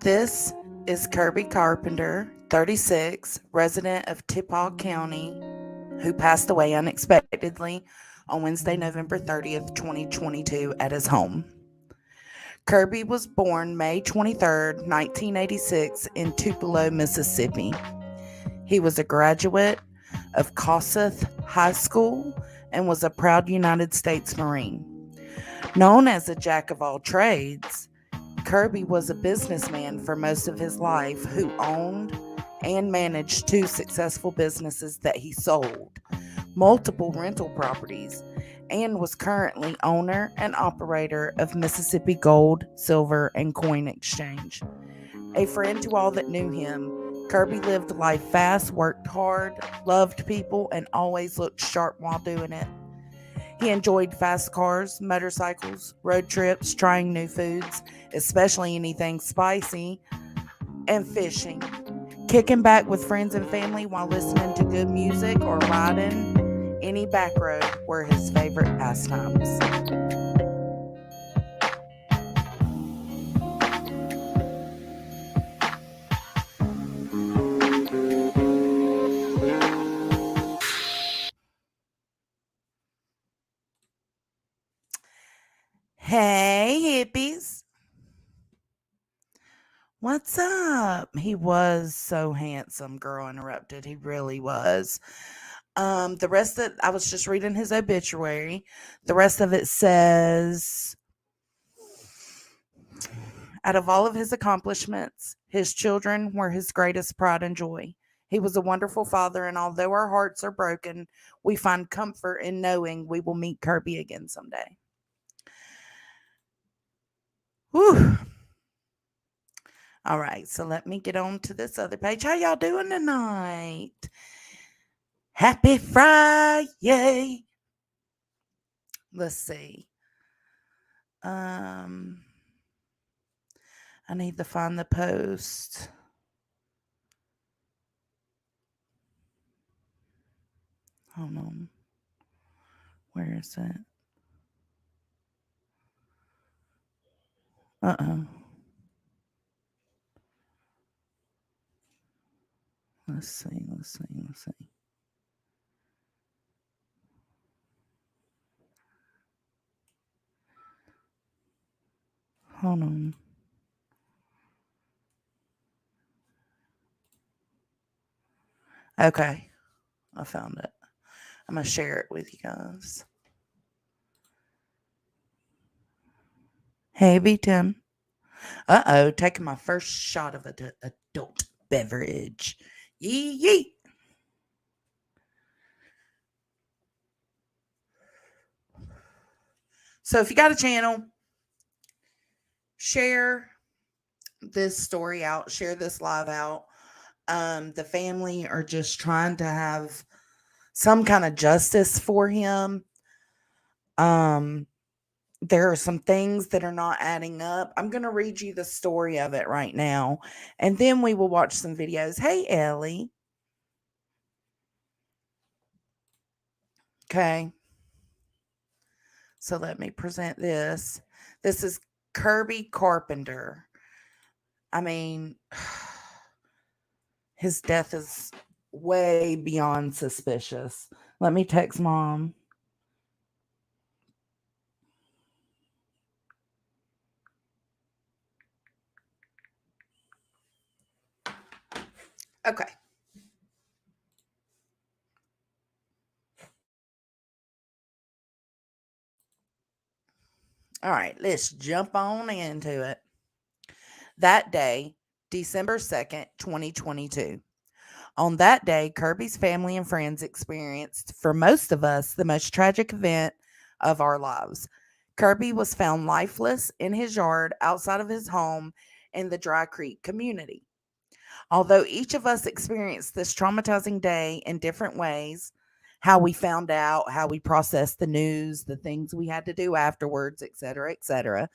This is Kirby Carpenter, 36, resident of Tipaw County, who passed away unexpectedly on Wednesday, November 30th, 2022, at his home. Kirby was born May 23rd, 1986, in Tupelo, Mississippi. He was a graduate of Kossuth High School and was a proud United States Marine. Known as a jack of all trades, Kirby was a businessman for most of his life who owned and managed two successful businesses that he sold, multiple rental properties, and was currently owner and operator of Mississippi Gold, Silver, and Coin Exchange. A friend to all that knew him, Kirby lived life fast, worked hard, loved people, and always looked sharp while doing it. He enjoyed fast cars, motorcycles, road trips, trying new foods, especially anything spicy, and fishing. Kicking back with friends and family while listening to good music or riding any back road were his favorite pastimes. Hey, hippies. What's up? He was so handsome, girl interrupted. He really was. The rest of I was just reading his obituary. The rest of it says out of all of his accomplishments, his children were his greatest pride and joy. He was a wonderful father, and although our hearts are broken, we find comfort in knowing we will meet Kirby again someday. Whew. All right, so let me get on to this other page. How y'all doing tonight? Happy Friday. Let's see. I need to find the post. Hold on. Where is it? Uh-oh. Let's see. Hold on. Okay. I found it. I'm going to share it with you guys. Hey, B Tim. Uh-oh. Taking my first shot of adult beverage. Yee. So if you got a channel, share this story out, share this live out. The family are just trying to have some kind of justice for him. There are some things that are not adding up. I'm going to read you the story of it right now, and then we will watch some videos. Hey, Ellie. Okay. So let me present this. This is Kirby Carpenter. I mean, his death is way beyond suspicious. Let me text mom. Okay. All right, let's jump on into it. That day, December 2nd, 2022. On that day, Kirby's family and friends experienced, for most of us, the most tragic event of our lives. Kirby was found lifeless in his yard outside of his home in the Dry Creek community. Although each of us experienced this traumatizing day in different ways, how we found out, how we processed the news, the things we had to do afterwards, etc.,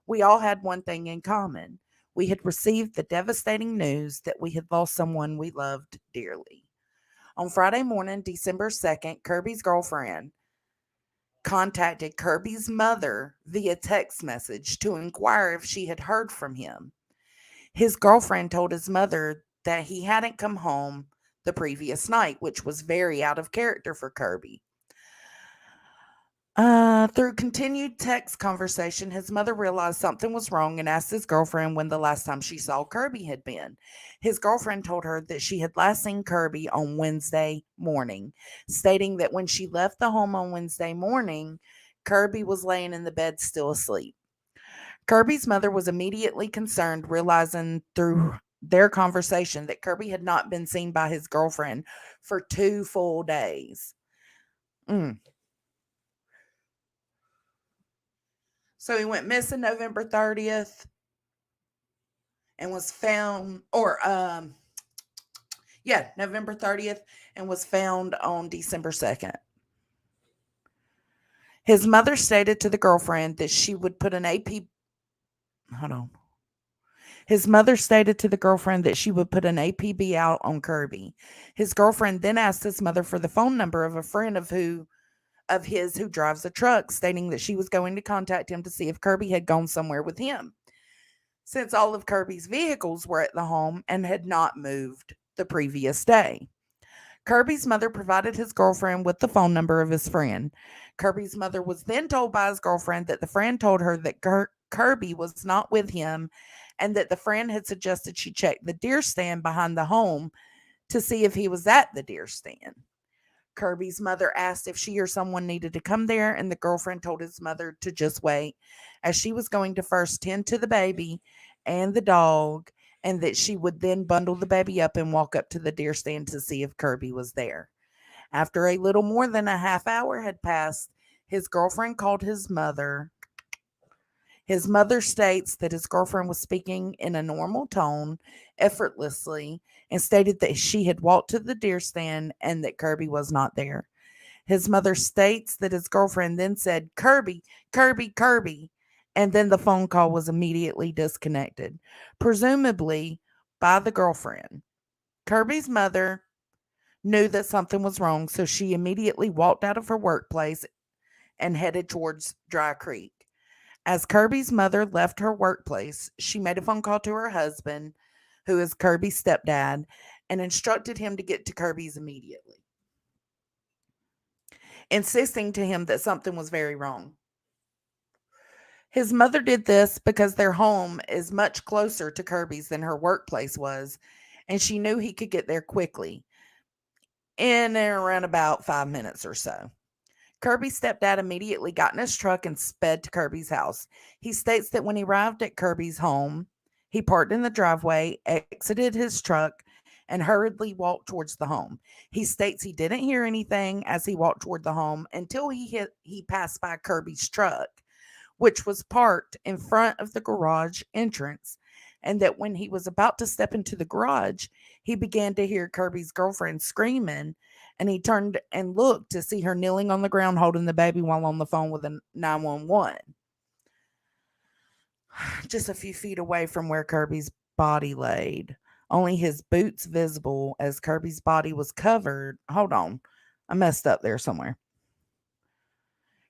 we all had one thing in common. We had received the devastating news that we had lost someone we loved dearly. On Friday morning, December 2nd, Kirby's girlfriend contacted Kirby's mother via text message to inquire if she had heard from him. His girlfriend told his mother that he hadn't come home the previous night, which was very out of character for Kirby. Through continued text conversation, his mother realized something was wrong and asked his girlfriend when the last time she saw Kirby had been. His girlfriend told her that she had last seen Kirby on Wednesday morning, stating that when she left the home on Wednesday morning, Kirby was laying in the bed still asleep. Kirby's mother was immediately concerned, realizing through their conversation that Kirby had not been seen by his girlfriend for 2 full days. Mm. So he went missing November 30th and was found, November 30th and was found on December 2nd. His mother stated to the girlfriend that she would put an AP. Hold on. His mother stated to the girlfriend that she would put an APB out on Kirby. His girlfriend then asked his mother for the phone number of a friend of his who drives a truck, stating that she was going to contact him to see if Kirby had gone somewhere with him, since all of Kirby's vehicles were at the home and had not moved the previous day. Kirby's mother provided his girlfriend with the phone number of his friend. Kirby's mother was then told by his girlfriend that the friend told her that Kirby was not with him and that the friend had suggested she check the deer stand behind the home to see if he was at the deer stand. Kirby's mother asked if she or someone needed to come there, and the girlfriend told his mother to just wait, as she was going to first tend to the baby and the dog, and that she would then bundle the baby up and walk up to the deer stand to see if Kirby was there. After a little more than a half hour had passed, his girlfriend called his mother. His mother states that his girlfriend was speaking in a normal tone, effortlessly, and stated that she had walked to the deer stand and that Kirby was not there. His mother states that his girlfriend then said, "Kirby, Kirby, Kirby," and then the phone call was immediately disconnected, presumably by the girlfriend. Kirby's mother knew that something was wrong, so she immediately walked out of her workplace and headed towards Dry Creek. As Kirby's mother left her workplace, she made a phone call to her husband, who is Kirby's stepdad, and instructed him to get to Kirby's immediately, insisting to him that something was very wrong. His mother did this because their home is much closer to Kirby's than her workplace was, and she knew he could get there quickly, in and around about 5 minutes or so. Kirby's stepdad immediately got in his truck and sped to Kirby's house. He states that when he arrived at Kirby's home, he parked in the driveway, exited his truck, and hurriedly walked towards the home. He states he didn't hear anything as he walked toward the home until he passed by Kirby's truck, which was parked in front of the garage entrance, and that when he was about to step into the garage, he began to hear Kirby's girlfriend screaming, and he turned and looked to see her kneeling on the ground holding the baby while on the phone with a 911. Just a few feet away from where Kirby's body laid, only his boots visible as Kirby's body was covered. Hold on, I messed up there somewhere.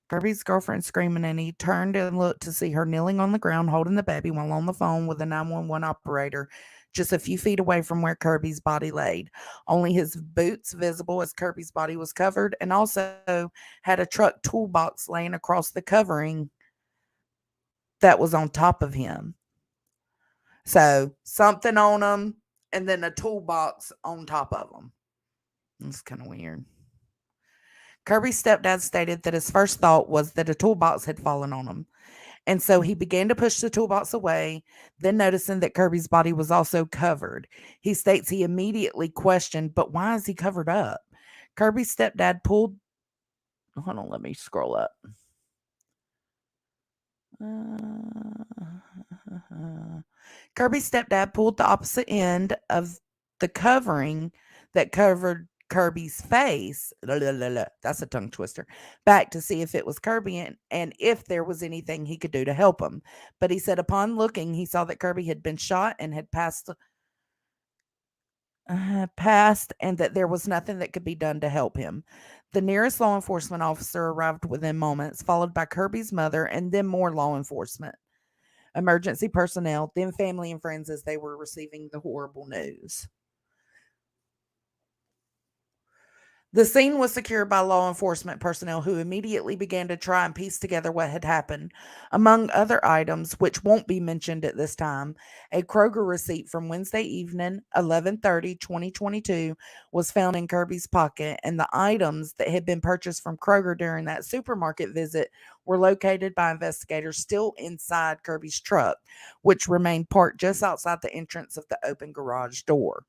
Kirby's girlfriend screaming, and he turned and looked to see her kneeling on the ground holding the baby while on the phone with a 911 operator just a few feet away from where Kirby's body laid. Only his boots visible as Kirby's body was covered, and also had a truck toolbox laying across the covering that was on top of him. So something on him and then a toolbox on top of him. That's kind of weird. Kirby's stepdad stated that his first thought was that a toolbox had fallen on him. And so he began to push the toolbox away, then noticing that Kirby's body was also covered. He states he immediately questioned, but why is he covered up? Kirby's stepdad pulled. Hold on, let me scroll up. Kirby's stepdad pulled the opposite end of the covering that covered Kirby's face. That's a tongue twister. Back to see if it was Kirby and if there was anything he could do to help him. But he said upon looking, he saw that Kirby had been shot and had passed, and that there was nothing that could be done to help him. The nearest law enforcement officer arrived within moments, followed by Kirby's mother and then more law enforcement. emergency personnel, then family and friends as they were receiving the horrible news. The scene was secured by law enforcement personnel who immediately began to try and piece together what had happened. Among other items, which won't be mentioned at this time, a Kroger receipt from Wednesday evening, 11/30, 2022, was found in Kirby's pocket, and the items that had been purchased from Kroger during that supermarket visit were located by investigators still inside Kirby's truck, which remained parked just outside the entrance of the open garage door.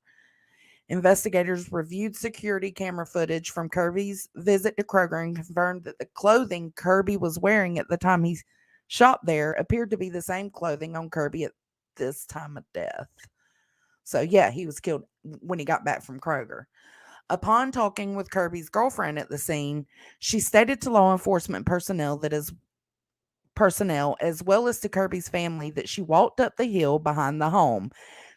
Investigators reviewed security camera footage from Kirby's visit to Kroger and confirmed that the clothing Kirby was wearing at the time he shopped there appeared to be the same clothing on Kirby at this time of death. So, yeah, he was killed when he got back from Kroger. Upon talking with Kirby's girlfriend at the scene, she stated to law enforcement personnel as well as to Kirby's family that she walked up the hill behind the home,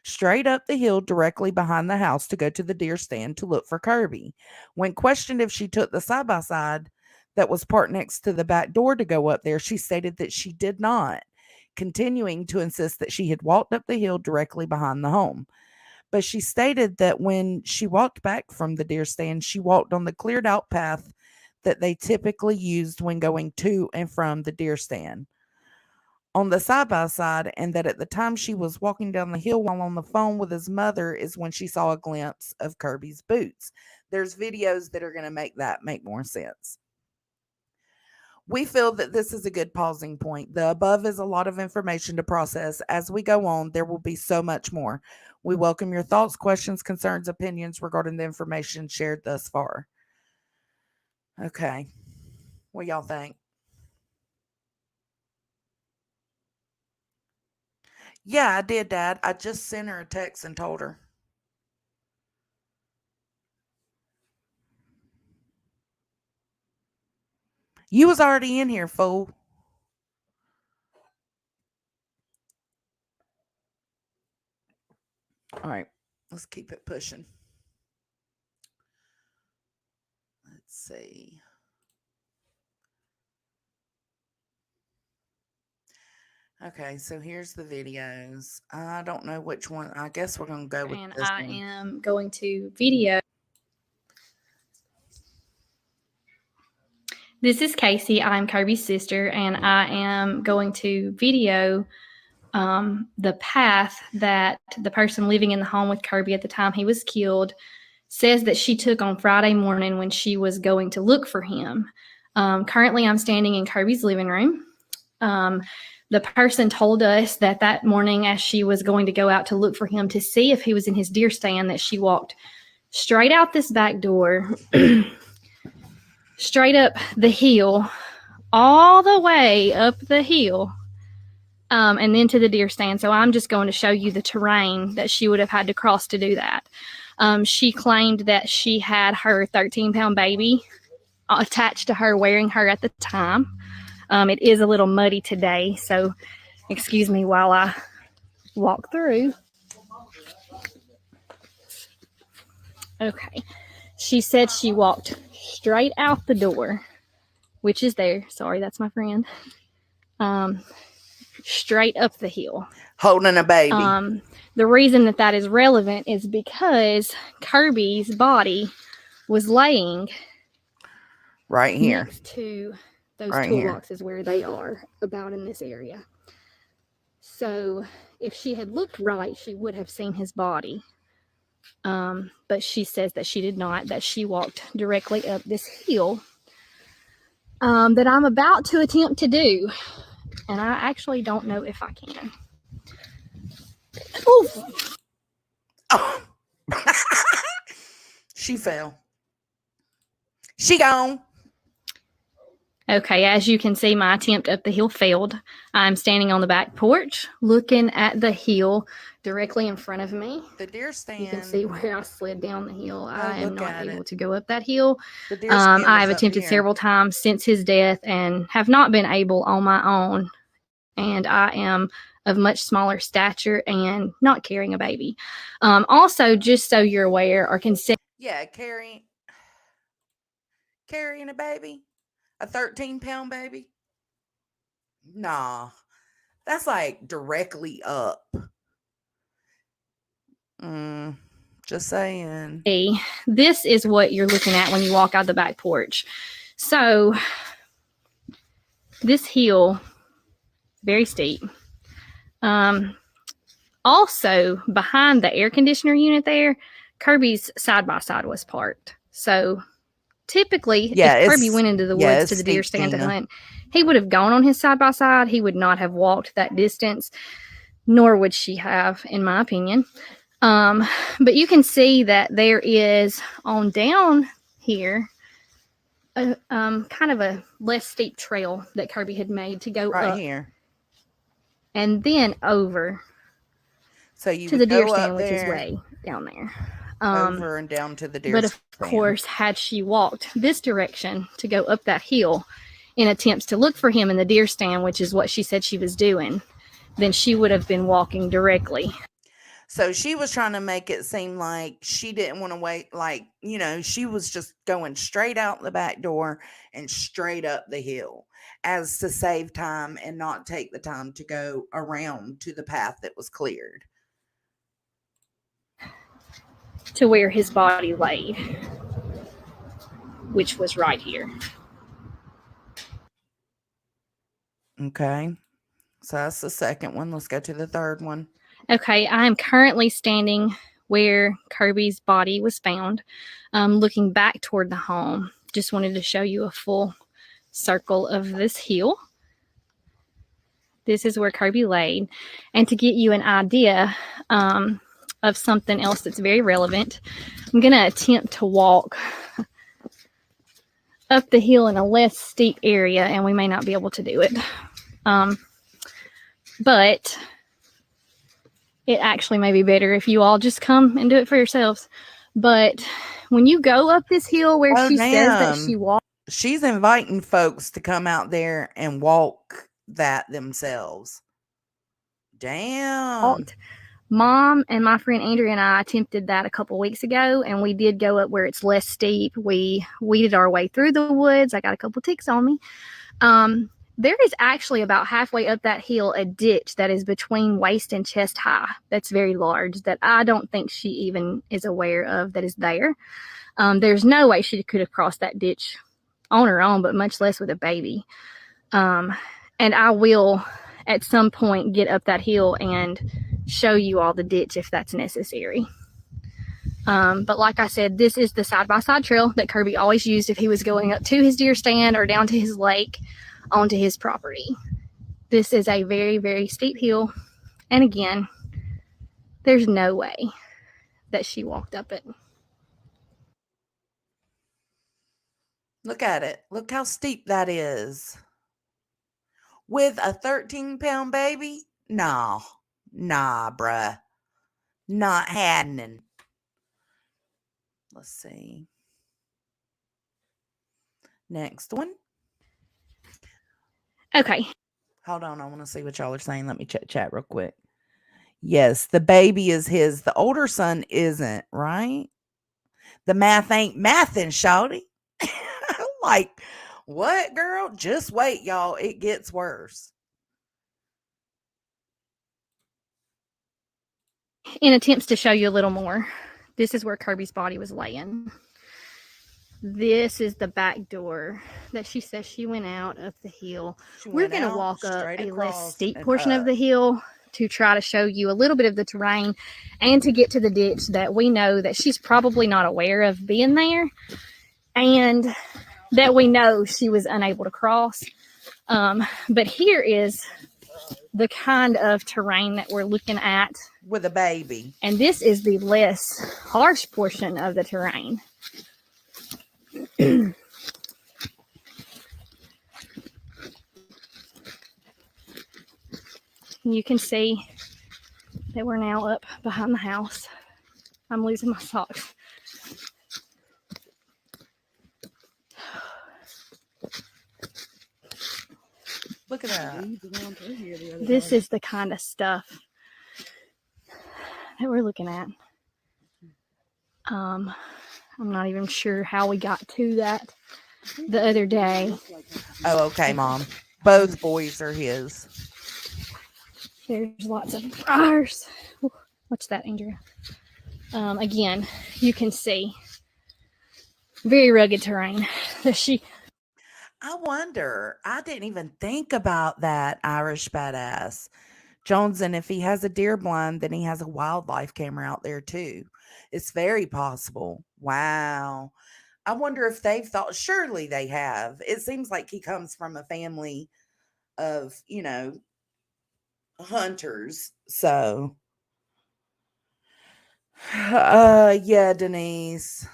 straight up the hill directly behind the house to go to the deer stand to look for Kirby. When questioned if she took the side by side that was parked next to the back door to go up there, she stated that she did not, continuing to insist that she had walked up the hill directly behind the home. But she stated that when she walked back from the deer stand, she walked on the cleared out path that they typically used when going to and from the deer stand on the side by side, and that at the time she was walking down the hill while on the phone with his mother is when she saw a glimpse of Kirby's boots. There's videos that are going to make that make more sense. We feel that this is a good pausing point. The above is a lot of information to process. As we go on, there will be so much more. We welcome your thoughts, questions, concerns, opinions regarding the information shared thus far. Okay. What y'all think? Yeah, I did, Dad. I just sent her a text and told her. You was already in here, fool. All right, let's keep it pushing. Let's see. Okay, so here's the videos. I don't know which one. I guess we're going to go with And this I one. am going to video. This is Casey. I'm Kirby's sister, and I am going to video the path that the person living in the home with Kirby at the time he was killed says that she took on Friday morning when she was going to look for him. Currently, I'm standing in Kirby's living room. The person told us that that morning, as she was going to go out to look for him to see if he was in his deer stand, that she walked straight out this back door, straight up the hill, all the way up the hill, and then to the deer stand. So I'm just going to show you the terrain that she would have had to cross to do that. She claimed that she had her 13-pound baby attached to her, wearing her at the time. It is a little muddy today, so excuse me while I walk through. Okay. She said she walked straight out the door, which is there. Sorry, that's my friend. Straight up the hill. Holding a baby. The reason that that is relevant is because Kirby's body was laying right here next to those right toolboxes where they are, about in this area. So if she had looked right, she would have seen his body. But she says that she did not, that she walked directly up this hill that I'm about to attempt to do. And I actually don't know if I can. Oof. Oh. She fell. She gone. Okay, as you can see, my attempt up the hill failed. I'm standing on the back porch, looking at the hill directly in front of me. The deer stand. You can see where I slid down the hill. I am not able to go up that hill. I have attempted several times since his death and have not been able on my own. And I am of much smaller stature and not carrying a baby. Also, just so you're aware, or consider. Yeah, carrying a baby. A 13-pound baby? Nah, That's like directly up. Just saying. This is what you're looking at when you walk out the back porch. So this hill, very steep. Also behind the air conditioner unit there, Kirby's side-by-side was parked. So typically, if Kirby went into the woods to the deer stand to hunt, he would have gone on his side-by-side. He would not have walked that distance, nor would she have, in my opinion. But you can see that there is on down here a kind of a less steep trail that Kirby had made to go right up here and then over so you to the deer stand, which is way down there. Over and down to the deer stand. But of course, had she walked this direction to go up that hill in attempts to look for him in the deer stand, which is what she said she was doing, then she would have been walking directly. So she was trying to make it seem like she didn't want to wait. Like, you know, she was just going straight out the back door and straight up the hill as to save time and not take the time to go around to the path that was cleared. To where his body laid, which was right here. Okay. So that's the second one. Let's go to the third one. Okay, I am currently standing where Kirby's body was found, looking back toward the home. Just wanted to show you a full circle of this hill. This is where Kirby laid. And to get you an idea of something else that's very relevant, I'm going to attempt to walk up the hill in a less steep area, and we may not be able to do it. But it actually may be better if you all just come and do it for yourselves. But when you go up this hill where she says that she walked, she's inviting folks to come out there and walk that themselves. Damn. Mom and my friend Andrea and I attempted that a couple weeks ago, and we did go up where it's less steep. We weeded our way through the woods. I got a couple ticks on me. There is actually about halfway up that hill a ditch that is between waist and chest high. That's very large, that I don't think she even is aware of that is there. There's no way she could have crossed that ditch on her own, but much less with a baby. And I will at some point get up that hill and show you all the ditch if that's necessary. But like I said, this is the side-by-side trail that Kirby always used if he was going up to his deer stand or down to his lake onto his property. This is a very, very steep hill. And again, there's no way that she walked up it. Look at it. Look how steep that is. With a 13-pound baby? Nah, bruh. Not happening. Let's see. Next one. Okay. Hold on. I want to see what y'all are saying. Let me chat real quick. Yes, the baby is his. The older son isn't, right? The math ain't mathing, shawty. Like, what, girl? Just wait, y'all. It gets worse. In attempts to show you a little more, this is where Kirby's body was laying. This is the back door that she says she went out up the hill. We're going to walk up a less steep portion of the hill to try to show you a little bit of the terrain and to get to the ditch that we know that she's probably not aware of being there and that we know she was unable to cross. But here is the kind of terrain that we're looking at with a baby. And this is the less harsh portion of the terrain. You can see that we're now up behind the house. I'm losing my socks. Look at that. This is the kind of stuff that we're looking at. I'm not even sure how we got to that the other day. Oh, okay, Mom. Both boys are his. There's lots of briars. What's that, Andrea? Again, you can see very rugged terrain. I wonder. I didn't even think about that Irish badass. Jones, and if he has a deer blind, then he has a wildlife camera out there too. It's very possible. Wow. I wonder if they've thought, surely they have. It seems like he comes from a family of, hunters. So, yeah, Denise.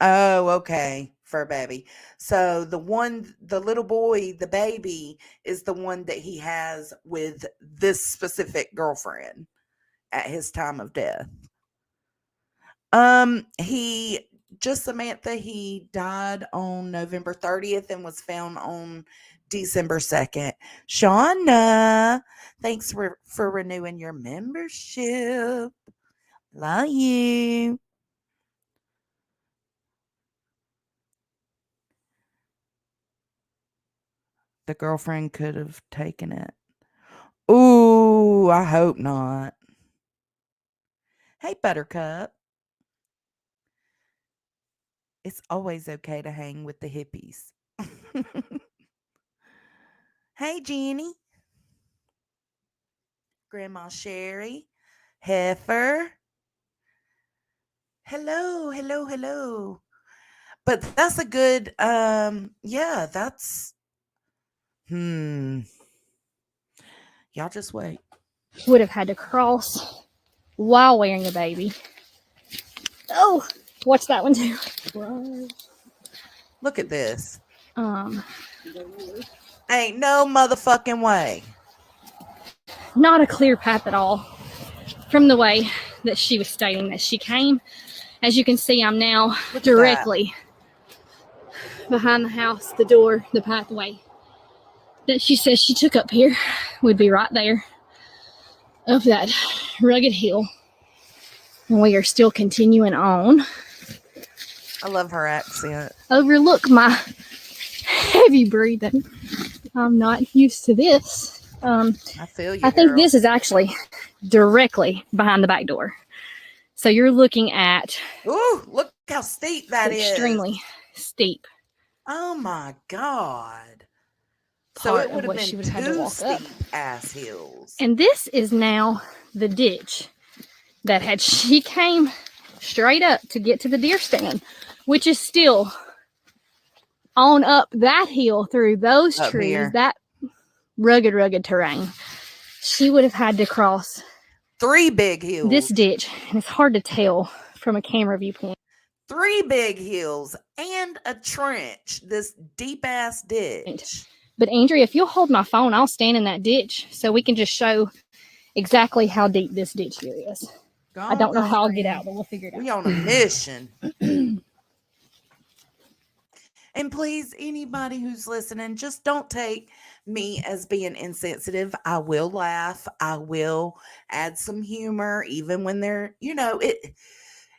Oh, okay. Fur baby. So the little boy, the baby, is the one that he has with this specific girlfriend at his time of death. He just Samantha, he died on November 30th and was found on December 2nd. Shauna, thanks for renewing your membership. Love you. The girlfriend could have taken it. Ooh, I hope not. Hey, Buttercup. It's always okay to hang with the hippies. Hey, Jeannie. Grandma Sherry. Heifer. Hello, hello, hello. But that's a good, yeah, that's, hmm. Y'all just wait. Would have had to cross while wearing a baby. Oh, watch that one too. Look at this. Um, Ain't no motherfucking way. Not a clear path at all from the way that she was stating that she came. As you can see, I'm now directly behind the house, the door, the pathway that she says she took up here would be right there up that rugged hill. And we are still continuing on. I love her accent. Overlook my heavy breathing. I'm not used to this. I feel you. I think this is actually directly behind the back door. So you're looking at. Ooh, look how steep that is. Extremely steep. Oh my God. So it would have been two steep ass hills. And this is now the ditch that she came straight up to get to the deer stand, which is still on up that hill through those trees, that rugged terrain. She would have had to cross 3 big hills. This ditch, and it's hard to tell from a camera viewpoint. 3 big hills and a trench, this deep ass ditch. But Andrea, if you'll hold my phone, I'll stand in that ditch so we can just show exactly how deep this ditch here is. I don't know how I'll get out, but we'll figure it out. We on a mission. And please, anybody who's listening, just don't take me as being insensitive. I will laugh. I will add some humor, even when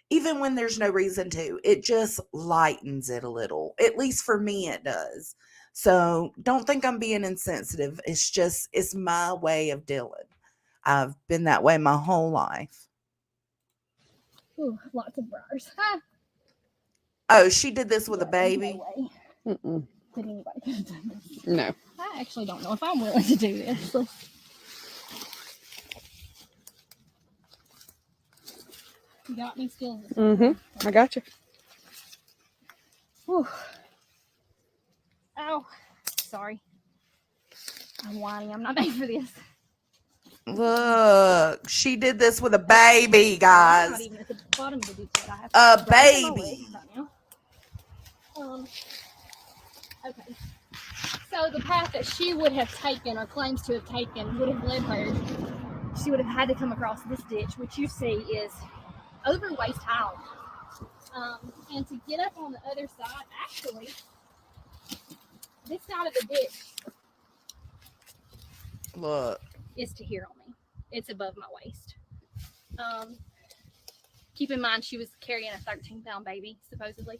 even when there's no reason to. It just lightens it a little. At least for me, it does. So don't think I'm being insensitive. It's my way of dealing. I've been that way my whole life. Ooh, lots of briars. Oh, she did this with a baby? No Did anybody could have done this? No. I actually don't know if I'm willing to do this. You got me still. I got you. Whew. Ow. Sorry. I'm whining. I'm not made for this. Look, she did this with a baby, guys. I'm not even at the bottom of the ditch yet. I have A baby. Right now. Okay. So the path that she would have taken, or claims to have taken, would have led her. She would have had to come across this ditch, which you see is over waist high. And to get up on the other side, actually, this side of the ditch, look, is to here on me. It's above my waist. Keep in mind, she was carrying a 13-pound baby, supposedly.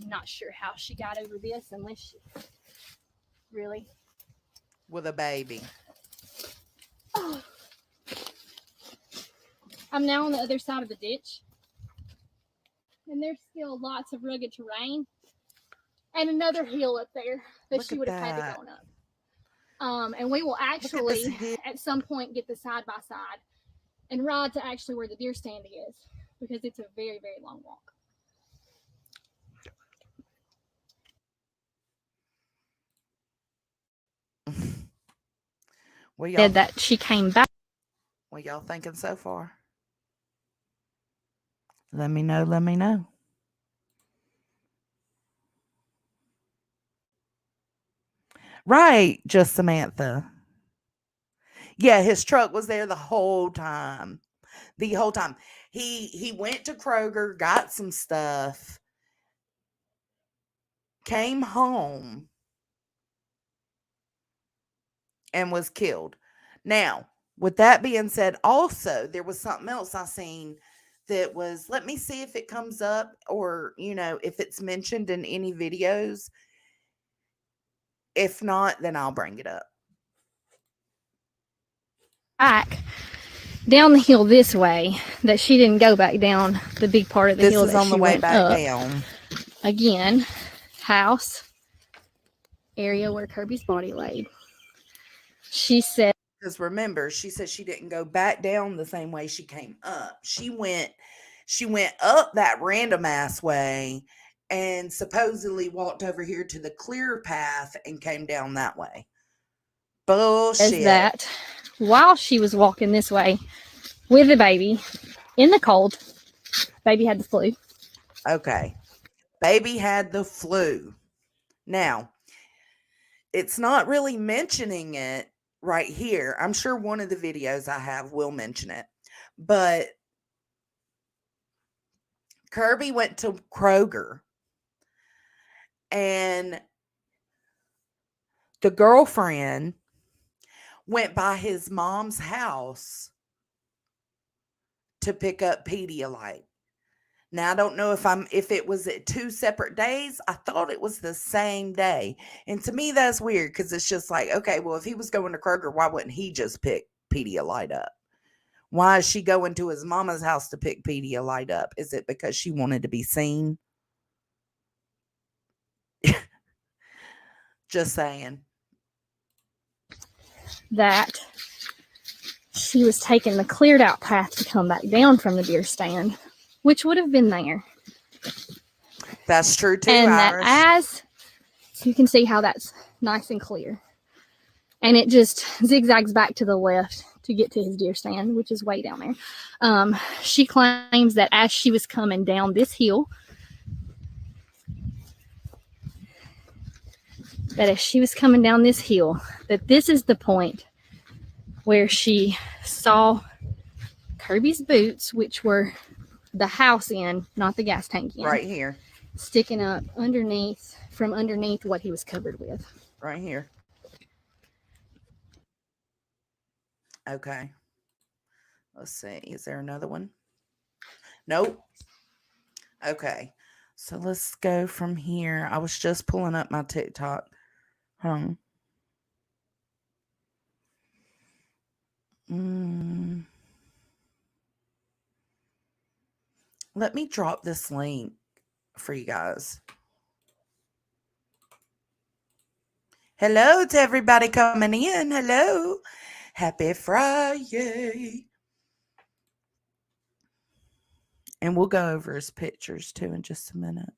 Not sure how she got over this, unless she really with a baby. I'm now on the other side of the ditch, and there's still lots of rugged terrain and another hill up there that she would have had to go up. And we will actually at some point get the side by side and ride to actually where the deer stand is, because it's a very, very long walk. Well, Said that she came back. What y'all thinking so far? Let me know. Let me know. Right, just Samantha. Yeah, his truck was there the whole time. The whole time. He went to Kroger, got some stuff, came home, and was killed. Now, with that being said, also there was something else I seen that was, let me see if it comes up, or if it's mentioned in any videos. If not, then I'll bring it up. Back down the hill this way, that she didn't go back down the big part of the hill. This is on the way back down. Again, house area where Kirby's body laid. She said, because remember, she said she didn't go back down the same way she came up. She went up that random ass way and supposedly walked over here to the clear path and came down that way. Bullshit. Is that while she was walking this way with the baby in the cold, baby had the flu. Okay. Baby had the flu. Now, it's not really mentioning it right here. I'm sure one of the videos I have will mention it. But Kirby went to Kroger, and the girlfriend went by his mom's house to pick up Pedialyte. Now, I don't know if it was at 2 separate days. I thought it was the same day. And to me, that's weird, because it's just like, okay, well, if he was going to Kroger, why wouldn't he just pick Pedialyte up? Why is she going to his mama's house to pick Pedialyte up? Is it because she wanted to be seen? Just saying. That she was taking the cleared out path to come back down from the deer stand, which would have been there. That's true too, and Iris. That as you can see how that's nice and clear. And it just zigzags back to the left to get to his deer stand, which is way down there. She claims that as she was coming down this hill, that this is the point where she saw Kirby's boots, which were the house in, not the gas tank in. Right here. Sticking up from underneath what he was covered with. Right here. Okay. Let's see. Is there another one? Nope. Okay. So let's go from here. I was just pulling up my TikTok. Let me drop this link for you guys. Hello to everybody coming in. Hello. Happy Friday. And we'll go over his pictures too in just a minute.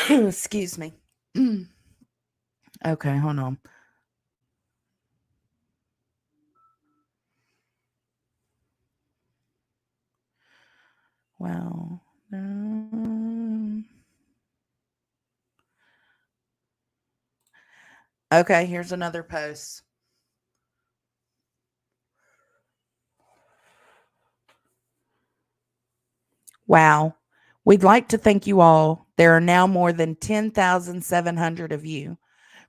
Excuse me. Okay, hold on. Wow. Okay, here's another post. Wow. We'd like to thank you all. There are now more than 10,700 of you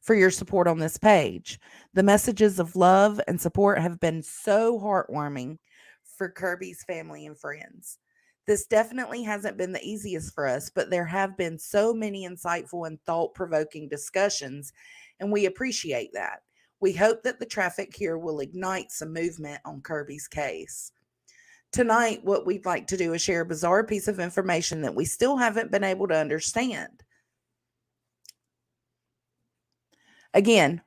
for your support on this page. The messages of love and support have been so heartwarming for Kirby's family and friends. This definitely hasn't been the easiest for us, but there have been so many insightful and thought provoking discussions, and we appreciate that. We hope that the traffic here will ignite some movement on Kirby's case. Tonight, what we'd like to do is share a bizarre piece of information that we still haven't been able to understand. Again,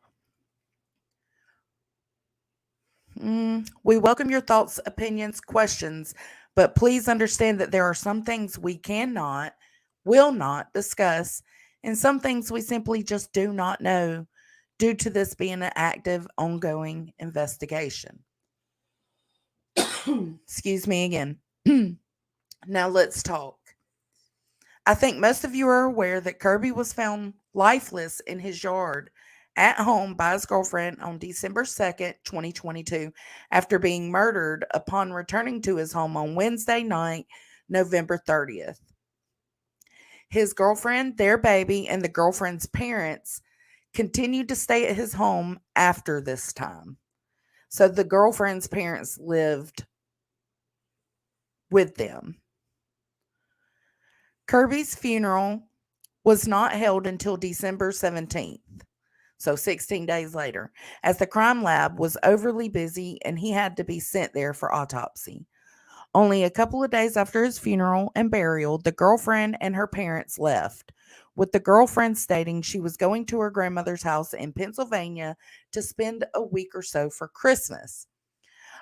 we welcome your thoughts, opinions, questions, but please understand that there are some things we cannot, will not discuss, and some things we simply just do not know due to this being an active, ongoing investigation. Excuse me again. Now let's talk. I think most of you are aware that Kirby was found lifeless in his yard at home by his girlfriend on December 2nd, 2022, after being murdered upon returning to his home on Wednesday night, November 30th. His girlfriend, their baby, and the girlfriend's parents continued to stay at his home after this time. So the girlfriend's parents lived with them. Kirby's funeral was not held until December 17th, so 16 days later, as the crime lab was overly busy and he had to be sent there for autopsy. Only a couple of days after his funeral and burial, the girlfriend and her parents left, with the girlfriend stating she was going to her grandmother's house in Pennsylvania to spend a week or so for Christmas.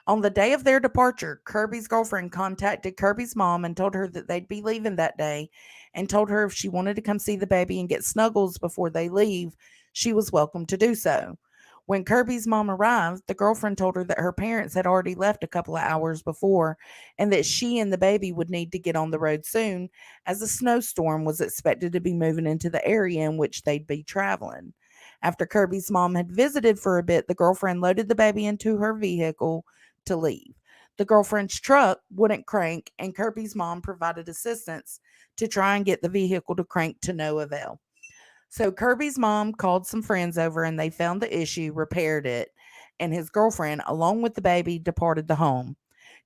On the day of their departure, Kirby's girlfriend contacted Kirby's mom and told her that they'd be leaving that day and told her if she wanted to come see the baby and get snuggles before they leave, she was welcome to do so. When Kirby's mom arrived, the girlfriend told her that her parents had already left a couple of hours before and that she and the baby would need to get on the road soon as a snowstorm was expected to be moving into the area in which they'd be traveling. After Kirby's mom had visited for a bit, the girlfriend loaded the baby into her vehicle to leave. The girlfriend's truck wouldn't crank, and Kirby's mom provided assistance to try and get the vehicle to crank to no avail. So Kirby's mom called some friends over and they found the issue, repaired it, and his girlfriend, along with the baby, departed the home.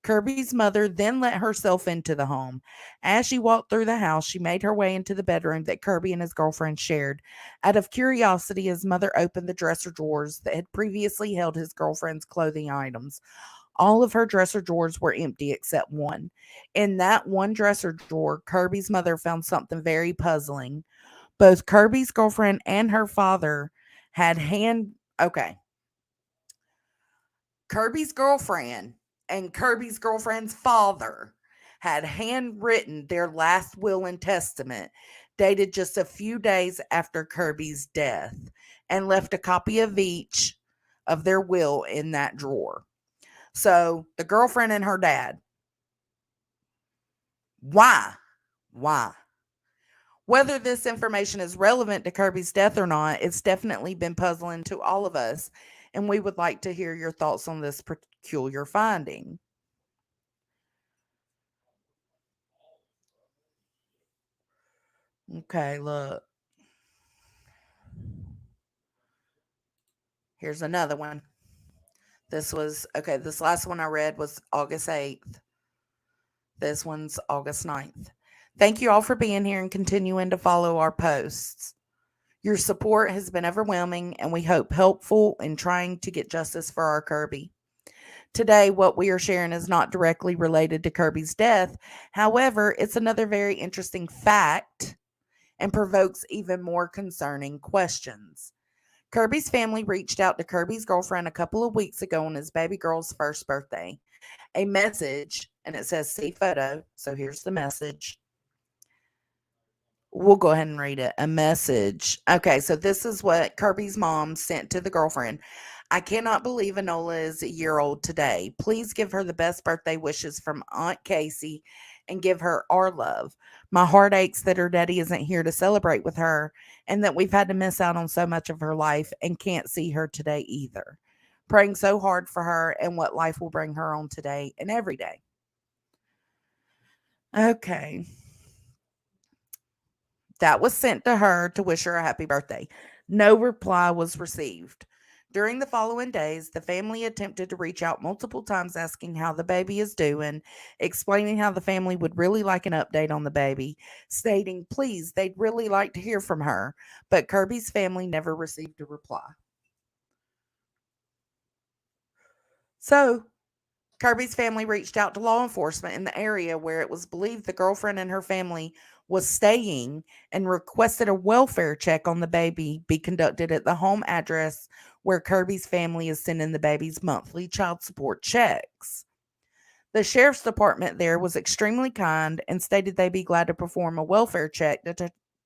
Kirby's mother then let herself into the home. As she walked through the house, she made her way into the bedroom that Kirby and his girlfriend shared. Out of curiosity, his mother opened the dresser drawers that had previously held his girlfriend's clothing items. All of her dresser drawers were empty except one. In that one dresser drawer, Kirby's mother found something very puzzling. Both Kirby's girlfriend and her father had hand okay. Kirby's girlfriend and Kirby's girlfriend's father had handwritten their last will and testament dated just a few days after Kirby's death and left a copy of each of their will in that drawer. So the girlfriend and her dad. Why? Why? Whether this information is relevant to Kirby's death or not, it's definitely been puzzling to all of us, and we would like to hear your thoughts on this peculiar finding. Okay, look. Here's another one. This last one I read was August 8th. This one's August 9th. Thank you all for being here and continuing to follow our posts. Your support has been overwhelming, and we hope helpful in trying to get justice for our Kirby. Today, what we are sharing is not directly related to Kirby's death. However, it's another very interesting fact and provokes even more concerning questions. Kirby's family reached out to Kirby's girlfriend a couple of weeks ago on his baby girl's first birthday. A message, and it says see photo. So here's the message. We'll go ahead and read it. A message. Okay, so this is what Kirby's mom sent to the girlfriend. I cannot believe Enola is a year old today. Please give her the best birthday wishes from Aunt Casey and give her our love. My heart aches that her daddy isn't here to celebrate with her and that we've had to miss out on so much of her life and can't see her today either. Praying so hard for her and what life will bring her on today and every day. Okay. That was sent to her to wish her a happy birthday. No reply was received. During the following days, the family attempted to reach out multiple times asking how the baby is doing, explaining how the family would really like an update on the baby, stating, please, they'd really like to hear from her. But Kirby's family never received a reply. So, Kirby's family reached out to law enforcement in the area where it was believed the girlfriend and her family was staying and requested a welfare check on the baby be conducted at the home address where Kirby's family is sending the baby's monthly child support checks. The sheriff's department there was extremely kind and stated they'd be glad to perform a welfare check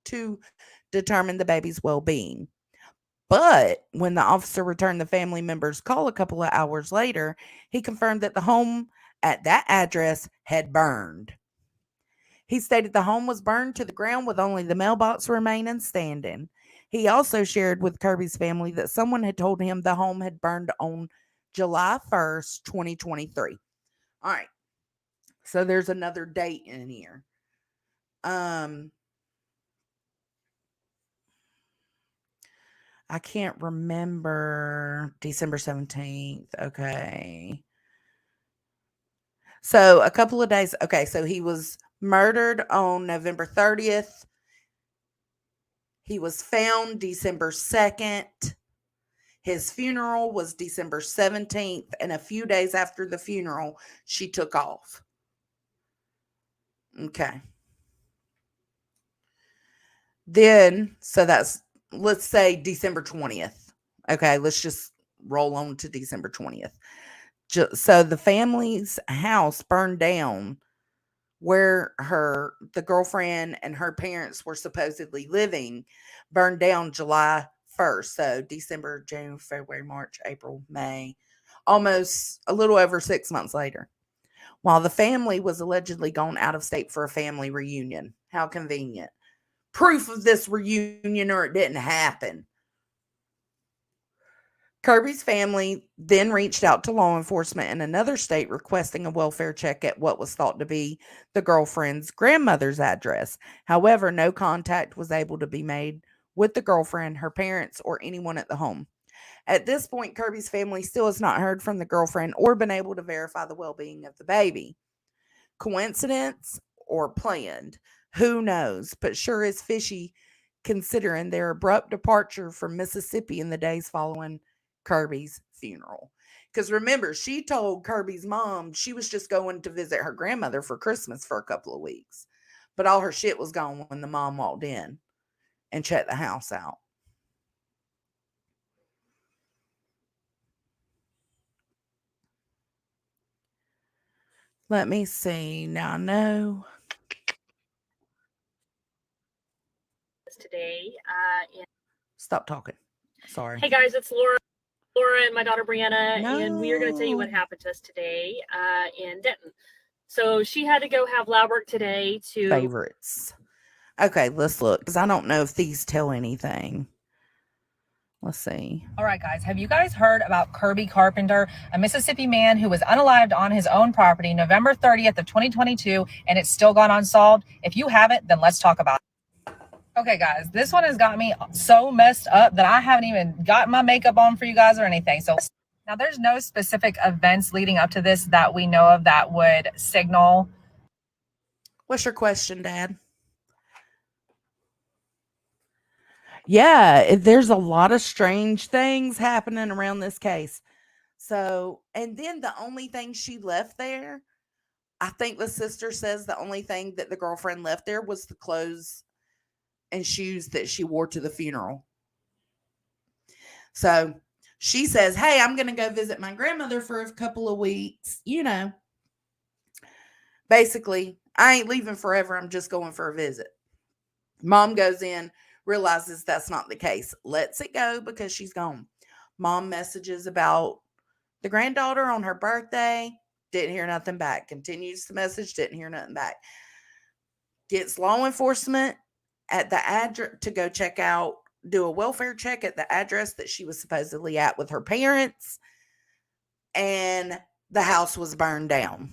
to determine the baby's well being. But when the officer returned the family member's call a couple of hours later, he confirmed that the home at that address had burned. He stated the home was burned to the ground with only the mailbox remaining standing. He also shared with Kirby's family that someone had told him the home had burned on July 1st, 2023. All right. So there's another date in here. I can't remember. December 17th. Okay. So a couple of days. Okay. So he was murdered on November 30th. He was found December 2nd. His funeral was December 17th. And a few days after the funeral, she took off. Okay. Then, so that's, let's say December 20th. Okay. Let's just roll on to December 20th. So the family's house burned down where the girlfriend and her parents were supposedly living, burned down July 1st. So December, January, February, March, April, May, almost a little over 6 months later. While the family was allegedly gone out of state for a family reunion. How convenient. Proof of this reunion or it didn't happen. Kirby's family then reached out to law enforcement in another state requesting a welfare check at what was thought to be the girlfriend's grandmother's address. However, no contact was able to be made with the girlfriend, her parents, or anyone at the home. At this point, Kirby's family still has not heard from the girlfriend or been able to verify the well-being of the baby. Coincidence or planned? Who knows? But sure is fishy considering their abrupt departure from Mississippi in the days following Kirby's funeral. Because remember, she told Kirby's mom she was just going to visit her grandmother for Christmas for a couple of weeks. But all her shit was gone when the mom walked in and checked the house out. Let me see. Now, no. Today. Stop talking. Sorry. Hey guys, it's Laura and my daughter Brianna, and we are going to tell you what happened to us today in Denton. So she had to go have lab work today to favorites. Okay, let's look because I don't know if these tell anything. Let's see. All right, guys. Have you guys heard about Kirby Carpenter, a Mississippi man who was unalived on his own property November 30th of 2022, and it's still gone unsolved? If you haven't, then let's talk about it. Okay, guys, this one has got me so messed up that I haven't even got my makeup on for you guys or anything. So now there's no specific events leading up to this that we know of that would signal. What's your question, Dad? Yeah, there's a lot of strange things happening around this case. So, and then the only thing she left there, I think the sister says the only thing that the girlfriend left there was the clothes and shoes that she wore to the funeral. So she says, hey, I'm going to go visit my grandmother for a couple of weeks. You know, basically, I ain't leaving forever. I'm just going for a visit. Mom goes in, realizes that's not the case, lets it go because she's gone. Mom messages about the granddaughter on her birthday, didn't hear nothing back. Continues the message, didn't hear nothing back. Gets law enforcement at the address to go check out, do a welfare check at the address that she was supposedly at with her parents, and the house was burned down.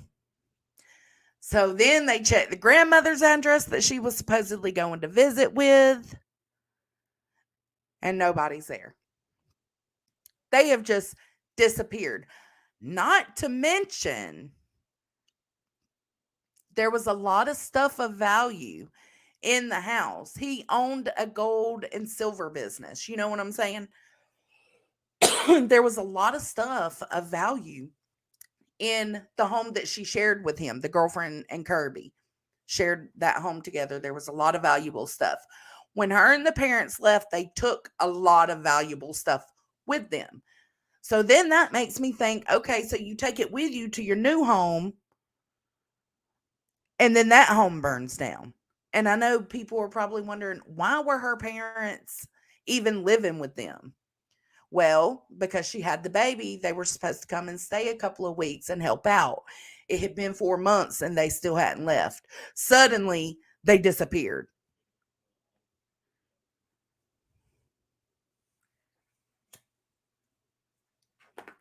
So then they checked the grandmother's address that she was supposedly going to visit with, and nobody's there. They have just disappeared. Not to mention, there was a lot of stuff of value in the house. He owned a gold and silver business. You know what I'm saying? There was a lot of stuff of value in the home that she shared with him. The girlfriend and Kirby shared that home together. There was a lot of valuable stuff. When her and the parents left, they took a lot of valuable stuff with them. So then that makes me think, okay, so you take it with you to your new home, and then that home burns down. And I know people are probably wondering, why were her parents even living with them? Well, because she had the baby, they were supposed to come and stay a couple of weeks and help out. It had been 4 months and they still hadn't left. Suddenly, they disappeared.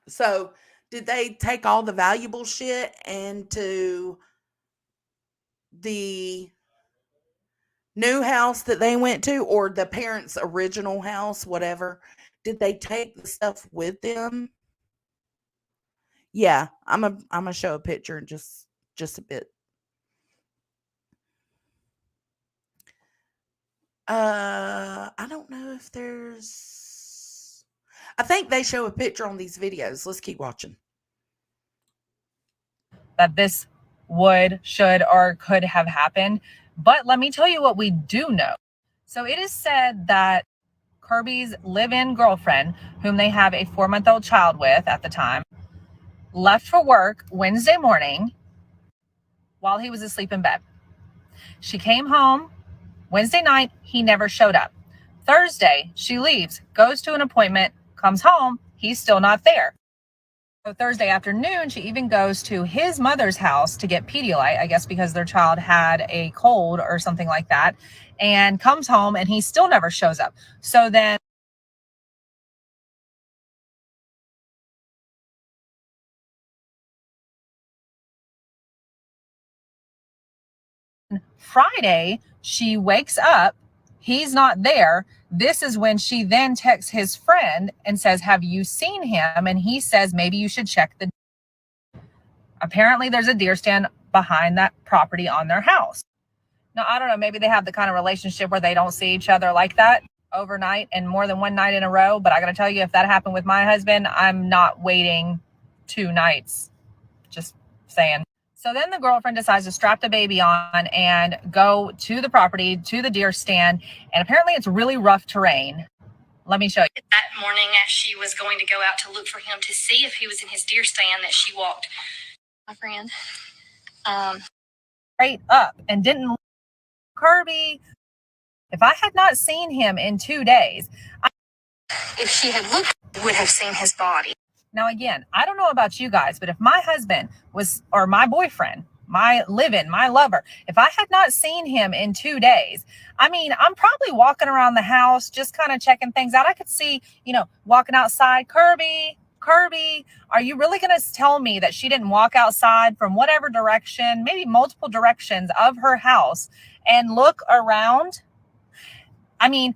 So, did they take all the valuable shit into the new house that they went to, or the parents' original house, whatever? Did they take the stuff with them? Yeah, I'm gonna show a picture in just a bit. I don't know if there's. I think they show a picture on these videos. Let's keep watching. That this would, should, or could have happened. But let me tell you what we do know. So it is said that Kirby's live-in girlfriend, whom they have a 4-month-old child with at the time, left for work Wednesday morning while he was asleep in bed. She came home Wednesday night. He never showed up. Thursday, she leaves, goes to an appointment, comes home. He's still not there. So Thursday afternoon, she even goes to his mother's house to get Pedialyte, I guess because their child had a cold or something like that, and comes home and he still never shows up. So then Friday, she wakes up, he's not there. This is when she then texts his friend and says, have you seen him? And he says, maybe you should check the. Apparently there's a deer stand behind that property on their house. Now, I don't know, maybe they have the kind of relationship where they don't see each other like that overnight and more than one night in a row. But I got to tell you, if that happened with my husband, I'm not waiting 2 nights. Just saying. So then the girlfriend decides to strap the baby on and go to the property, to the deer stand. And apparently it's really rough terrain. Let me show you. That morning, as she was going to go out to look for him to see if he was in his deer stand, that she walked my friend Straight up and didn't look. Kirby, if I had not seen him in 2 days, if she had looked, would have seen his body. now again, I don't know about you guys, but if my husband was, or my boyfriend, my live-in, my lover, if I had not seen him in 2 days, I mean, I'm probably walking around the house, just kind of checking things out. I could see, walking outside, Kirby, are you really going to tell me that she didn't walk outside from whatever direction, maybe multiple directions of her house and look around? I mean,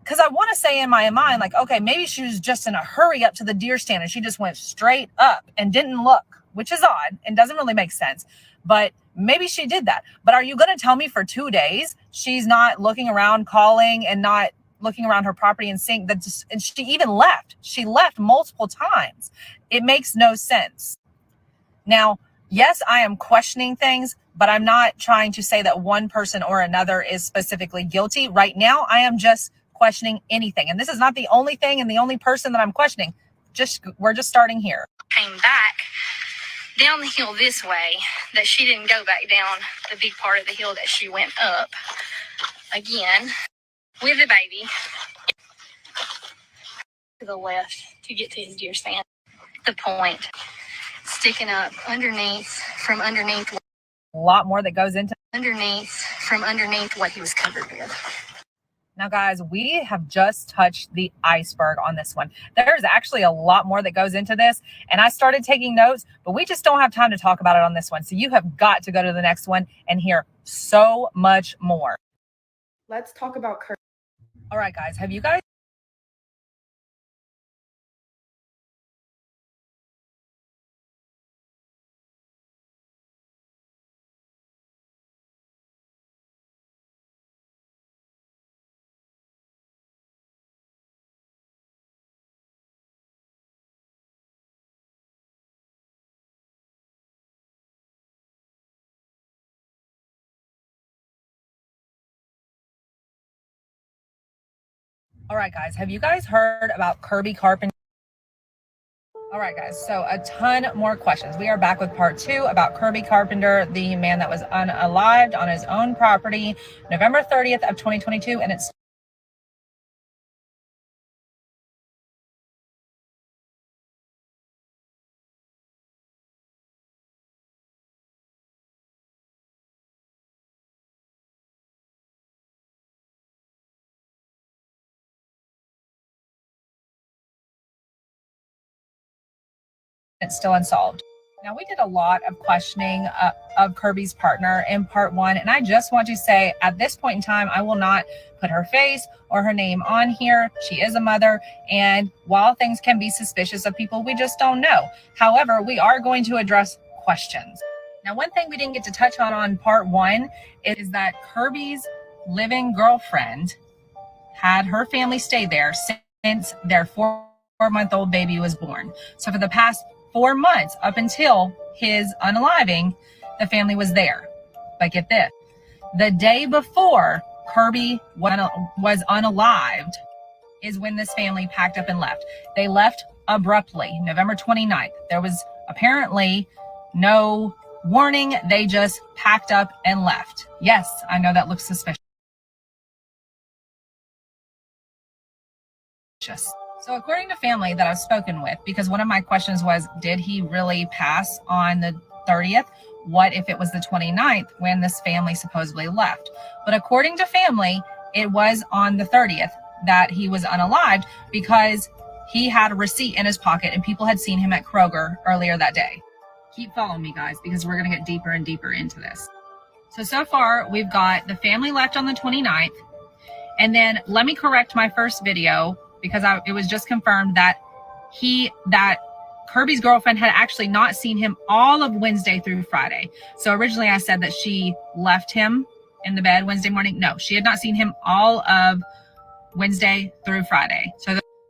because I want to say in my mind, like, okay, maybe she was just in a hurry up to the deer stand and she just went straight up and didn't look, which is odd and doesn't really make sense. But maybe she did that. But are you going to tell me for 2 days she's not looking around, calling, and not looking around her property and seeing that? And she even left. She left multiple times. It makes no sense. Now, yes, I am questioning things, but I'm not trying to say that one person or another is specifically guilty. Right now, I am just questioning anything. And this is not the only thing and the only person that I'm questioning. We're just starting here. Came back down the hill this way, that she didn't go back down the big part of the hill that she went up again with the baby to the left to get to his deer stand. The point sticking up from underneath. A lot more that goes into from underneath what he was covered with. Now, guys, we have just touched the iceberg on this one. There's actually a lot more that goes into this, and I started taking notes, but we just don't have time to talk about it on this one. So you have got to go to the next one and hear so much more. Let's talk about Kirby. All right, guys, have you guys All right, guys, have you guys heard about Kirby Carpenter? All right, guys, so a ton more questions. We are back with part 2 about Kirby Carpenter, the man that was unalived on his own property, November 30th of 2022, and it's still unsolved. Now, we did a lot of questioning of Kirby's partner in part 1, and I just want to say at this point in time, I will not put her face or her name on here. She is a mother, and while things can be suspicious of people, we just don't know. However, we are going to address questions. Now, one thing we didn't get to touch on part 1 is that Kirby's living girlfriend had her family stay there since their 4-month-old baby was born. So for the past 4 months, up until his unaliving, the family was there. But get this, the day before Kirby was unalived is when this family packed up and left. They left abruptly, November 29th. There was apparently no warning. They just packed up and left. Yes, I know that looks suspicious. So according to family that I've spoken with, because one of my questions was, did he really pass on the 30th? What if it was the 29th when this family supposedly left? But according to family, it was on the 30th that he was unalived because he had a receipt in his pocket and people had seen him at Kroger earlier that day. Keep following me, guys, because we're going to get deeper and deeper into this. So far, we've got the family left on the 29th. And then let me correct my first video, because it was just confirmed that Kirby's girlfriend had actually not seen him all of Wednesday through Friday. So originally I said that she left him in the bed Wednesday morning. No, she had not seen him all of Wednesday through Friday.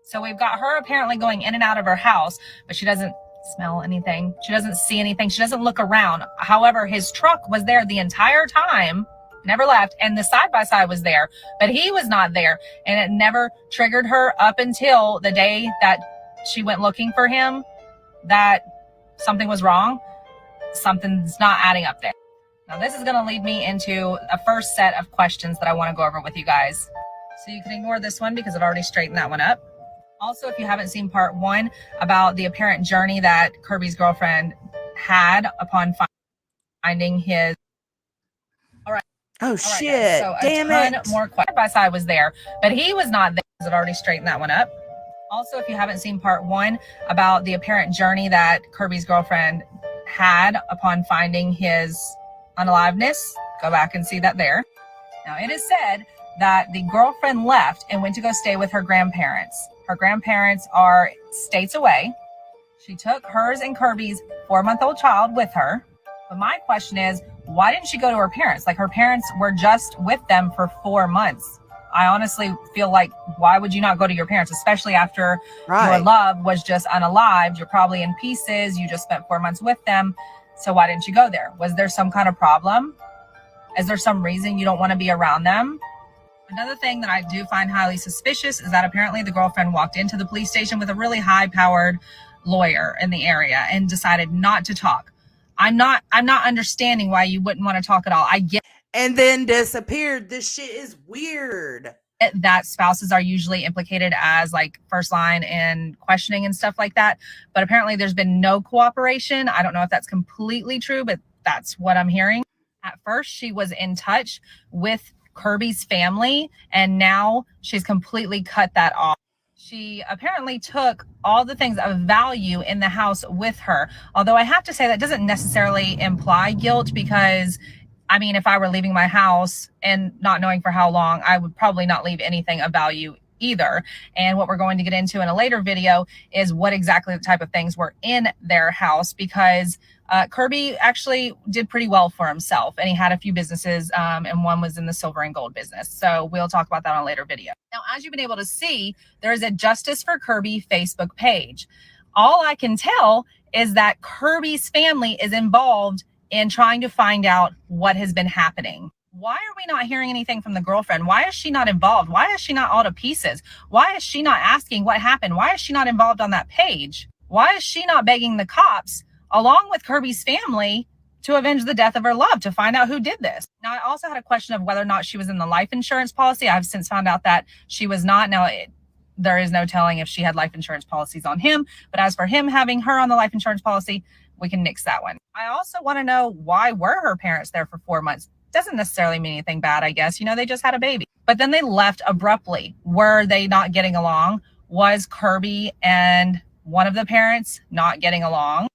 So we've got her apparently going in and out of her house, but she doesn't smell anything. She doesn't see anything. She doesn't look around. However, his truck was there the entire time, never left, and the side-by-side was there, but he was not there, and it never triggered her up until the day that she went looking for him that something was wrong. Something's not adding up there. Now, this is going to lead me into a first set of questions that I want to go over with you guys. So you can ignore this one because I've already straightened that one up. Also, if you haven't seen part 1 about the apparent journey that Kirby's girlfriend had upon finding his... Oh, shit. So damn a ton it. more questions. By side was there, but he was not there. I've already straightened that one up. Also, if you haven't seen part 1 about the apparent journey that Kirby's girlfriend had upon finding his unaliveness, go back and see that there. Now, it is said that the girlfriend left and went to go stay with her grandparents. Her grandparents are states away. She took hers and Kirby's 4-month-old child with her. But my question is, why didn't she go to her parents? Like, her parents were just with them for 4 months. I honestly feel like, why would you not go to your parents, especially after your love was just unalived? You're probably in pieces. You just spent 4 months with them. So why didn't you go there? Was there some kind of problem? Is there some reason you don't want to be around them? Another thing that I do find highly suspicious is that apparently the girlfriend walked into the police station with a really high-powered lawyer in the area and decided not to talk. I'm not understanding why you wouldn't want to talk at all. I get And then disappeared. This shit is weird. that spouses are usually implicated as like first line in questioning and stuff like that. But apparently there's been no cooperation. I don't know if that's completely true, but that's what I'm hearing. At first, she was in touch with Kirby's family, and now she's completely cut that off. She apparently took all the things of value in the house with her. Although I have to say that doesn't necessarily imply guilt, because I mean, if I were leaving my house and not knowing for how long, I would probably not leave anything of value either. And what we're going to get into in a later video is what exactly the type of things were in their house, because Kirby actually did pretty well for himself, and he had a few businesses, and one was in the silver and gold business. So we'll talk about that on a later video. Now, as you've been able to see, there is a Justice for Kirby Facebook page. All I can tell is that Kirby's family is involved in trying to find out what has been happening. Why are we not hearing anything from the girlfriend? Why is she not involved? Why is she not all to pieces? Why is she not asking what happened? Why is she not involved on that page? Why is she not begging the cops, along with Kirby's family, to avenge the death of her love, to find out who did this? Now, I also had a question of whether or not she was in the life insurance policy. I've since found out that she was not. Now, there is no telling if she had life insurance policies on him. But as for him having her on the life insurance policy, we can nix that one. I also want to know, why were her parents there for 4 months? Doesn't necessarily mean anything bad, I guess. You know, they just had a baby. But then they left abruptly. Were they not getting along? Was Kirby and one of the parents not getting along?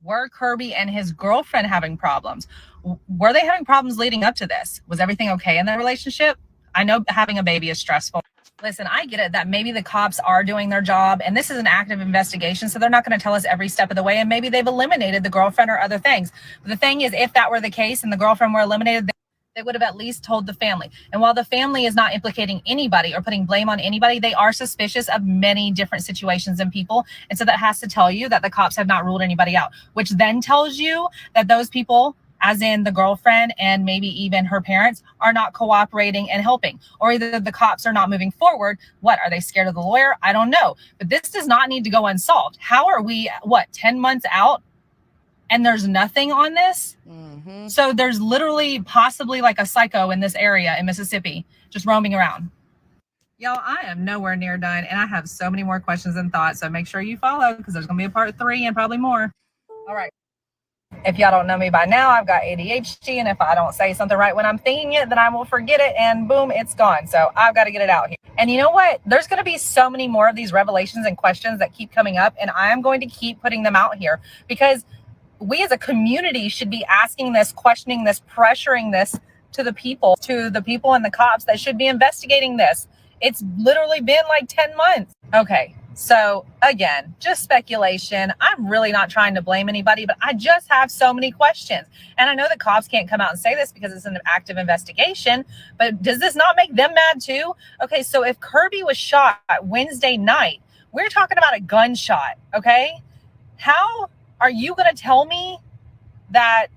Were Kirby and his girlfriend having problems? Were they having problems leading up to this? Was everything okay in their relationship? I know having a baby is stressful. Listen, I get it that maybe the cops are doing their job and this is an active investigation, so they're not going to tell us every step of the way, and maybe they've eliminated the girlfriend or other things. But the thing is, if that were the case and the girlfriend were eliminated, they would have at least told the family. And while the family is not implicating anybody or putting blame on anybody, they are suspicious of many different situations and people. And so that has to tell you that the cops have not ruled anybody out, which then tells you that those people, as in the girlfriend and maybe even her parents, are not cooperating and helping. Or either the cops are not moving forward. What, are they scared of the lawyer? I don't know. But this does not need to go unsolved. How are we, 10 months out? And there's nothing on this. Mm-hmm. So there's literally possibly like a psycho in this area in Mississippi just roaming around. Y'all, I am nowhere near done, and I have so many more questions and thoughts. So make sure you follow, because there's going to be a part 3 and probably more. All right. If y'all don't know me by now, I've got ADHD, and if I don't say something right when I'm thinking it, then I will forget it, and boom, it's gone. So I've got to get it out here. And you know what? There's going to be so many more of these revelations and questions that keep coming up, and I am going to keep putting them out here, because we as a community should be asking this, questioning this, pressuring this to the people and the cops that should be investigating this. It's literally been like 10 months. Okay, so again, just speculation. I'm really not trying to blame anybody, but I just have so many questions. And I know the cops can't come out and say this because it's an active investigation, but does this not make them mad too? Okay, so if Kirby was shot Wednesday night, we're talking about a gunshot, okay? How are you going to tell me that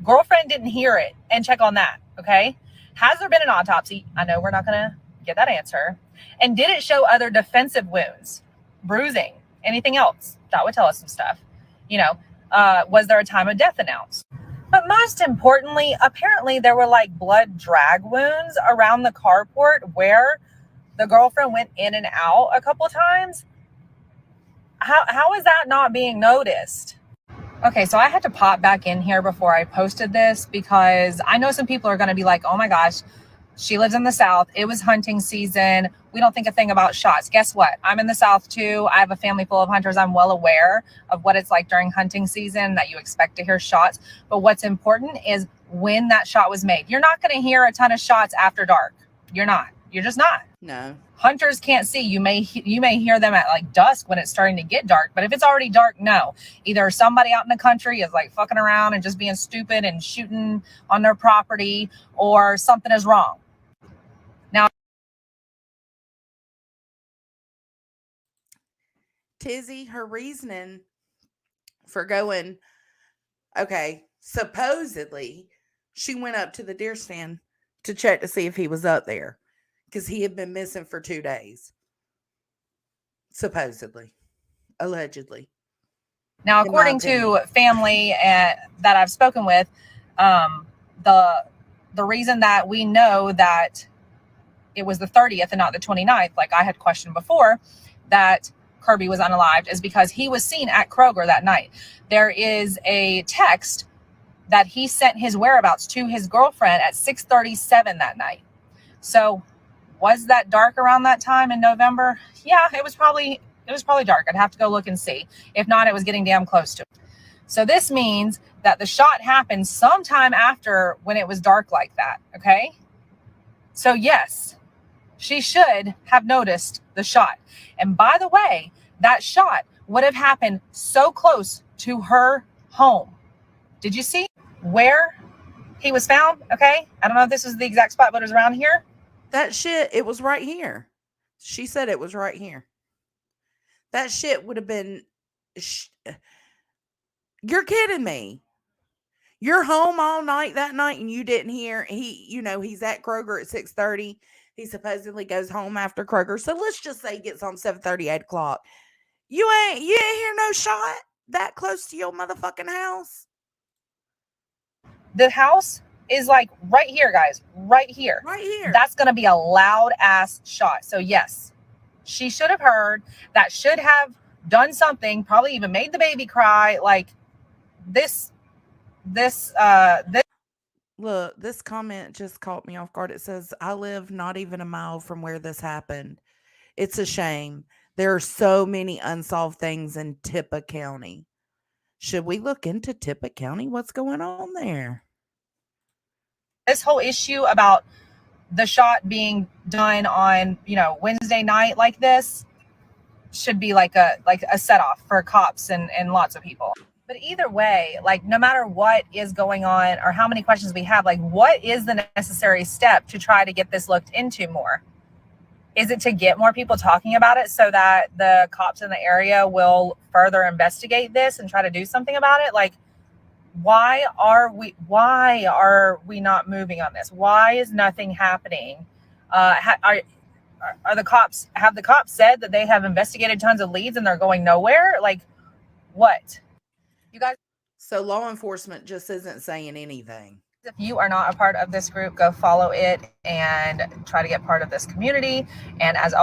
girlfriend didn't hear it and check on that? Okay. Has there been an autopsy? I know we're not going to get that answer. And did it show other defensive wounds, bruising, anything else? That would tell us some stuff. You know, was there a time of death announced? But most importantly, apparently there were like blood drag wounds around the carport where the girlfriend went in and out a couple of times. How is that not being noticed? Okay, so I had to pop back in here before I posted this because I know some people are going to be like, oh my gosh, she lives in the South. It was hunting season. We don't think a thing about shots. Guess what? I'm in the South too. I have a family full of hunters. I'm well aware of what it's like during hunting season, that you expect to hear shots. But what's important is when that shot was made. You're not going to hear a ton of shots after dark. You're not. You're just not. No. Hunters can't see. You may hear them at like dusk when it's starting to get dark, but if it's already dark, no. Either somebody out in the country is like fucking around and just being stupid and shooting on their property, or something is wrong. Now, Tizzy, her reasoning for going, okay, supposedly she went up to the deer stand to check to see if he was up there, because he had been missing for 2 days. Supposedly. Allegedly. Now, according to family that I've spoken with, the reason that we know that it was the 30th and not the 29th, like I had questioned before, that Kirby was unalived, is because he was seen at Kroger that night. There is a text that he sent his whereabouts to his girlfriend at 6:37 that night. So was that dark around that time in November? Yeah, it was probably dark. I'd have to go look and see. If not, it was getting damn close to it. So this means that the shot happened sometime after when it was dark like that. Okay. So yes, she should have noticed the shot. And by the way, that shot would have happened so close to her home. Did you see where he was found? Okay. I don't know if this is the exact spot, but it was around here. That shit, it was right here. She said it was right here. That shit would have been... You're kidding me. You're home all night that night and you didn't hear. He's at Kroger at 6:30. He supposedly goes home after Kroger. So let's just say he gets home 7:30, 8 o'clock. You ain't hear no shot that close to your motherfucking house. The house is like right here, guys, right here. Right here. That's going to be a loud ass shot. So yes, she should have heard. That should have done something, probably even made the baby cry. Like this. Look, this comment just caught me off guard. It says, I live not even a mile from where this happened. It's a shame. There are so many unsolved things in Tippah County. Should we look into Tippah County? What's going on there? This whole issue about the shot being done on, Wednesday night like this should be like a set off for cops and lots of people. But either way, like no matter what is going on or how many questions we have, like what is the necessary step to try to get this looked into more? Is it to get more people talking about it so that the cops in the area will further investigate this and try to do something about it? Like, why are we not moving on this? Why is nothing happening? Have the cops said that they have investigated tons of leads and they're going nowhere? Like, what? You guys. So law enforcement just isn't saying anything. If you are not a part of this group, go follow it and try to get part of this community. And as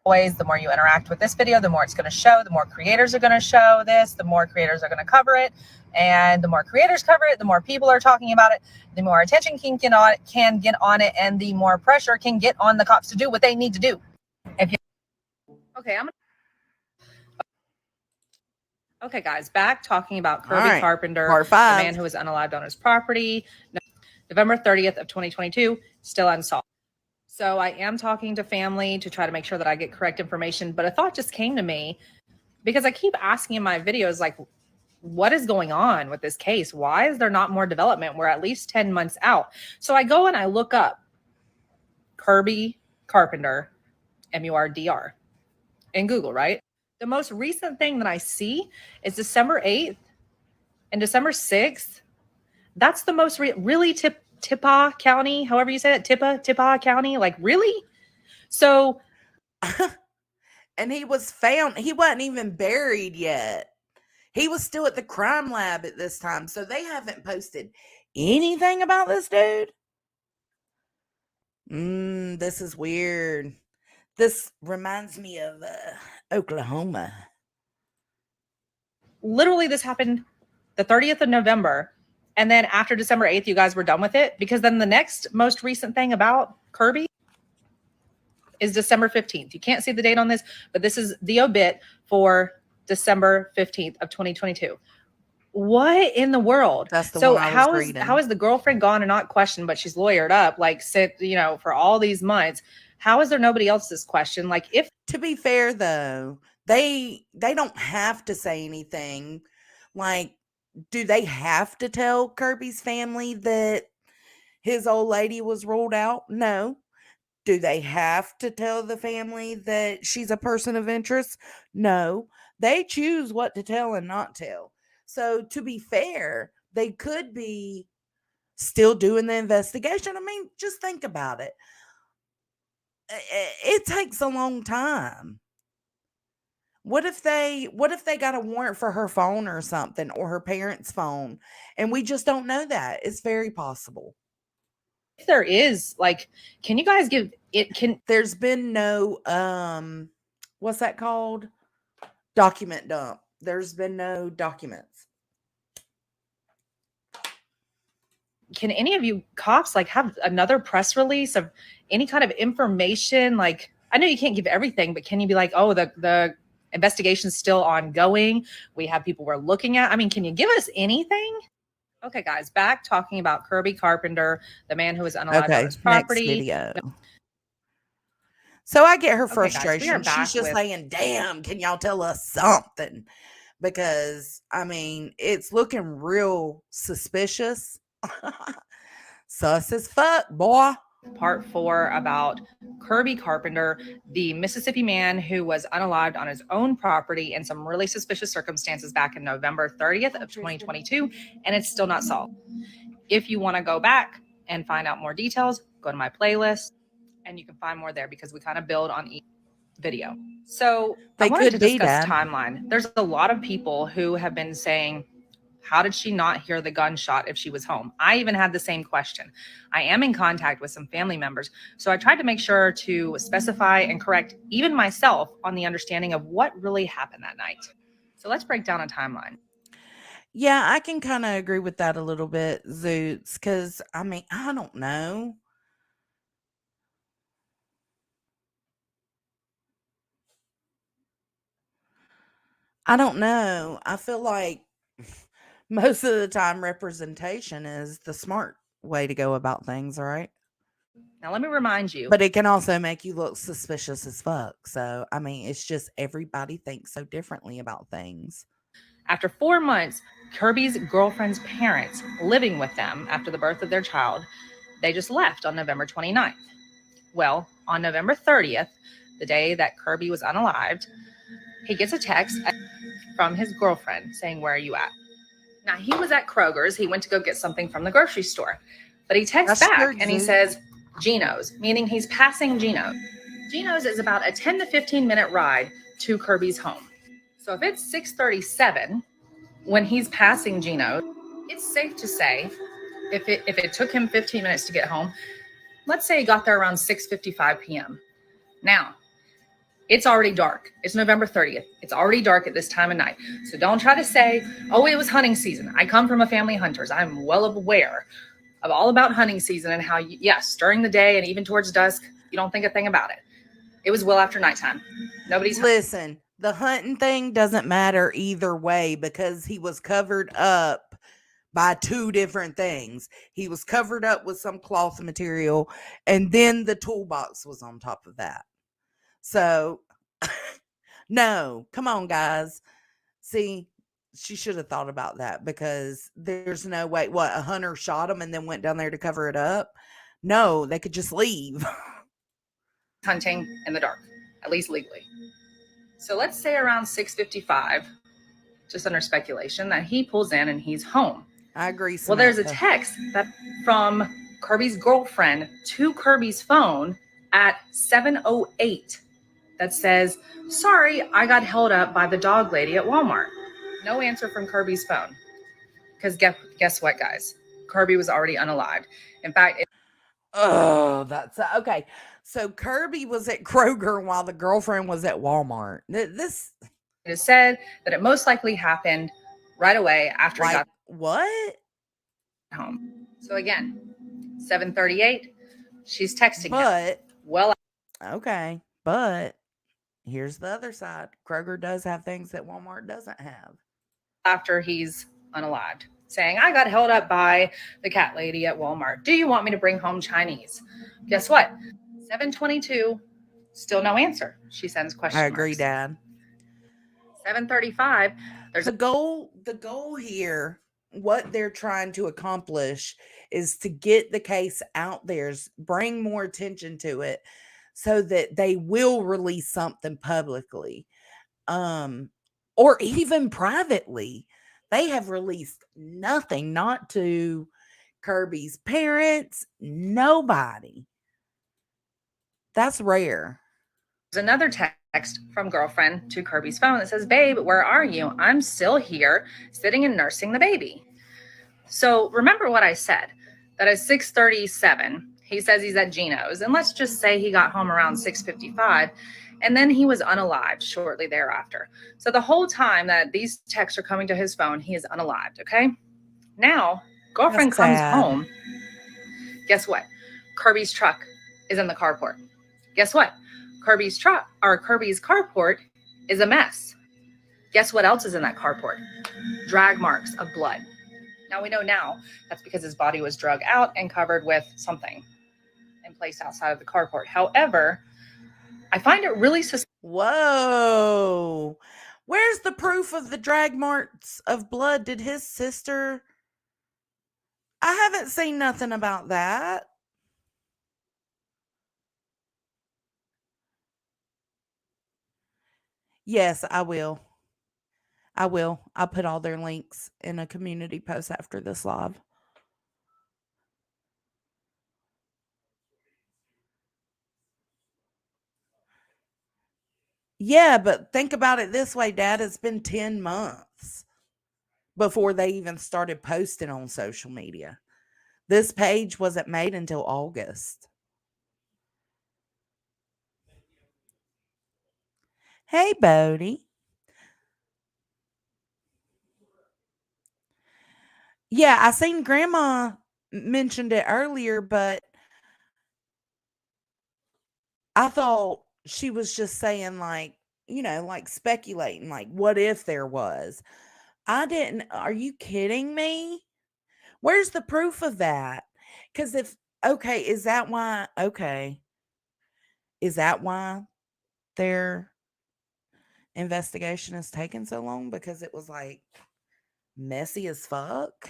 always, the more you interact with this video, the more it's going to show, the more creators are going to show this, the more creators are going to cover it. And the more creators cover it, the more people are talking about it, the more attention can get on it, and the more pressure can get on the cops to do what they need to do. Okay, guys, back talking about Kirby Carpenter, Part the 5. man who was unalived on his property, November 30th of 2022, still unsolved. So I am talking to family to try to make sure that I get correct information, but a thought just came to me because I keep asking in my videos, like, what is going on with this case? Why is there not more development? We're at least 10 months out. So I go and I look up Kirby Carpenter, MURDR, in Google, right? The most recent thing that I see is December 8th and December 6th. That's the most really Tippah County, however you say it, Tippah County, like really? So. And he was found, he wasn't even buried yet. He was still at the crime lab at this time. So they haven't posted anything about this dude. This is weird. This reminds me of Oklahoma. Literally, this happened the 30th of November. And then after December 8th, you guys were done with it. Because then the next most recent thing about Kirby is December 15th. You can't see the date on this, but this is the obit for December 15th of 2022. What in the world? That's the so one I was reading. How is the girlfriend gone and not questioned, but she's lawyered up, like, for all these months? How is there nobody else's question? Like, if to be fair though, they don't have to say anything. Like, do they have to tell Kirby's family that his old lady was ruled out? No. Do they have to tell the family that she's a person of interest? No. They choose what to tell and not tell. So to be fair, they could be still doing the investigation. I mean, just think about it. It takes a long time. What if they got a warrant for her phone or something, or her parents' phone, and we just don't know that? It's very possible. If there is, like, can you guys give it? There's been no what's that called? Document dump. There's been no documents. Can any of you cops like have another press release of any kind of information? Like, I know you can't give everything, but can you be like, oh, the investigation's still ongoing, we have people we're looking at? I mean, can you give us anything? Okay, guys, back talking about Kirby Carpenter, the man who was unalived on his property. Next video. So I get her Okay, frustration. guys, She's just saying, damn, can y'all tell us something? Because, I mean, it's looking real suspicious. Sus as fuck, boy. part 4 about Kirby Carpenter, the Mississippi man who was unalived on his own property in some really suspicious circumstances back in November 30th of 2022, and it's still not solved. If you want to go back and find out more details, go to my playlist and you can find more there because we kind of build on each video. So I wanted to discuss timeline. There's a lot of people who have been saying, how did she not hear the gunshot if she was home? I even had the same question. I am in contact with some family members, so I tried to make sure to specify and correct even myself on the understanding of what really happened that night. So let's break down a timeline. Yeah, I can kind of agree with that a little bit, Zoots, because, I mean, I don't know. I feel like most of the time representation is the smart way to go about things, right? Now, let me remind you. But it can also make you look suspicious as fuck. So, I mean, it's just everybody thinks so differently about things. After 4 months, Kirby's girlfriend's parents living with them after the birth of their child, they just left on November 29th. Well, on November 30th, the day that Kirby was unalived, he gets a text from his girlfriend saying, "Where are you at?" Now, he was at Kroger's. He went to go get something from the grocery store. But he texts back and he says, "Gino's," meaning he's passing Gino's. Gino's is about a 10 to 15 minute ride to Kirby's home. So if it's 6:37 when he's passing Gino's, it's safe to say if it took him 15 minutes to get home, let's say he got there around 6:55 p.m. Now, it's already dark. It's November 30th. It's already dark at this time of night. So don't try to say, "Oh, it was hunting season." I come from a family of hunters. I'm well aware of all about hunting season and how, yes, during the day and even towards dusk, you don't think a thing about it. It was well after nighttime. Listen, the hunting thing doesn't matter either way because he was covered up by two different things. He was covered up with some cloth material, and then the toolbox was on top of that. So, no, come on, guys. See, she should have thought about that because there's no way. What, a hunter shot him and then went down there to cover it up? No, they could just leave. Hunting in the dark, at least legally. So let's say around 6:55, just under speculation, that he pulls in and he's home. I agree. Well, there's a text that from Kirby's girlfriend to Kirby's phone at 7:08 that says, "Sorry, I got held up by the dog lady at Walmart." No answer from Kirby's phone. Because guess what, guys? Kirby was already unalived. In fact, that's okay. So Kirby was at Kroger while the girlfriend was at Walmart. This it is said that it most likely happened right away after he got home. So again, 7:38, she's texting him. Well, okay, but here's the other side. Kroger does have things that Walmart doesn't have. After he's unalived, saying, "I got held up by the cat lady at Walmart. Do you want me to bring home Chinese?" Guess what? 7:22, still no answer. She sends question marks. I agree, Dad. 7:35, there's the goal here, what they're trying to accomplish is to get the case out there, bring more attention to it so that they will release something publicly, or even privately. They have released nothing, not to Kirby's parents, nobody. That's rare. There's another text from girlfriend to Kirby's phone that says, "Babe, where are you? I'm still here, sitting and nursing the baby." So remember what I said, that at 6:37, he says he's at Gino's. And let's just say he got home around 6:55, and then he was unalived shortly thereafter. So the whole time that these texts are coming to his phone, he is unalived, okay? Now, girlfriend comes home. Guess what? Kirby's truck is in the carport. Guess what? Kirby's carport is a mess. Guess what else is in that carport? Drag marks of blood. Now we know that's because his body was drug out and covered with something and placed outside of the carport. However, I find it really Whoa. Where's the proof of the drag marks of blood? Did his sister? I haven't seen nothing about that. Yes, I will. I will. I'll put all their links in a community post after this live. Yeah, but think about it this way, Dad. It's been 10 months before they even started posting on social media. This page wasn't made until August. Hey, Bodie. Yeah, I seen Grandma mentioned it earlier, but I thought she was just saying, like, like speculating, like, what if there was? I didn't. Are you kidding me? Where's the proof of that? Because okay, is that why? Okay, is that why their investigation is taking so long? Because it was like messy as fuck.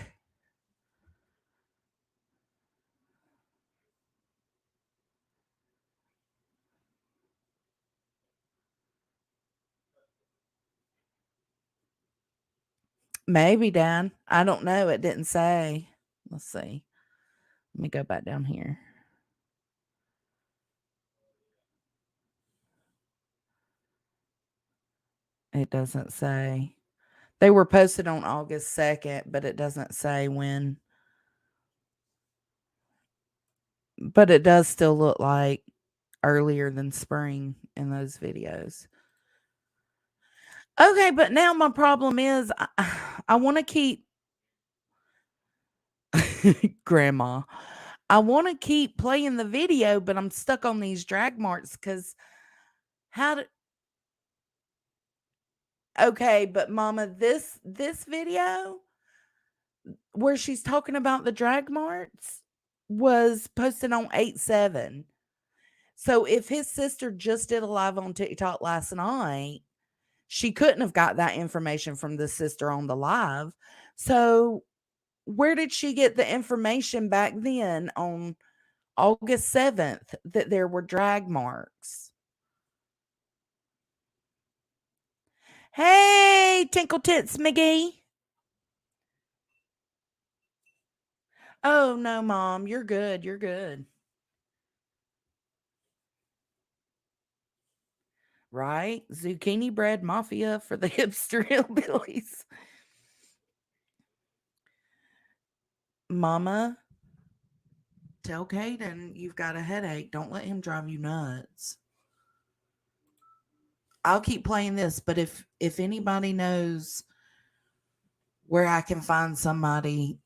Maybe, Dan. I don't know. It didn't say. Let's see. Let me go back down here. It doesn't say. They were posted on August 2nd, but it doesn't say when. But it does still look like earlier than spring in those videos. Okay, but now my problem is I want to keep Grandma. I want to keep playing the video, but I'm stuck on these drag marks because how do okay, but Mama, this video where she's talking about the drag marks was posted on 8/7. So if his sister just did a live on TikTok last night, she couldn't have got that information from the sister on the live. So where did she get the information back then on August 7th that there were drag marks? Hey, Tinkle Tits McGee. Oh, no, Mom. You're good. You're good. Right? Zucchini bread mafia for the hipster hillbillies. Mama, tell Caden you've got a headache. Don't let him drive you nuts. I'll keep playing this, but if anybody knows where I can find somebody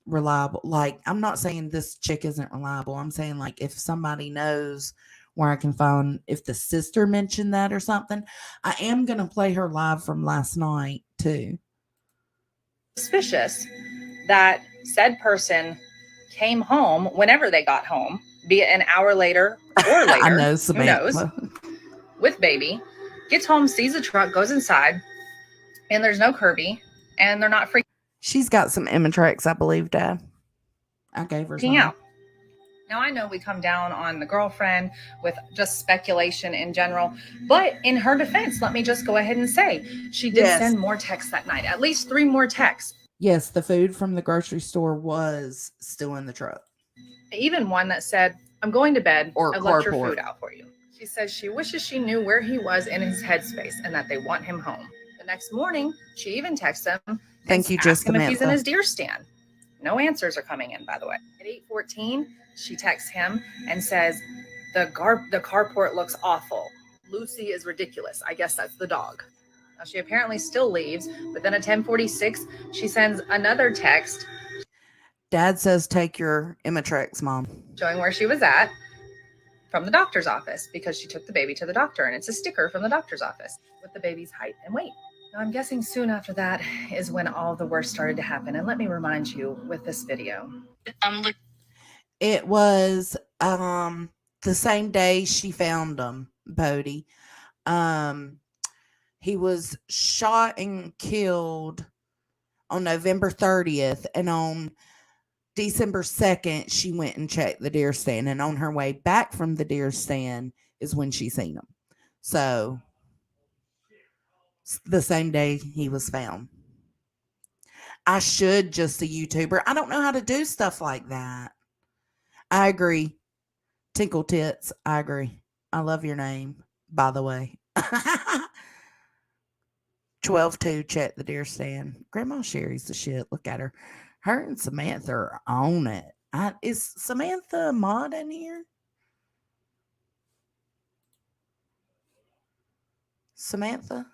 reliable, like I'm not saying this chick isn't reliable. I'm saying like if somebody knows where I can find if the sister mentioned that or something, I am gonna play her live from last night too. Suspicious that said person came home whenever they got home, be it an hour later or later. I know, who Samantha. knows? With baby, gets home, sees the truck, goes inside, and there's no Kirby, and they're not freaking She's got some Imitrex, I believe, Dad. I gave her some. out. Now, I know we come down on the girlfriend with just speculation in general, but in her defense, let me just go ahead and say she did send more texts that night, at least 3 more texts. Yes, the food from the grocery store was still in the truck. Even one that said, I'm going to bed. Or I left your carport. food out for you. She says she wishes she knew where he was in his headspace and that they want him home. The next morning, she even texts him. Thank you, ask him if he's in Samantha. his deer stand. No answers are coming in, by the way. At 8:14, she texts him and says, the carport looks awful. Lucy is ridiculous. I guess that's the dog. Now, she apparently still leaves, but then at 10:46, she sends another text. Dad says take your Imitrex, Mom. Showing where she was at from the doctor's office because she took the baby to the doctor, and it's a sticker from the doctor's office with the baby's height and weight. Now, I'm guessing soon after that is when all the worst started to happen. And let me remind you with this video. It was the same day she found him, Bodie. He was shot and killed on November 30th, and on December 2nd, she went and checked the deer stand, and on her way back from the deer stand is when she seen him. So the same day he was found. I should just a YouTuber. I don't know how to do stuff like that. I agree. Tinkle Tits, I agree. I love your name, by the way. 12-2, check the deer stand. Grandma Sherry's the shit. Look at her. Her and Samantha are on it. Is Samantha a mod in here? Samantha?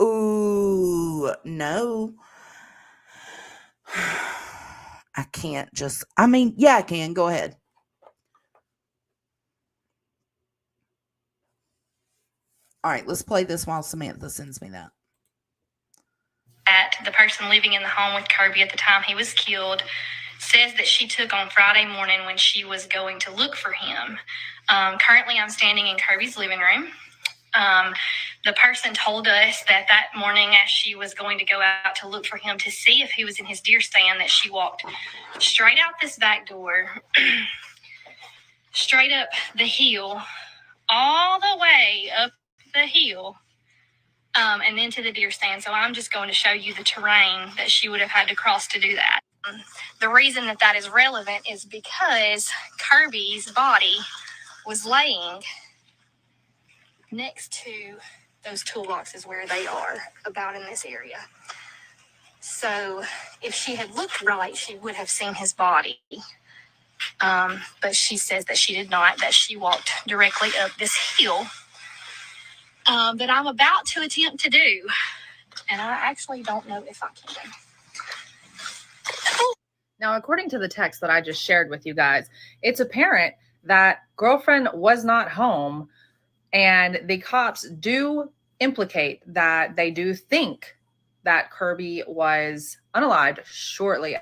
Ooh, no. I can't just, I mean, yeah, I can. Go ahead. All right, let's play this while Samantha sends me that. At the person living in the home with Kirby at the time he was killed says that she took on Friday morning when she was going to look for him. Currently, I'm standing in Kirby's living room. The person told us that that morning as she was going to go out to look for him to see if he was in his deer stand, that she walked straight out this back door, straight up the hill, all the way up the hill, and then to the deer stand. So I'm just going to show you the terrain that she would have had to cross to do that. The reason that that is relevant is because Kirby's body was laying next to those toolboxes where they are, about in this area. So if she had looked right, she would have seen his body. But she says that she did not, that she walked directly up this hill that I'm about to attempt to do. And I actually don't know if I can. Now, according to the text that I just shared with you guys, it's apparent that girlfriend was not home, and the cops do implicate that they do think that Kirby was unalived shortly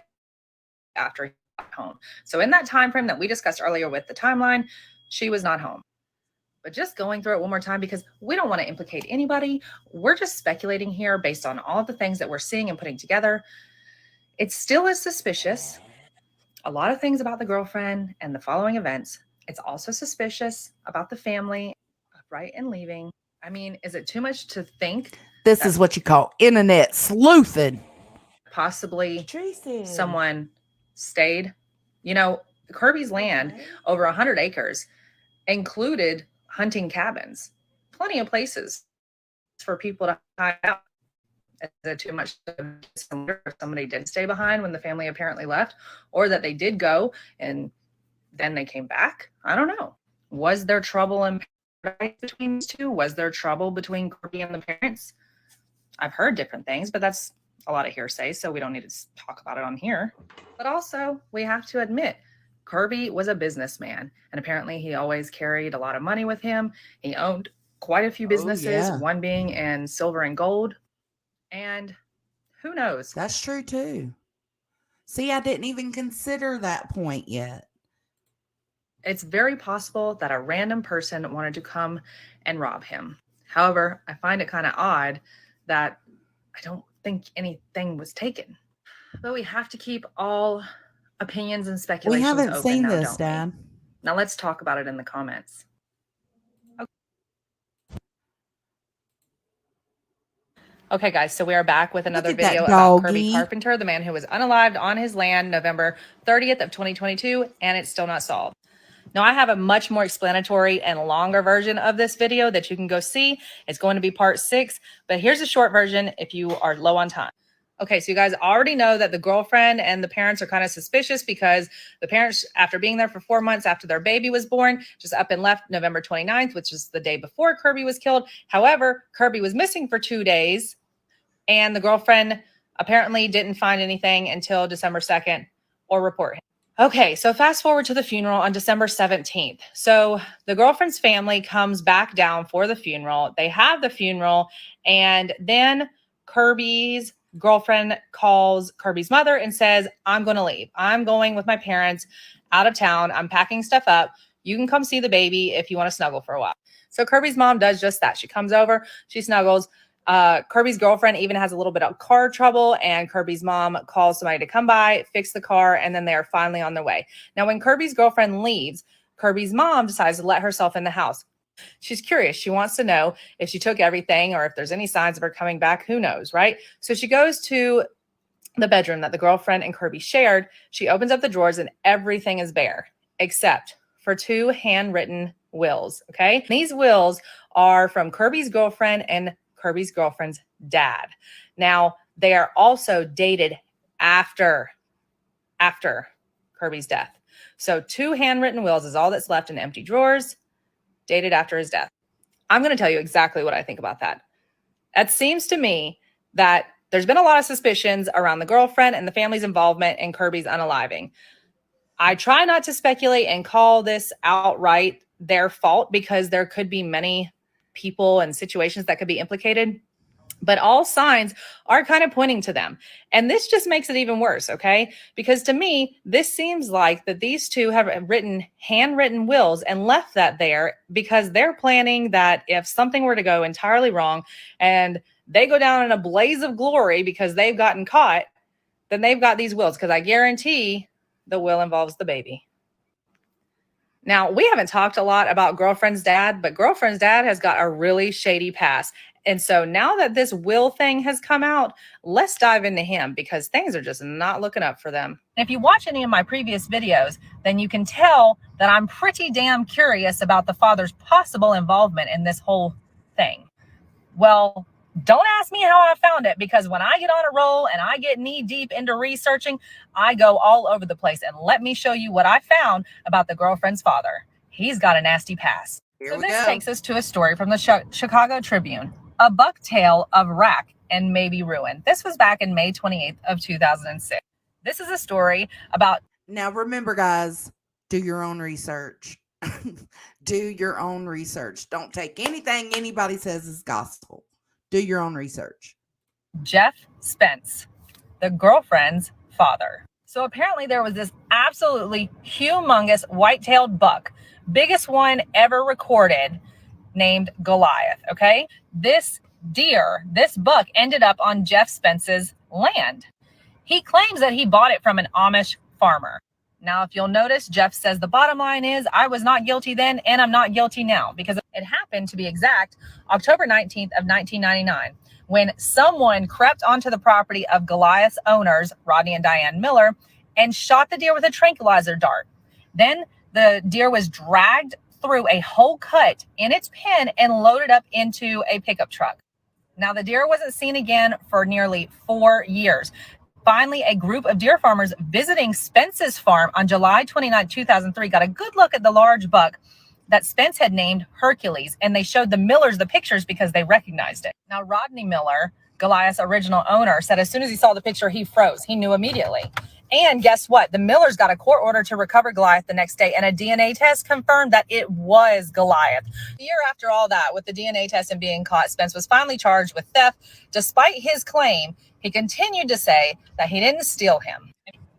after he got home. So in that time frame that we discussed earlier with the timeline, she was not home. But just going through it one more time, because we don't want to implicate anybody. We're just speculating here based on all of the things that we're seeing and putting together. It still is suspicious. A lot of things about the girlfriend and the following events. It's also suspicious about the family, right, and leaving. I mean, is it too much to think? This is what you call internet sleuthing. Possibly Tracy. Someone stayed. You know, Kirby's land, over 100 acres, included hunting cabins. Plenty of places for people to hide out. Is it too much to wonder if somebody did stay behind when the family apparently left, or that they did go and then they came back? I don't know. Was there trouble in paradise between these two? Was there trouble between Kirby and the parents? I've heard different things, but that's a lot of hearsay, so we don't need to talk about it on here. But also, we have to admit, Kirby was a businessman, and apparently he always carried a lot of money with him. He owned quite a few businesses, one being in silver and gold. And who knows? That's true too. See, I didn't even consider that point yet. It's very possible that a random person wanted to come and rob him. However, I find it kind of odd that I don't think anything was taken. But we have to keep all opinions and speculations We haven't open seen now, this, don't we? Dad. Now let's talk about it in the comments. Okay, guys, so we are back with another video about Kirby Carpenter, the man who was unalived on his land November 30th of 2022, and it's still not solved. Now, I have a much more explanatory and longer version of this video that you can go see. It's going to be part 6, but here's a short version if you are low on time. Okay, so you guys already know that the girlfriend and the parents are kind of suspicious because the parents, after being there for 4 months after their baby was born, just up and left November 29th, which is the day before Kirby was killed. However, Kirby was missing for 2 days, and the girlfriend apparently didn't find anything until December 2nd or report him. Okay, so fast forward to the funeral on December 17th. So the girlfriend's family comes back down for the funeral. They have the funeral, and then Kirby's girlfriend calls Kirby's mother and says, I'm going to leave. I'm going with my parents out of town. I'm packing stuff up. You can come see the baby if you want to snuggle for a while. So Kirby's mom does just that. She comes over, she snuggles. Kirby's girlfriend even has a little bit of car trouble, and Kirby's mom calls somebody to come by, fix the car, and then they're finally on their way. Now, when Kirby's girlfriend leaves, Kirby's mom decides to let herself in the house. She's curious. She wants to know if she took everything or if there's any signs of her coming back. Who knows, right? So she goes to the bedroom that the girlfriend and Kirby shared. She opens up the drawers and everything is bare except for 2 handwritten wills. Okay. These wills are from Kirby's girlfriend and Kirby's girlfriend's dad. Now, they are also dated after Kirby's death. So 2 handwritten wills is all that's left in empty drawers, dated after his death. I'm going to tell you exactly what I think about that. It seems to me that there's been a lot of suspicions around the girlfriend and the family's involvement in Kirby's unaliving. I try not to speculate and call this outright their fault because there could be many people and situations that could be implicated, but all signs are kind of pointing to them. And this just makes it even worse, okay? Because to me, this seems like that these 2 have written handwritten wills and left that there because they're planning that if something were to go entirely wrong and they go down in a blaze of glory because they've gotten caught, then they've got these wills, because I guarantee the will involves the baby. Now, we haven't talked a lot about girlfriend's dad, but girlfriend's dad has got a really shady past. And so now that this will thing has come out, let's dive into him because things are just not looking up for them. If you watch any of my previous videos, then you can tell that I'm pretty damn curious about the father's possible involvement in this whole thing. Well, don't ask me how I found it, because when I get on a roll and I get knee deep into researching, I go all over the place. And let me show you what I found about the girlfriend's father. He's got a nasty past. So this takes us to a story from the Chicago Tribune, a buck tale of rack and maybe ruin. This was back in May 28th of 2006. This is a story about... Now remember, guys, do your own research. Do your own research. Don't take anything anybody says is gospel. Do your own research. Jeff Spence, the girlfriend's father. So apparently there was this absolutely humongous white-tailed buck, biggest one ever recorded, named Goliath, okay? This deer, this buck, ended up on Jeff Spence's land. He claims that he bought it from an Amish farmer. Now, if you'll notice, Jeff says the bottom line is I was not guilty then and I'm not guilty now, because it happened, to be exact, October 19th of 1999, when someone crept onto the property of Goliath's owners, Rodney and Diane Miller, and shot the deer with a tranquilizer dart. Then the deer was dragged through a hole cut in its pen and loaded up into a pickup truck. Now, the deer wasn't seen again for nearly 4 years. Finally, a group of deer farmers visiting Spence's farm on July 29, 2003, got a good look at the large buck that Spence had named Hercules, and they showed the Millers the pictures because they recognized it. Now, Rodney Miller, Goliath's original owner, said as soon as he saw the picture, he froze. He knew immediately. And guess what? The Millers got a court order to recover Goliath the next day, and a DNA test confirmed that it was Goliath. A year after all that, with the DNA test and being caught, Spence was finally charged with theft. Despite his claim, he continued to say that he didn't steal him.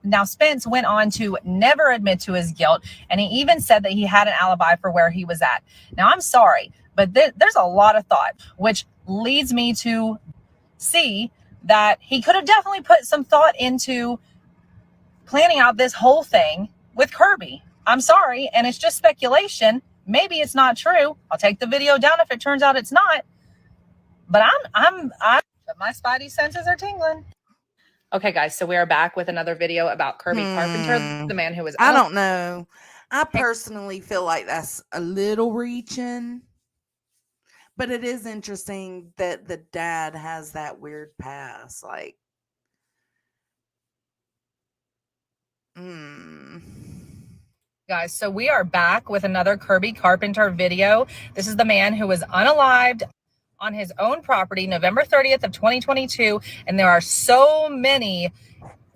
Now, Spence went on to never admit to his guilt, and he even said that he had an alibi for where he was at. Now, I'm sorry, but there's a lot of thought, which leads me to see that he could have definitely put some thought into planning out this whole thing with Kirby. I'm sorry, and it's just speculation. Maybe it's not true. I'll take the video down if it turns out it's not. But but my spidey senses are tingling. Okay, guys, so we are back with another video about Kirby Carpenter, the man who was... I don't know. I personally feel like that's a little reaching. But it is interesting that the dad has that weird past. Like, Guys, so we are back with another Kirby Carpenter video. This is the man who was unalived on his own property, November 30th of 2022. And there are so many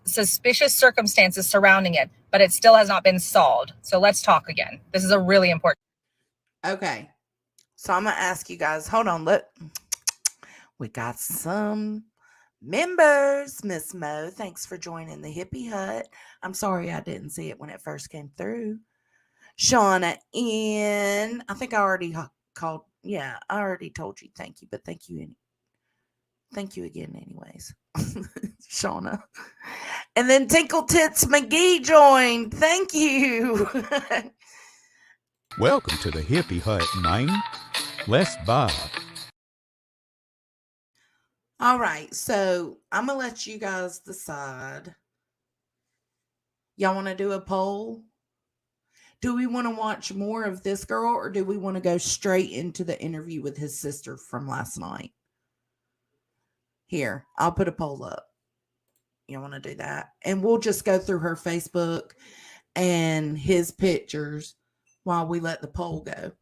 suspicious circumstances surrounding it, but it still has not been solved. So let's talk again. This is a really important. Okay. So I'm going to ask you guys, hold on, look. We got some members. Miss Mo, thanks for joining the Hippie Hut. I'm sorry I didn't see it when it first came through. Shauna N. I think I already called. Yeah, I already told you thank you, but thank you. Thank you again anyways. Shauna. And then Tinkle Tits McGee joined. Thank you. Welcome to the hippie hut, man. Let's vibe. All right, so I'm gonna let you guys decide. Y'all want to do a poll? Do we want to watch more of this girl, or do we want to go straight into the interview with his sister from last night? Here, I'll put a poll up. You want to do that? And we'll just go through her Facebook and his pictures while we let the poll go.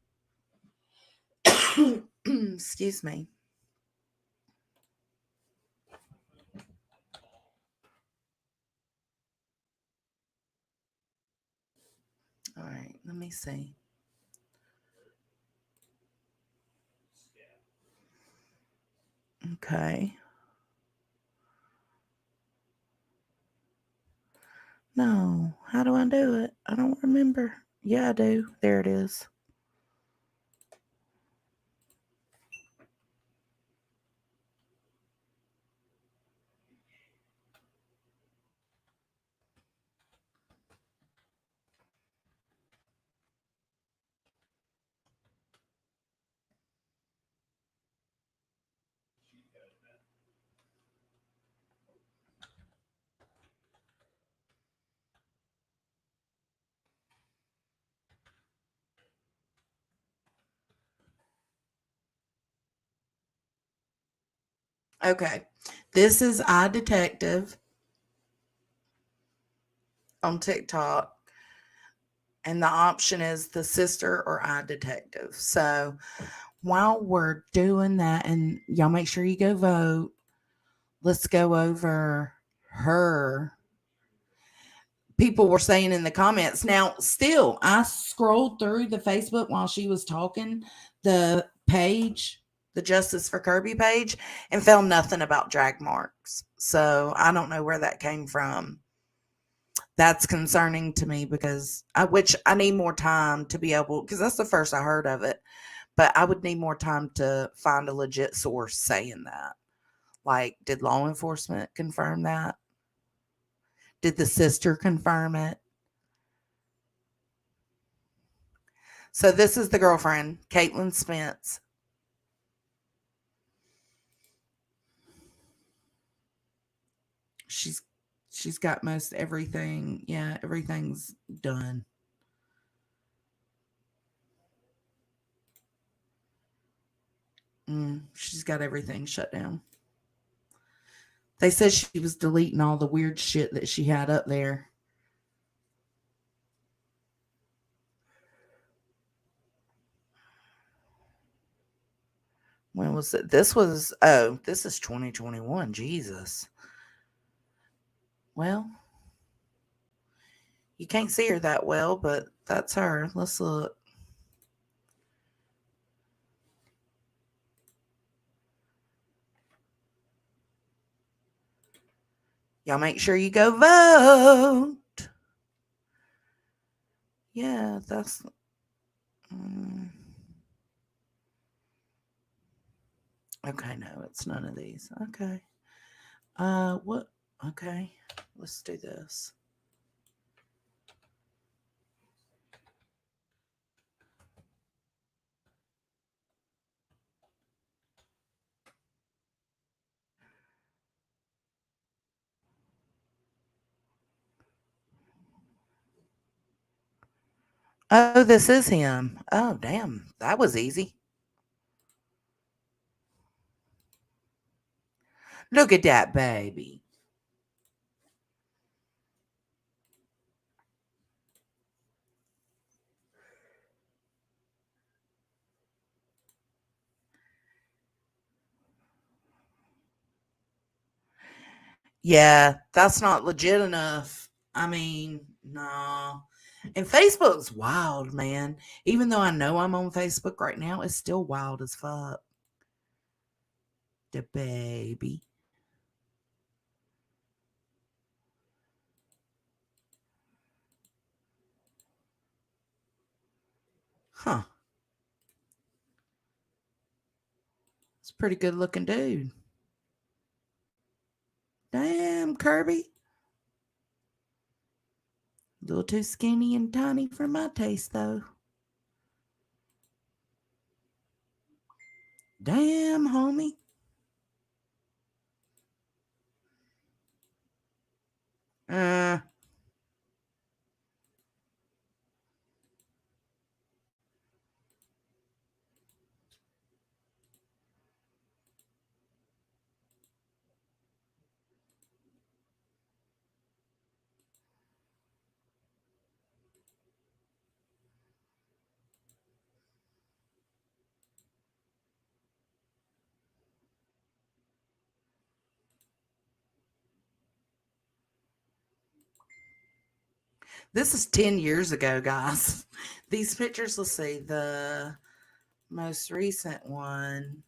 Excuse me. All right, let me see. Okay. No, how do I do it? I don't remember. Yeah, I do. There it is. Okay. This is iDetective on TikTok. And the option is the sister or iDetective. So while we're doing that, and y'all make sure you go vote, let's go over her. People were saying in the comments. Now, still, I scrolled through the Facebook while she was talking, the page, the Justice for Kirby page, and found nothing about drag marks. So I don't know where that came from. That's concerning to me because I need more time to be able, because that's the first I heard of it, but I would need more time to find a legit source saying that. Like, did law enforcement confirm that? Did the sister confirm it? So this is the girlfriend, Caitlin Spence. She's got most everything. Yeah, everything's done. She's got everything shut down. They said she was deleting all the weird shit that she had up there. When was it? This is 2021. Jesus. Well, you can't see her that well, but that's her. Let's look. Y'all make sure you go vote. Yeah, that's. Okay, no, it's none of these. Okay. What? Okay, let's do this. Oh, this is him. Oh, damn. That was easy. Look at that baby. Yeah, that's not legit enough. I mean, no. And Facebook's wild, man. Even though I know I'm on Facebook right now, it's still wild as fuck. The baby. Huh. It's a pretty good looking dude. Damn, Kirby. A little too skinny and tiny for my taste, though. Damn, homie. Uh, this is 10 years ago, guys. These pictures, let's see, the most recent one,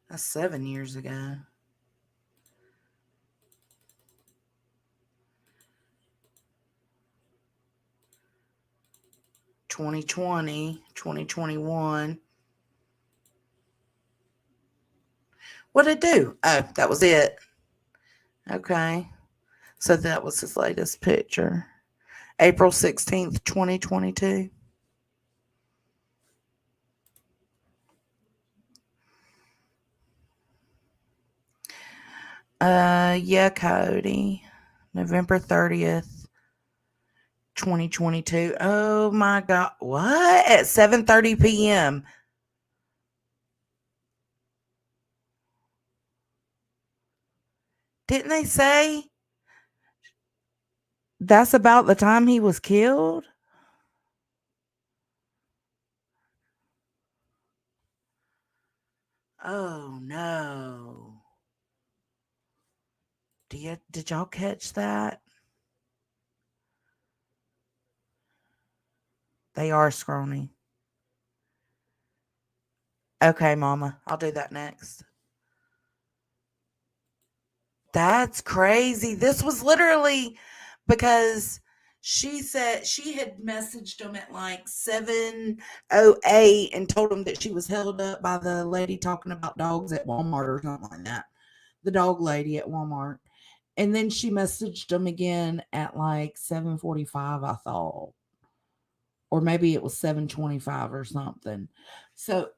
that's 7 years ago. (2020, 2021). What'd it do? Oh, that was it. Okay. So that was his latest picture. April 16th, 2022. Yeah, Cody. November 30th, 2022. Oh my God. What? At 7:30 p.m. Didn't they say that's about the time he was killed? Oh no. Did y'all catch that? They are scrawny. Okay, Mama. I'll do that next. That's crazy. This was literally because she said she had messaged him at like 7:08 and told him that she was held up by the lady talking about dogs at Walmart or something like that. The dog lady at Walmart. And then she messaged him again at like 7:45, I thought. Or maybe it was 7:25 or something. So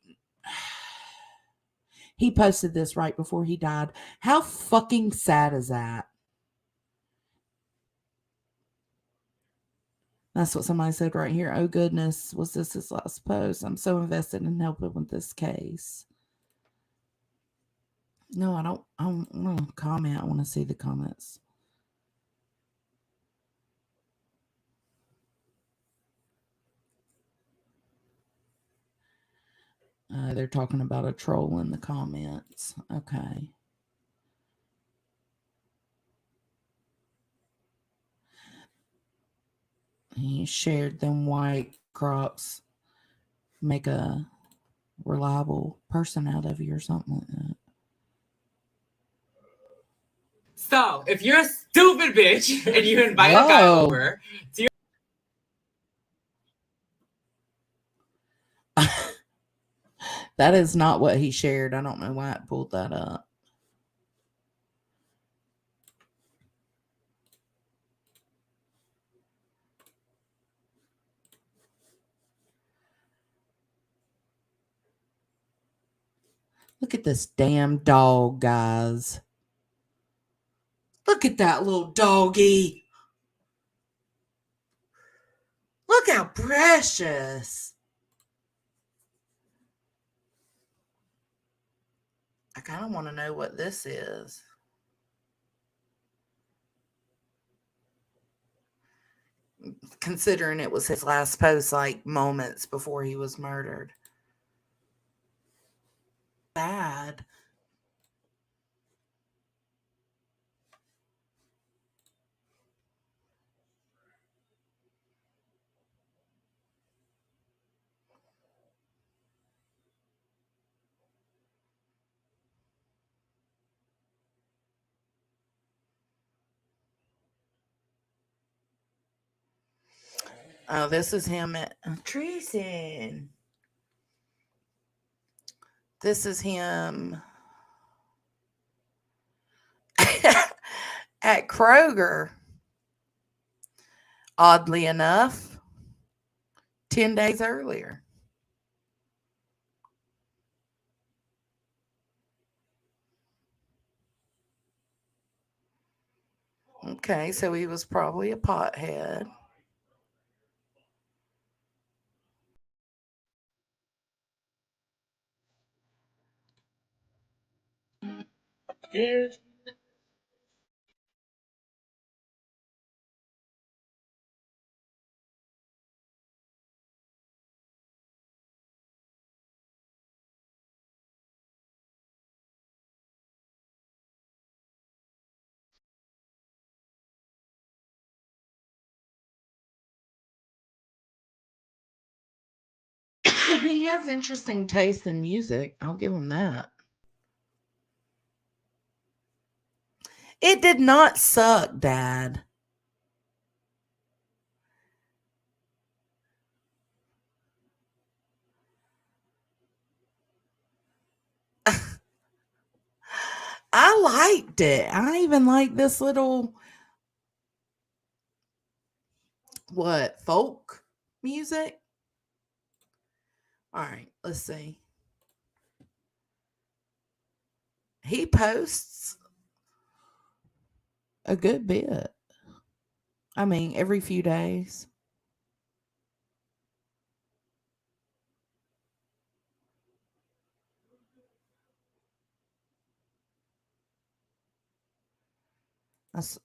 he posted this right before he died. How fucking sad is that? That's what somebody said right here. Oh goodness, was this his last post? I'm so invested in helping with this case. No, I don't want to comment. I want to see the comments. They're talking about a troll in the comments. Okay. He shared them white crops make a reliable person out of you or something like that. So, if you're a stupid bitch and you invite a guy over to your that is not what he shared. I don't know why it pulled that up. Look at this damn dog, guys. Look at that little doggy. Look how precious. I kind of want to know what this is. Considering it was his last post, like moments before he was murdered. Bad. Oh, this is him at treason. This is him at Kroger. Oddly enough, 10 days earlier. Okay, so he was probably a pothead. He has interesting taste in music. I'll give him that. It did not suck, Dad. I liked it. I even like this little folk music. All right, let's see. He posts a good bit. I mean, every few days.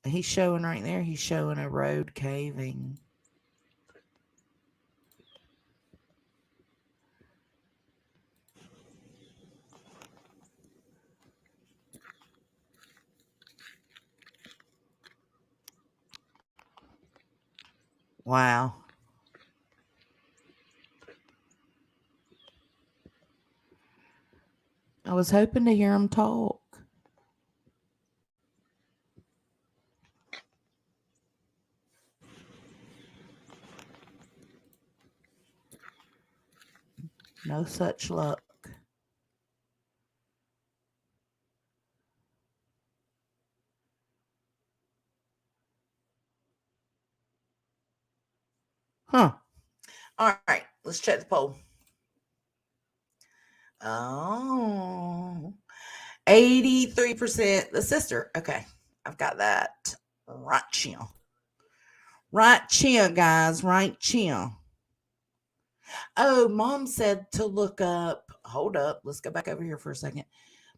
He's showing right there. He's showing a road caving. Wow. I was hoping to hear him talk. No such luck. Huh. All right, let's check the poll. Oh, 83% the sister. Okay, I've got that right here. Right here, guys. Right here. Oh, Mom said to look up. Hold up. Let's go back over here for a second.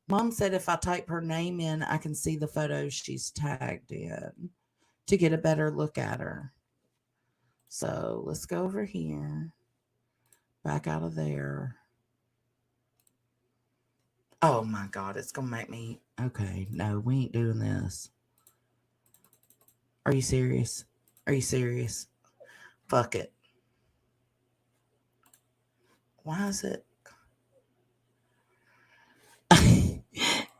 Mom said if I type her name in, I can see the photos she's tagged in to get a better look at her. So let's go over here. Back out of there. Oh my God, it's going to make me. Okay, no, we ain't doing this. Are you serious? Are you serious? Fuck it. Why is it?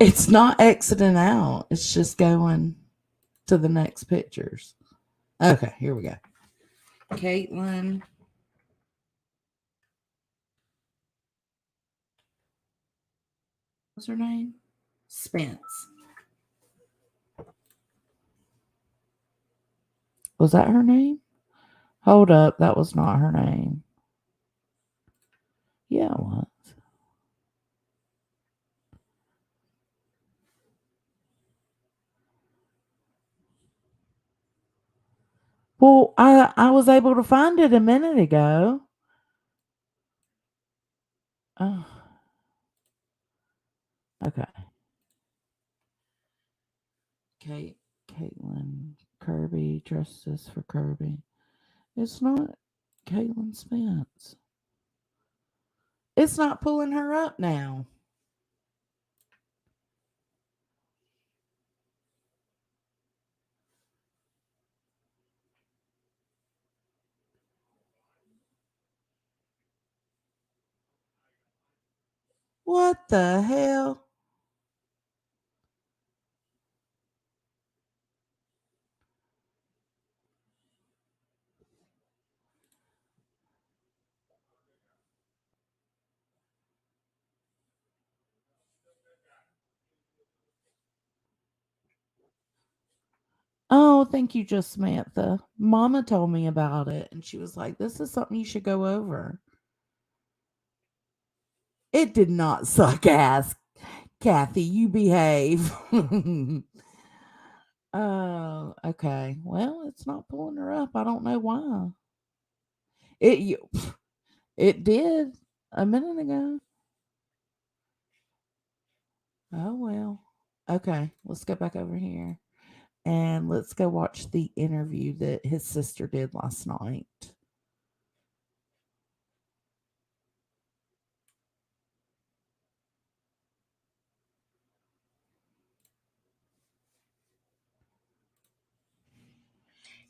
It's not exiting out. It's just going to the next pictures. Okay, here we go. Caitlin. What's her name? Spence. Was that her name? Hold up. That was not her name. Yeah, it was. Well, I was able to find it a minute ago. Oh. Okay. Caitlin Kirby, Justice for Kirby. It's not Caitlin Spence. It's not pulling her up now. What the hell? Oh, thank you, just Samantha. Mama told me about it, and she was like, this is something you should go over. It did not suck ass. Kathy, you behave. Oh, okay. Well, it's not pulling her up. I don't know why. It did a minute ago. Oh well. Okay, let's go back over here and let's go watch the interview that his sister did last night.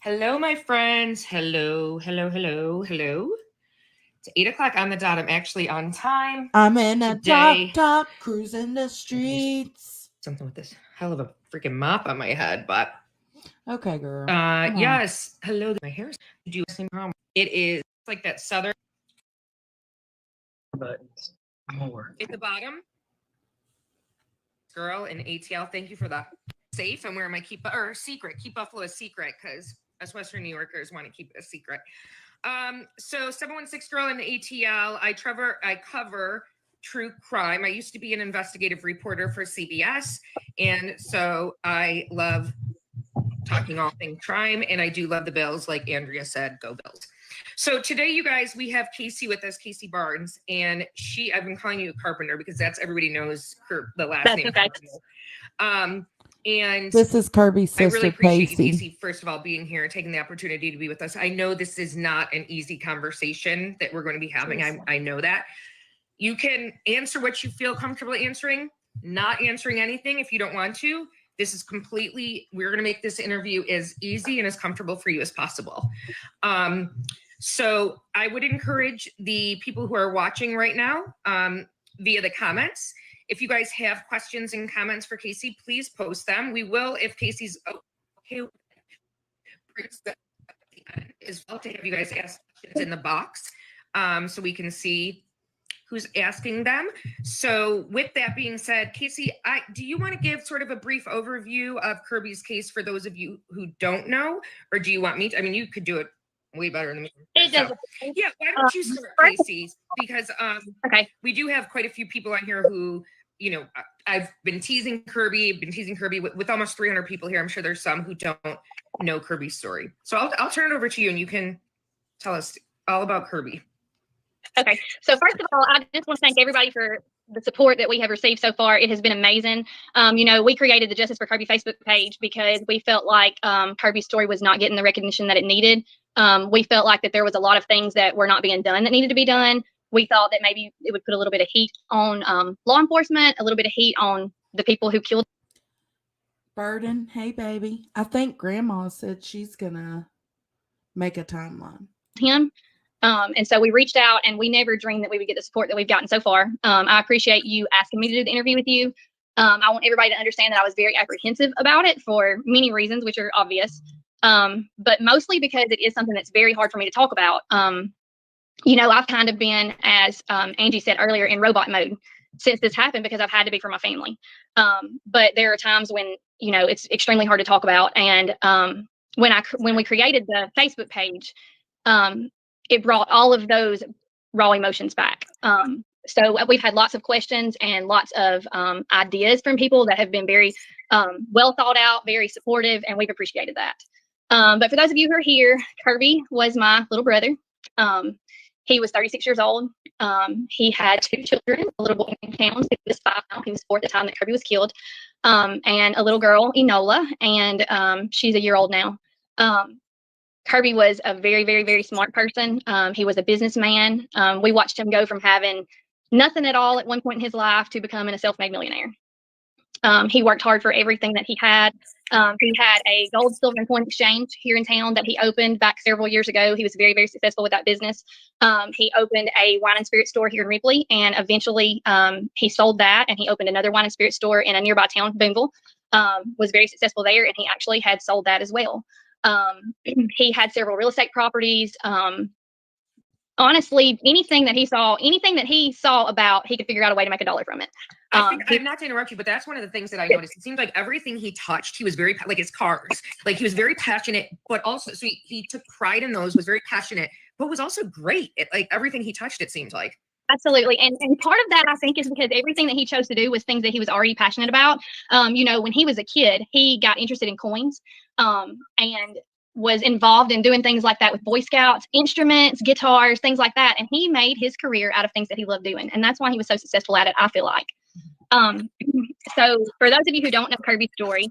Hello, my friends. Hello, hello, hello, hello. It's 8 o'clock on the dot. I'm actually on time. I'm in a Today- top cruising the streets. Something with this hell of a freaking mop on my head, but Okay, girl. Come on. yes. Hello, my hair's do you same problem. It is like that southern, but more. at the bottom. Girl in ATL, thank you for that. Safe. I'm wearing my keep secret. Keep Buffalo a secret because us Western New Yorkers want to keep it a secret. So 716 girl in ATL. I cover true crime. I used to be an investigative reporter for CBS, and so I love talking all things crime, and I do love the Bills, like Andrea said, go Bills. So today, you guys, we have Casey with us, Casey Barnes, and I've been calling you Carpenter because that's everybody knows the last That's name. okay. Carpenter. And This is Kirby's sister, I really appreciate Casey. you, Casey, first of all, being here, taking the opportunity to be with us. I know this is not an easy conversation that we're going to be having. I know that. You can answer what you feel comfortable answering, not answering anything if you don't want to. This is completely, we're going to make this interview as easy and as comfortable for you as possible. So I would encourage the people who are watching right now via the comments. If you guys have questions and comments for Casey, please post them. We will, if Casey's okay, as well, to have you guys ask questions in the box so we can see who's asking them. So with that being said, Casey, do you want to give sort of a brief overview of Kirby's case for those of you who don't know, or do you want me to? I mean, you could do it way better than me. It doesn't. Yeah, why don't you start, Casey? Because Okay. we do have quite a few people on here who, you know, I've been teasing Kirby, with almost 300 people here. I'm sure there's some who don't know Kirby's story. So I'll turn it over to you and you can tell us all about Kirby. Okay. So first of all, I just want to thank everybody for the support that we have received so far. It has been amazing. You know, we created the Justice for Kirby Facebook page because we felt like Kirby's story was not getting the recognition that it needed. We felt like that there was a lot of things that were not being done that needed to be done. We thought that maybe it would put a little bit of heat on law enforcement, a little bit of heat on the people who killed. Burden, hey baby. I think Grandma said she's gonna make a timeline. Him. And so we reached out and we never dreamed that we would get the support that we've gotten so far. I appreciate you asking me to do the interview with you. I want everybody to understand that I was very apprehensive about it for many reasons, which are obvious. But mostly because it is something that's very hard for me to talk about. You know, I've kind of been, as Angie said earlier, in robot mode since this happened because I've had to be for my family. But there are times when, you know, it's extremely hard to talk about. And when we created the Facebook page, it brought all of those raw emotions back. So we've had lots of questions and lots of ideas from people that have been very well thought out, very supportive, and we've appreciated that. But for those of you who are here, Kirby was my little brother. He was 36 years old. He had 2 children, a little boy named Towns, who was 5 now. He was 4 at the time that Kirby was killed, and a little girl, Enola, and she's a year old now. Kirby was a very, very, very smart person. He was a businessman. We watched him go from having nothing at all at one point in his life to becoming a self-made millionaire. He worked hard for everything that he had. He had a gold, silver, and coin exchange here in town that he opened back several years ago. He was very, very successful with that business. He opened a wine and spirit store here in Ripley, and eventually he sold that, and he opened another wine and spirit store in a nearby town, Boonville. Was very successful there, and he actually had sold that as well. He had several real estate properties. Honestly, anything that he saw about, he could figure out a way to make a dollar from it. I'm not to interrupt you, but that's one of the things that I noticed. It seemed like everything he touched, he was very, like his cars, like he was very passionate, but also, so he took pride in those, was very passionate, but was also great at like everything he touched, it seemed like. Absolutely. And part of that, I think, is because everything that he chose to do was things that he was already passionate about. When he was a kid, he got interested in coins and was involved in doing things like that with Boy Scouts, instruments, guitars, things like that. And he made his career out of things that he loved doing. And that's why he was so successful at it, I feel like. So for those of you who don't know Kirby's story,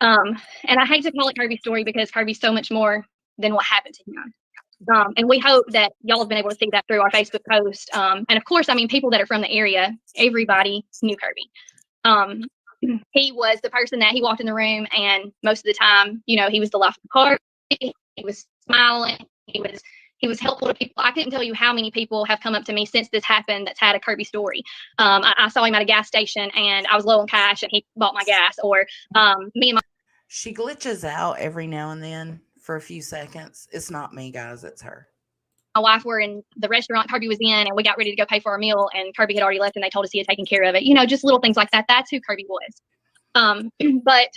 and I hate to call it Kirby's story because Kirby's so much more than what happened to him. And we hope that y'all have been able to see that through our Facebook post. And of course, I mean, people that are from the area, everybody knew Kirby. He was the person that he walked in the room, and most of the time, he was the life of the party. He was smiling. He was helpful to people. I couldn't tell you how many people have come up to me since this happened that's had a Kirby story. I saw him at a gas station, and I was low on cash, and he bought my gas. Or me and my She glitches out every now and then for a few seconds. It's not me, guys. It's her. wife were in the restaurant Kirby was in, and we got ready to go pay for our meal, and Kirby had already left, and they told us he had taken care of it. Just little things like that. That's who Kirby was. But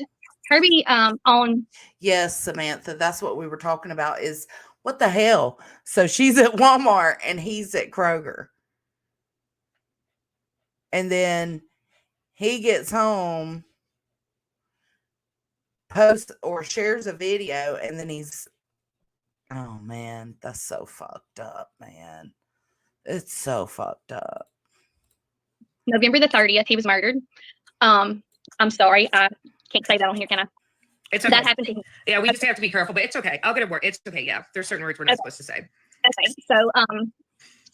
Kirby on Yes, Samantha, that's what we were talking about is what the hell? So she's at Walmart and he's at Kroger. And then he gets home, posts or shares a video, and then oh man, that's so fucked up, man. It's so fucked up. November the 30th, he was murdered. I'm sorry, I can't say that on here, can I? It's okay. That happened to him. Yeah, we just have to be careful, but it's okay. I'll get it. It's okay. Yeah, there's certain words we're not supposed to say. Okay, so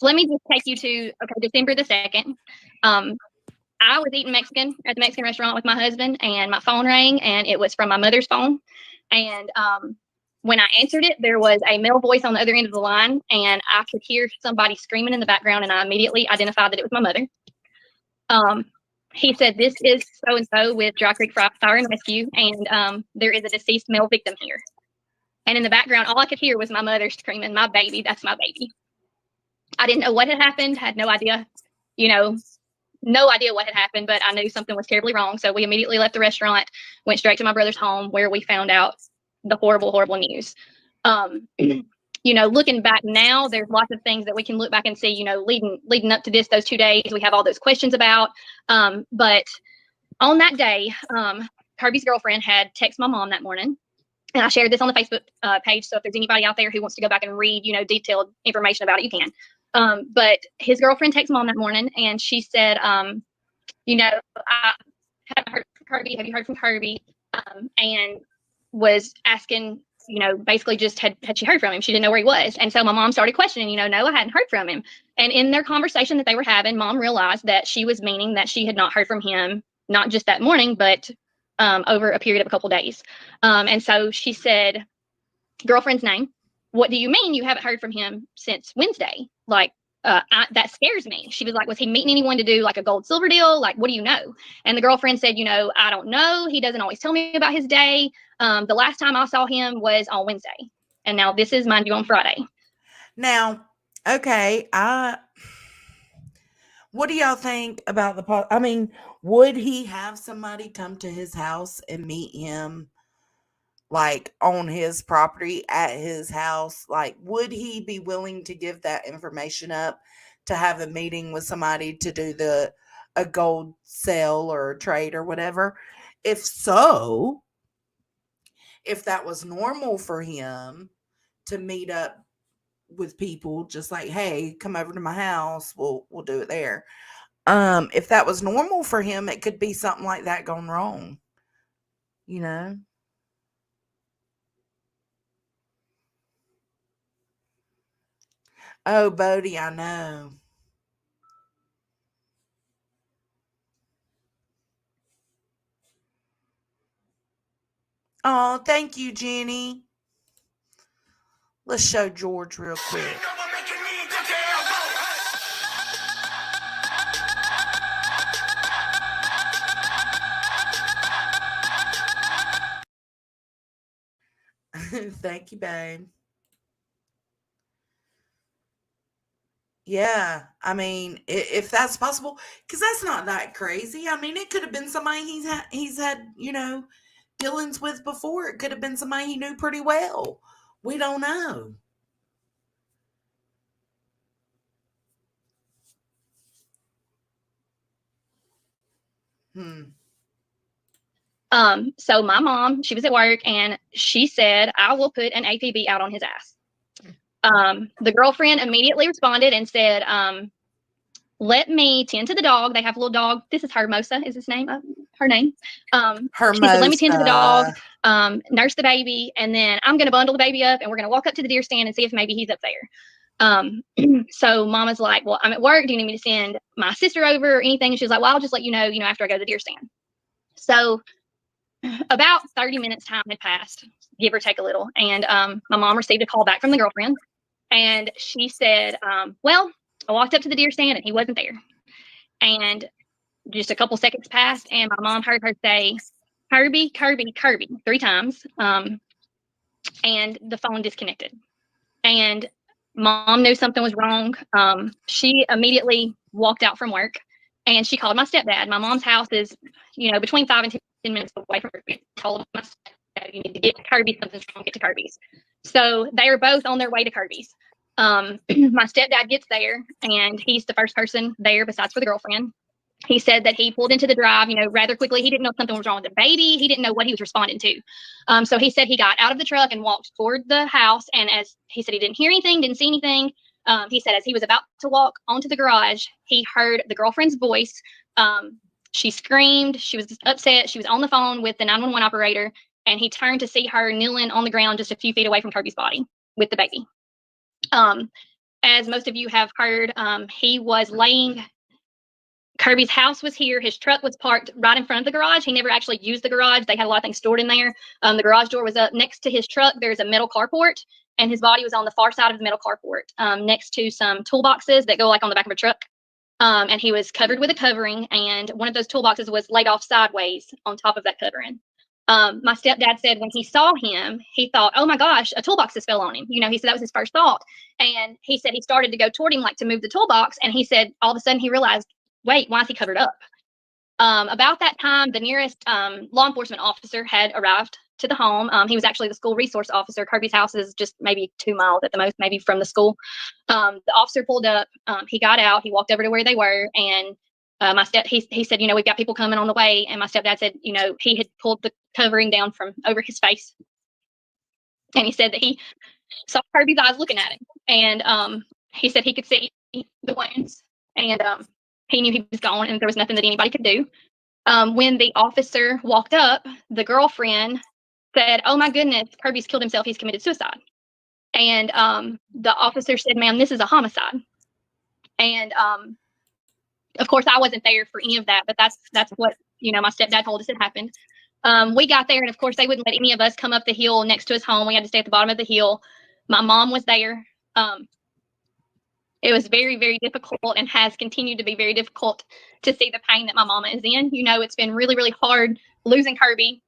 let me just take you to December the 2nd. I was eating Mexican at the Mexican restaurant with my husband, and my phone rang, and it was from my mother's phone. And when I answered it, there was a male voice on the other end of the line, and I could hear somebody screaming in the background, and I immediately identified that it was my mother. He said, "This is so-and-so with Dry Creek Fire and Rescue, and there is a deceased male victim here." And in the background, all I could hear was my mother screaming, "My baby, that's my baby." I didn't know what had happened, had no idea, no idea what had happened, but I knew something was terribly wrong. So we immediately left the restaurant, went straight to my brother's home, where we found out the horrible, horrible news. Looking back now, there's lots of things that we can look back and see, leading up to those 2 days, we have all those questions about. But on that day, Kirby's girlfriend had texted my mom that morning. And I shared this on the Facebook page. So if there's anybody out there who wants to go back and read, detailed information about it, you can. But his girlfriend texted mom that morning, and she said, I haven't heard from Kirby. Have you heard from Kirby? And was asking, basically just had she heard from him? She didn't know where he was. And so my mom started questioning, no, I hadn't heard from him. And in their conversation that they were having, mom realized that she was meaning that she had not heard from him, not just that morning, but over a period of a couple of days. And so she said, girlfriend's name. What do you mean you haven't heard from him since Wednesday? Like, that scares me. She was like, was he meeting anyone to do like a gold silver deal? Like, what do you know? And the girlfriend said, I don't know. He doesn't always tell me about his day. The last time I saw him was on Wednesday. And now this is, mind you, on Friday. Now, okay, what do y'all think about would he have somebody come to his house and meet him, like on his property at his house? Like, would he be willing to give that information up to have a meeting with somebody to do a gold sale or a trade or whatever? If so, if that was normal for him to meet up with people, just like, hey, come over to my house, we'll do it there. If that was normal for him, it could be something like that gone wrong, Oh, Bodie, I know. Oh, thank you, Jenny. Let's show George real quick. Thank you, babe. Yeah, if that's possible, because that's not that crazy. It could have been somebody he's had, dealings with before. It could have been somebody he knew pretty well. We don't know. So my mom, she was at work and she said, I will put an APB out on his ass. The girlfriend immediately responded and said, let me tend to the dog. They have a little dog. This is Hermosa, is his name, her name. She said, let me tend to the dog, nurse the baby, and then I'm going to bundle the baby up and we're going to walk up to the deer stand and see if maybe he's up there. So mama's like, well, I'm at work. Do you need me to send my sister over or anything? And she was like, well, I'll just let you know, after I go to the deer stand. So about 30 minutes time had passed, give or take a little. And my mom received a call back from the girlfriend. And she said, well, I walked up to the deer stand and he wasn't there. And just a couple seconds passed and my mom heard her say, Kirby, Kirby, Kirby, 3 times. And the phone disconnected. And mom knew something was wrong. She immediately walked out from work and she called my stepdad. My mom's house is, between 5 and 10 minutes away from her. She told my stepdad, you need to get to Kirby's, something's wrong, get to Kirby's. So they are both on their way to Kirby's. My stepdad gets there and he's the first person there besides for the girlfriend. He said that he pulled into the drive, rather quickly. He didn't know something was wrong with the baby. He didn't know what he was responding to. So he said he got out of the truck and walked toward the house. And as he said, he didn't hear anything, didn't see anything. He said as he was about to walk onto the garage, he heard the girlfriend's voice. She screamed. She was upset. She was on the phone with the 911 operator. And he turned to see her kneeling on the ground just a few feet away from Kirby's body with the baby. As most of you have heard, he was laying. Kirby's house was here. His truck was parked right in front of the garage. He never actually used the garage. They had a lot of things stored in there. The garage door was up next to his truck. There's a metal carport, and his body was on the far side of the metal carport, next to some toolboxes that go like on the back of a truck. And he was covered with a covering, and one of those toolboxes was laid off sideways on top of that covering. My stepdad said when he saw him, he thought, oh my gosh, a toolbox just fell on him. He said that was his first thought. And he said he started to go toward him like to move the toolbox. And he said all of a sudden he realized, wait, why is he covered up? About that time, the nearest law enforcement officer had arrived to the home. He was actually the school resource officer. Kirby's house is just maybe 2 miles at the most, maybe from the school. The officer pulled up. He got out. He walked over to where they were. And he said, we've got people coming on the way. And my stepdad said, he had pulled the covering down from over his face. And he said that he saw Kirby's eyes looking at him. And he said he could see the wounds. And he knew he was gone and there was nothing that anybody could do. When the officer walked up, the girlfriend said, oh my goodness, Kirby's killed himself. He's committed suicide. And the officer said, ma'am, this is a homicide. And of course, I wasn't there for any of that, but that's what, my stepdad told us had happened. We got there and of course they wouldn't let any of us come up the hill next to his home. We had to stay at the bottom of the hill. My mom was there. It was very, very difficult and has continued to be very difficult to see the pain that my mama is in. It's been really, really hard losing Kirby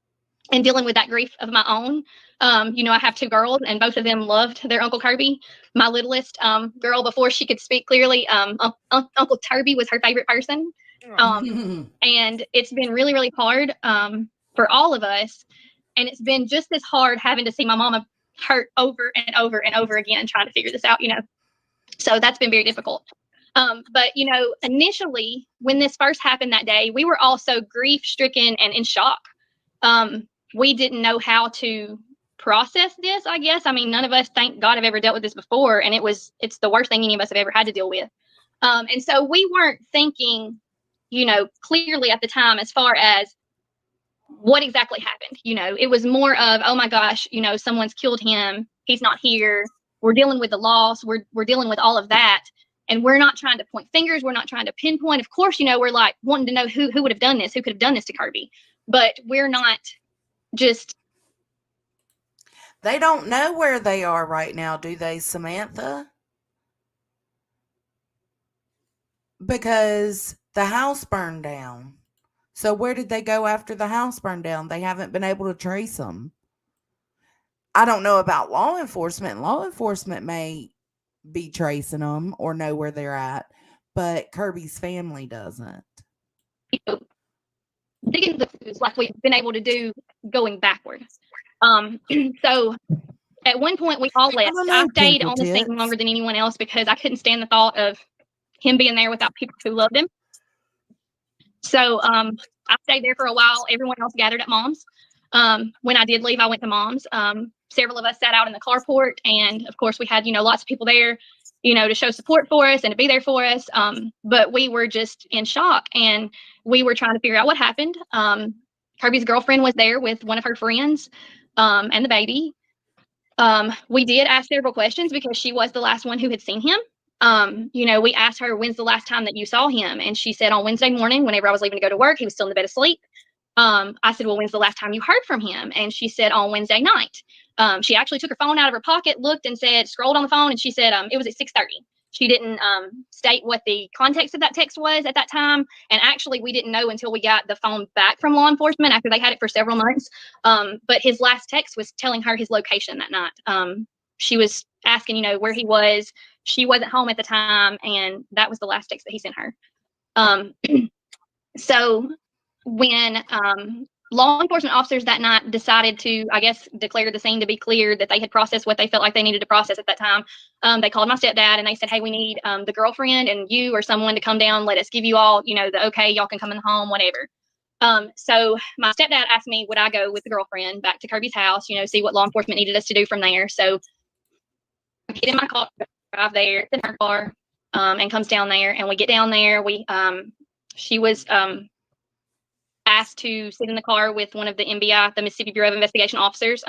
and dealing with that grief of my own. I have 2 girls and both of them loved their Uncle Kirby. My littlest girl, before she could speak clearly, Uncle Kirby was her favorite person. And it's been really, really hard for all of us. And it's been just as hard having to see my mama hurt over and over and over again, trying to figure this out, So that's been very difficult. But, initially, when this first happened that day, we were all so grief-stricken and in shock. We didn't know how to process this, I guess. I mean, none of us, thank God, have ever dealt with this before. And it's the worst thing any of us have ever had to deal with. And so we weren't thinking, clearly at the time as far as what exactly happened. It was more of, oh my gosh, someone's killed him. He's not here. We're dealing with the loss. We're dealing with all of that. And we're not trying to point fingers. We're not trying to pinpoint. Of course, we're like wanting to know who would have done this, who could have done this to Kirby. But we're not just. They don't know where they are right now, do they, Samantha? Because the house burned down. So where did they go after the house burned down? They haven't been able to trace them. I don't know about law enforcement. Law enforcement may be tracing them or know where they're at, but Kirby's family doesn't. Digging the clues like we've been able to do going backwards. So at one point we all left. I stayed on the scene longer than anyone else because I couldn't stand the thought of him being there without people who loved him. So I stayed there for a while. Everyone else gathered at Mom's. When I did leave, I went to Mom's. Several of us sat out in the carport, and of course we had, lots of people there, to show support for us and to be there for us. But we were just in shock, and we were trying to figure out what happened. Kirby's girlfriend was there with one of her friends, and the baby. We did ask several questions because she was the last one who had seen him. We asked her, when's the last time that you saw him? And she said on Wednesday morning, whenever I was leaving to go to work, he was still in the bed asleep. I said, well, when's the last time you heard from him? And she said on Wednesday night. She actually took her phone out of her pocket, looked and said, scrolled on the phone, and she said it was at 6:30. She didn't state what the context of that text was at that time. And actually, we didn't know until we got the phone back from law enforcement after they had it for several months. But his last text was telling her his location that night. She was asking, where he was. She wasn't home at the time, and that was the last text that he sent her. So when law enforcement officers that night decided to, I guess, declare the scene to be clear, that they had processed what they felt like they needed to process at that time, they called my stepdad and they said, hey, we need the girlfriend and you or someone to come down. Let us give you all, the okay, y'all can come in the home, whatever. So my stepdad asked me, would I go with the girlfriend back to Kirby's house, see what law enforcement needed us to do from there. So I get in my car, drive there, in her car, and comes down there, and we get down there. She was asked to sit in the car with one of the MBI, the Mississippi Bureau of Investigation officers.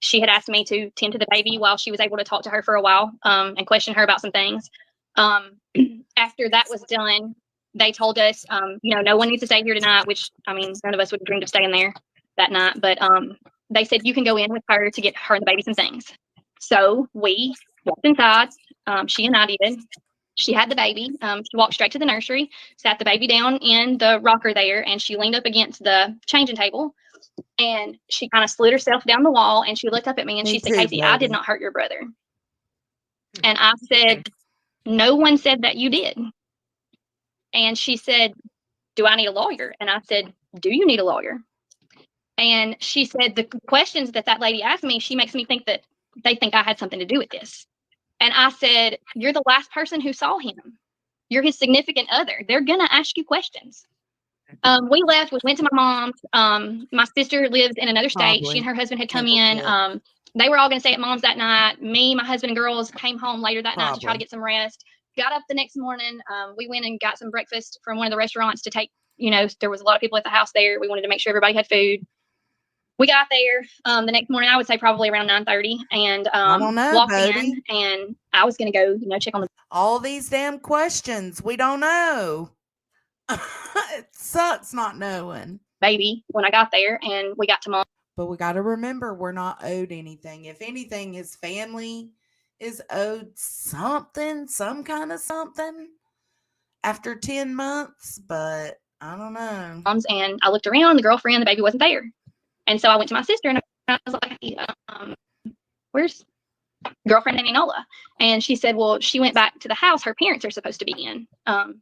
She had asked me to tend to the baby while she was able to talk to her for a while, and question her about some things. After that was done, they told us, no one needs to stay here tonight, which, none of us would have dreamed of staying there that night. But they said, you can go in with her to get her and the baby some things. So we walked inside. She and I did. She had the baby. She walked straight to the nursery, sat the baby down in the rocker there, and she leaned up against the changing table. And she kind of slid herself down the wall, and she looked up at me and she said, Casey, I did not hurt your brother. And I said, no one said that you did. And she said, do I need a lawyer? And I said, do you need a lawyer? And she said, the questions that lady asked me, she makes me think that they think I had something to do with this. And I said, you're the last person who saw him. You're his significant other. They're going to ask you questions. We left. We went to my mom's. My sister lives in another state. Probably. She and her husband had come in. They were all going to stay at Mom's that night. Me, my husband, and girls came home later that night to try to get some rest. Got up the next morning. We went and got some breakfast from one of the restaurants to take. There was a lot of people at the house there. We wanted to make sure everybody had food. We got there the next morning, I would say probably around 9:30, and I don't know, walked Bodie. in, and I was going to go, check on the All these damn questions. We don't know. It sucks not knowing. baby when I got there, and we got to Mom. But we got to remember, we're not owed anything. If anything, his family is owed something, some kind of something after 10 months, but I don't know. Mom's, and I looked around, the girlfriend, the baby wasn't there. And so I went to my sister, and I was like, hey, where's girlfriend named Enola? And she said, well, she went back to the house her parents are supposed to be in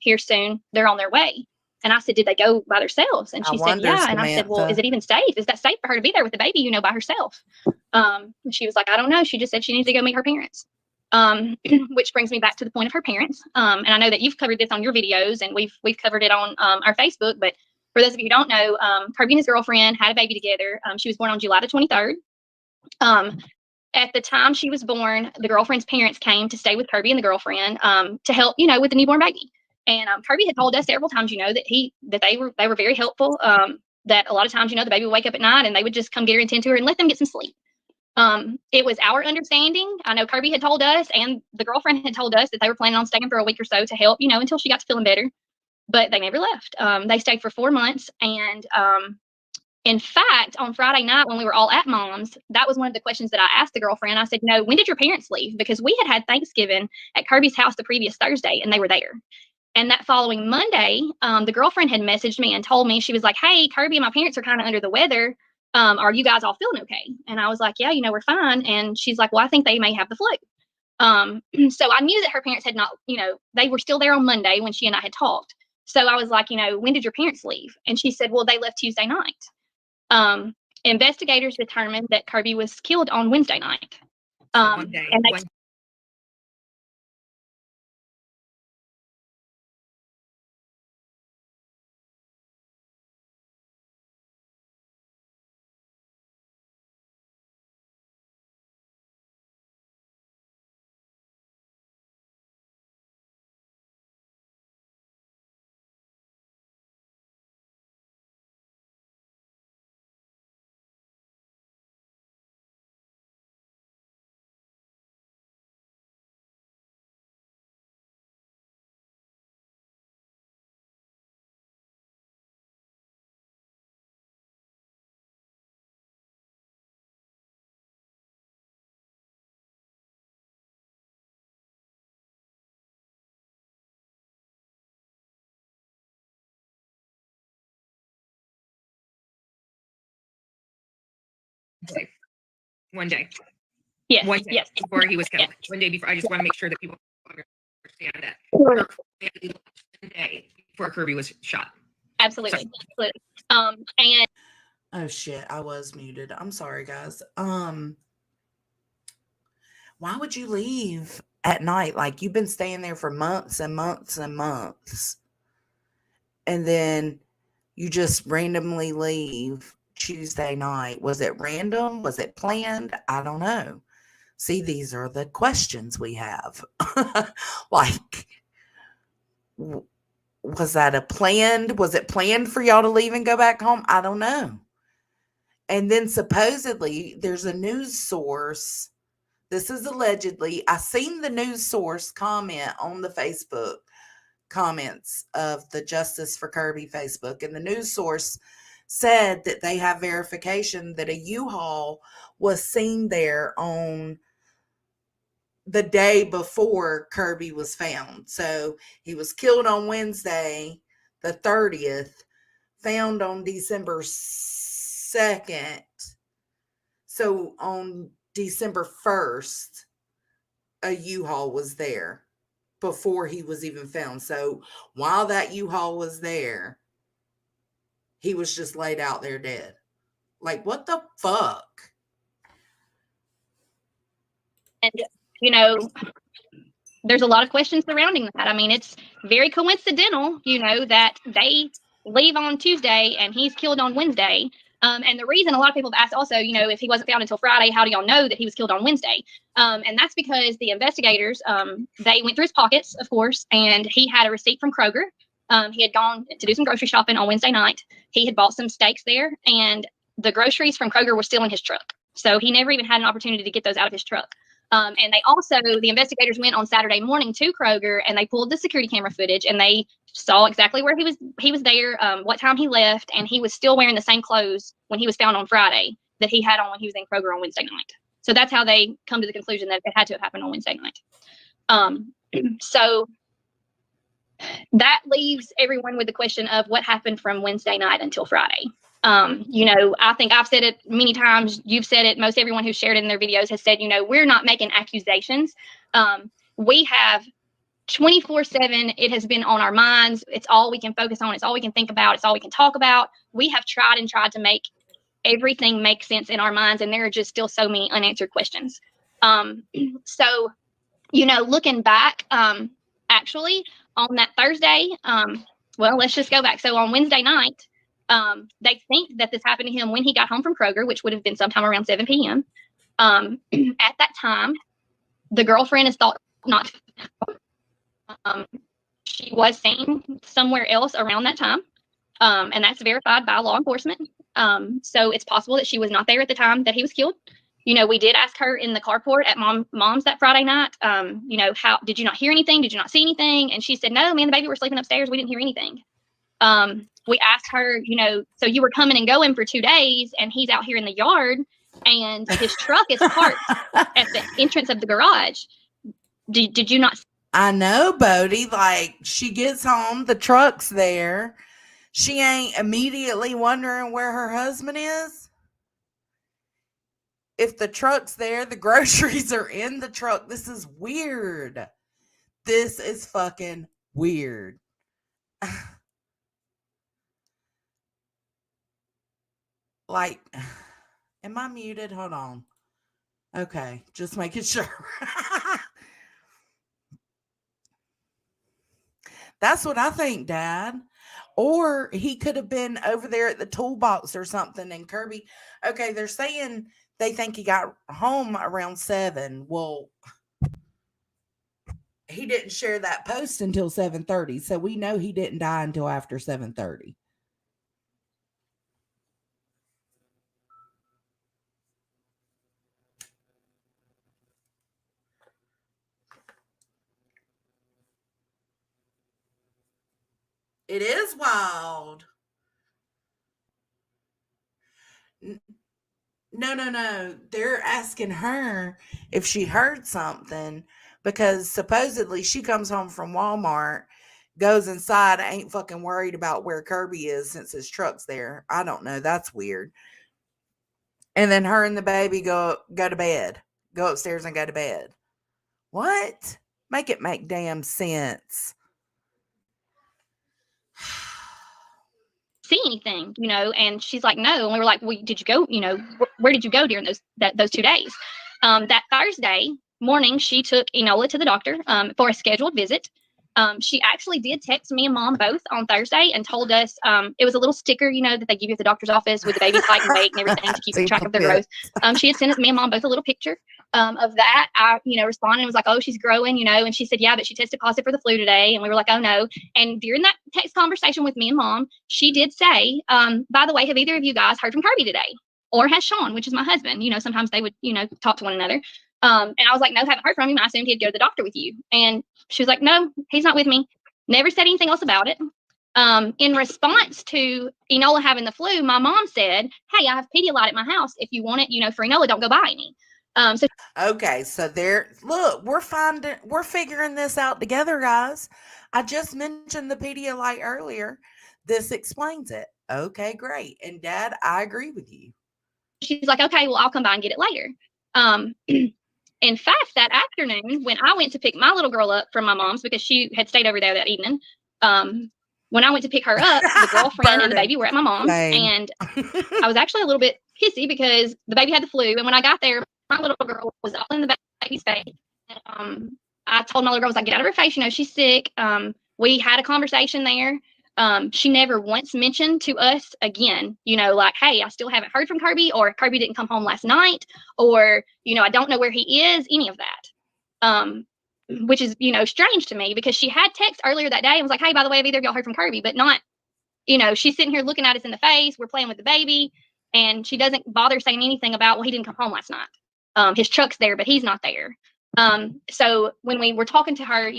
here soon. They're on their way. And I said, did they go by themselves? And she said, yeah. And I said, well, is it even safe? Is that safe for her to be there with the baby, by herself? And she was like, I don't know. She just said she needs to go meet her parents. Which brings me back to the point of her parents. And I know that you've covered this on your videos, and we've covered it on our Facebook, but for those of you who don't know, Kirby and his girlfriend had a baby together. She was born on July the 23rd. At the time she was born, the girlfriend's parents came to stay with Kirby and the girlfriend to help, with the newborn baby. And Kirby had told us several times, that they were very helpful. That a lot of times, the baby would wake up at night and they would just come get her and tend to her and let them get some sleep. It was our understanding. I know Kirby had told us, and the girlfriend had told us, that they were planning on staying for a week or so to help, until she got to feeling better. But they never left. They stayed for 4 months. And in fact, on Friday night when we were all at Mom's, that was one of the questions that I asked the girlfriend. I said, no, when did your parents leave? Because we had Thanksgiving at Kirby's house the previous Thursday, and they were there. And that following Monday, the girlfriend had messaged me and told me, she was like, hey, Kirby and my parents are kind of under the weather. Are you guys all feeling okay? And I was like, yeah, we're fine. And she's like, well, I think they may have the flu. So I knew that her parents had not, they were still there on Monday when she and I had talked. So I was like, when did your parents leave? And she said, well, they left Tuesday night. Investigators determined that Kirby was killed on Wednesday night. And they day. One day. Yes. One day Yes. before he was killed. Yes. One day before. I just want to make sure that people understand that. Sure. One day before Kirby was shot. Absolutely. Absolutely. And Oh shit, I was muted. I'm sorry, guys. Why would you leave at night? Like, you've been staying there for months and months and months. And then you just randomly leave Tuesday night. Was it random? Was it planned? I don't know. See, these are the questions we have. Like, was it planned for y'all to leave and go back home? I don't know. And then supposedly there's a news source. This is allegedly. I seen the news source comment on the Facebook comments of the Justice for Kirby Facebook, and the news source said that they have verification that a U-Haul was seen there on the day before Kirby was found. So he was killed on Wednesday, the 30th, found on December 2nd. So on December 1st, a U-Haul was there before he was even found. So while that U-Haul was there, he was just laid out there dead. Like, what the fuck? And, you know, there's a lot of questions surrounding that. I mean, it's very coincidental, you know, that they leave on Tuesday and he's killed on Wednesday. And the reason a lot of people have asked also, you know, if he wasn't found until Friday, how do y'all know that he was killed on Wednesday? And that's because the investigators, they went through his pockets, of course, and he had a receipt from Kroger. He had gone to do some grocery shopping on Wednesday night. He had bought some steaks there, and the groceries from Kroger were still in his truck. So he never even had an opportunity to get those out of his truck. And the investigators went on Saturday morning to Kroger, and they pulled the security camera footage, and they saw exactly where he was there, what time he left, and he was still wearing the same clothes when he was found on Friday that he had on when he was in Kroger on Wednesday night. So that's how they come to the conclusion that it had to have happened on Wednesday night. So that leaves everyone with the question of what happened from Wednesday night until Friday. You know, I think I've said it many times. You've said it. Most everyone who's shared it in their videos has said, you know, we're not making accusations. We have 24/7. It has been on our minds. It's all we can focus on. It's all we can think about. It's all we can talk about. We have tried to make everything make sense in our minds. And there are just still so many unanswered questions. So, you know, looking back, actually on that Thursday, well, let's just go back. So on Wednesday night, they think that this happened to him when he got home from Kroger, which would have been sometime around 7 p.m. At that time, the girlfriend is thought not. She was seen somewhere else around that time, and that's verified by law enforcement. So it's possible that she was not there at the time that he was killed. You know, we did ask her in the carport at mom's that Friday night, you know, how did you not hear anything? Did you not see anything? And she said, no, me and the baby were sleeping upstairs. We didn't hear anything. We asked her, you know, so you were coming and going for 2 days and he's out here in the yard and his truck is parked at the entrance of the garage. Did you not? I know, Bodie. Like, she gets home, the truck's there. She ain't immediately wondering where her husband is. If the truck's there, the groceries are in the truck. This is weird. This is fucking weird. Like, am I muted? Hold on. Okay, just making sure. That's what I think, Dad. Or he could have been over there at the toolbox or something. And Kirby, okay, they're saying they think he got home around 7. Well, he didn't share that post until 7:30, so we know he didn't die until after 7:30. It is wild. No. They're asking her if she heard something because supposedly she comes home from Walmart, goes inside, ain't fucking worried about where Kirby is since his truck's there. I don't know. That's weird. And then her and the baby go to bed. Go upstairs and go to bed. What? Make it make damn sense. See anything, and she's like, no. And we were like, well, did you go, where did you go during those 2 days? That Thursday morning, she took Enola to the doctor for a scheduled visit. She actually did text me and Mom both on Thursday and told us it was a little sticker, that they give you at the doctor's office with the baby's height and weight and everything to keep track of their growth. She had sent me and Mom both a little picture of that. I, responded and was like, oh, she's growing, and she said, yeah, but she tested positive for the flu today. And we were like, oh no. And during that text conversation with me and Mom, she did say, by the way, have either of you guys heard from Kirby today? Or has Sean, which is my husband, sometimes they would, talk to one another. And I was like, no, haven't heard from him. I assumed he'd go to the doctor with you. And she was like, no, he's not with me. Never said anything else about it. In response to Enola having the flu, my mom said, hey, I have Pedialyte at my house. If you want it, for Enola, don't go buy any. Okay, so look, we're figuring this out together, guys. I just mentioned the Pedialyte earlier. This explains it. Okay, great. And Dad, I agree with you. She's like, okay, well, I'll come by and get it later. In fact, that afternoon, when I went to pick my little girl up from my mom's because she had stayed over there that evening, when I went to pick her up, the girlfriend and the baby were at my mom's. And I was actually a little bit pissy because the baby had the flu. And when I got there, my little girl was all in the baby's face. I told my little girl, I was like, get out of her face. She's sick. We had a conversation there. She never once mentioned to us again, like, hey, I still haven't heard from Kirby, or Kirby didn't come home last night, or, I don't know where he is, any of that. Which is, strange to me because she had text earlier that day and was like, hey, by the way, have either of y'all heard from Kirby? But not, she's sitting here looking at us in the face. We're playing with the baby and she doesn't bother saying anything about, well, he didn't come home last night. His truck's there, but he's not there. So when we were talking to her,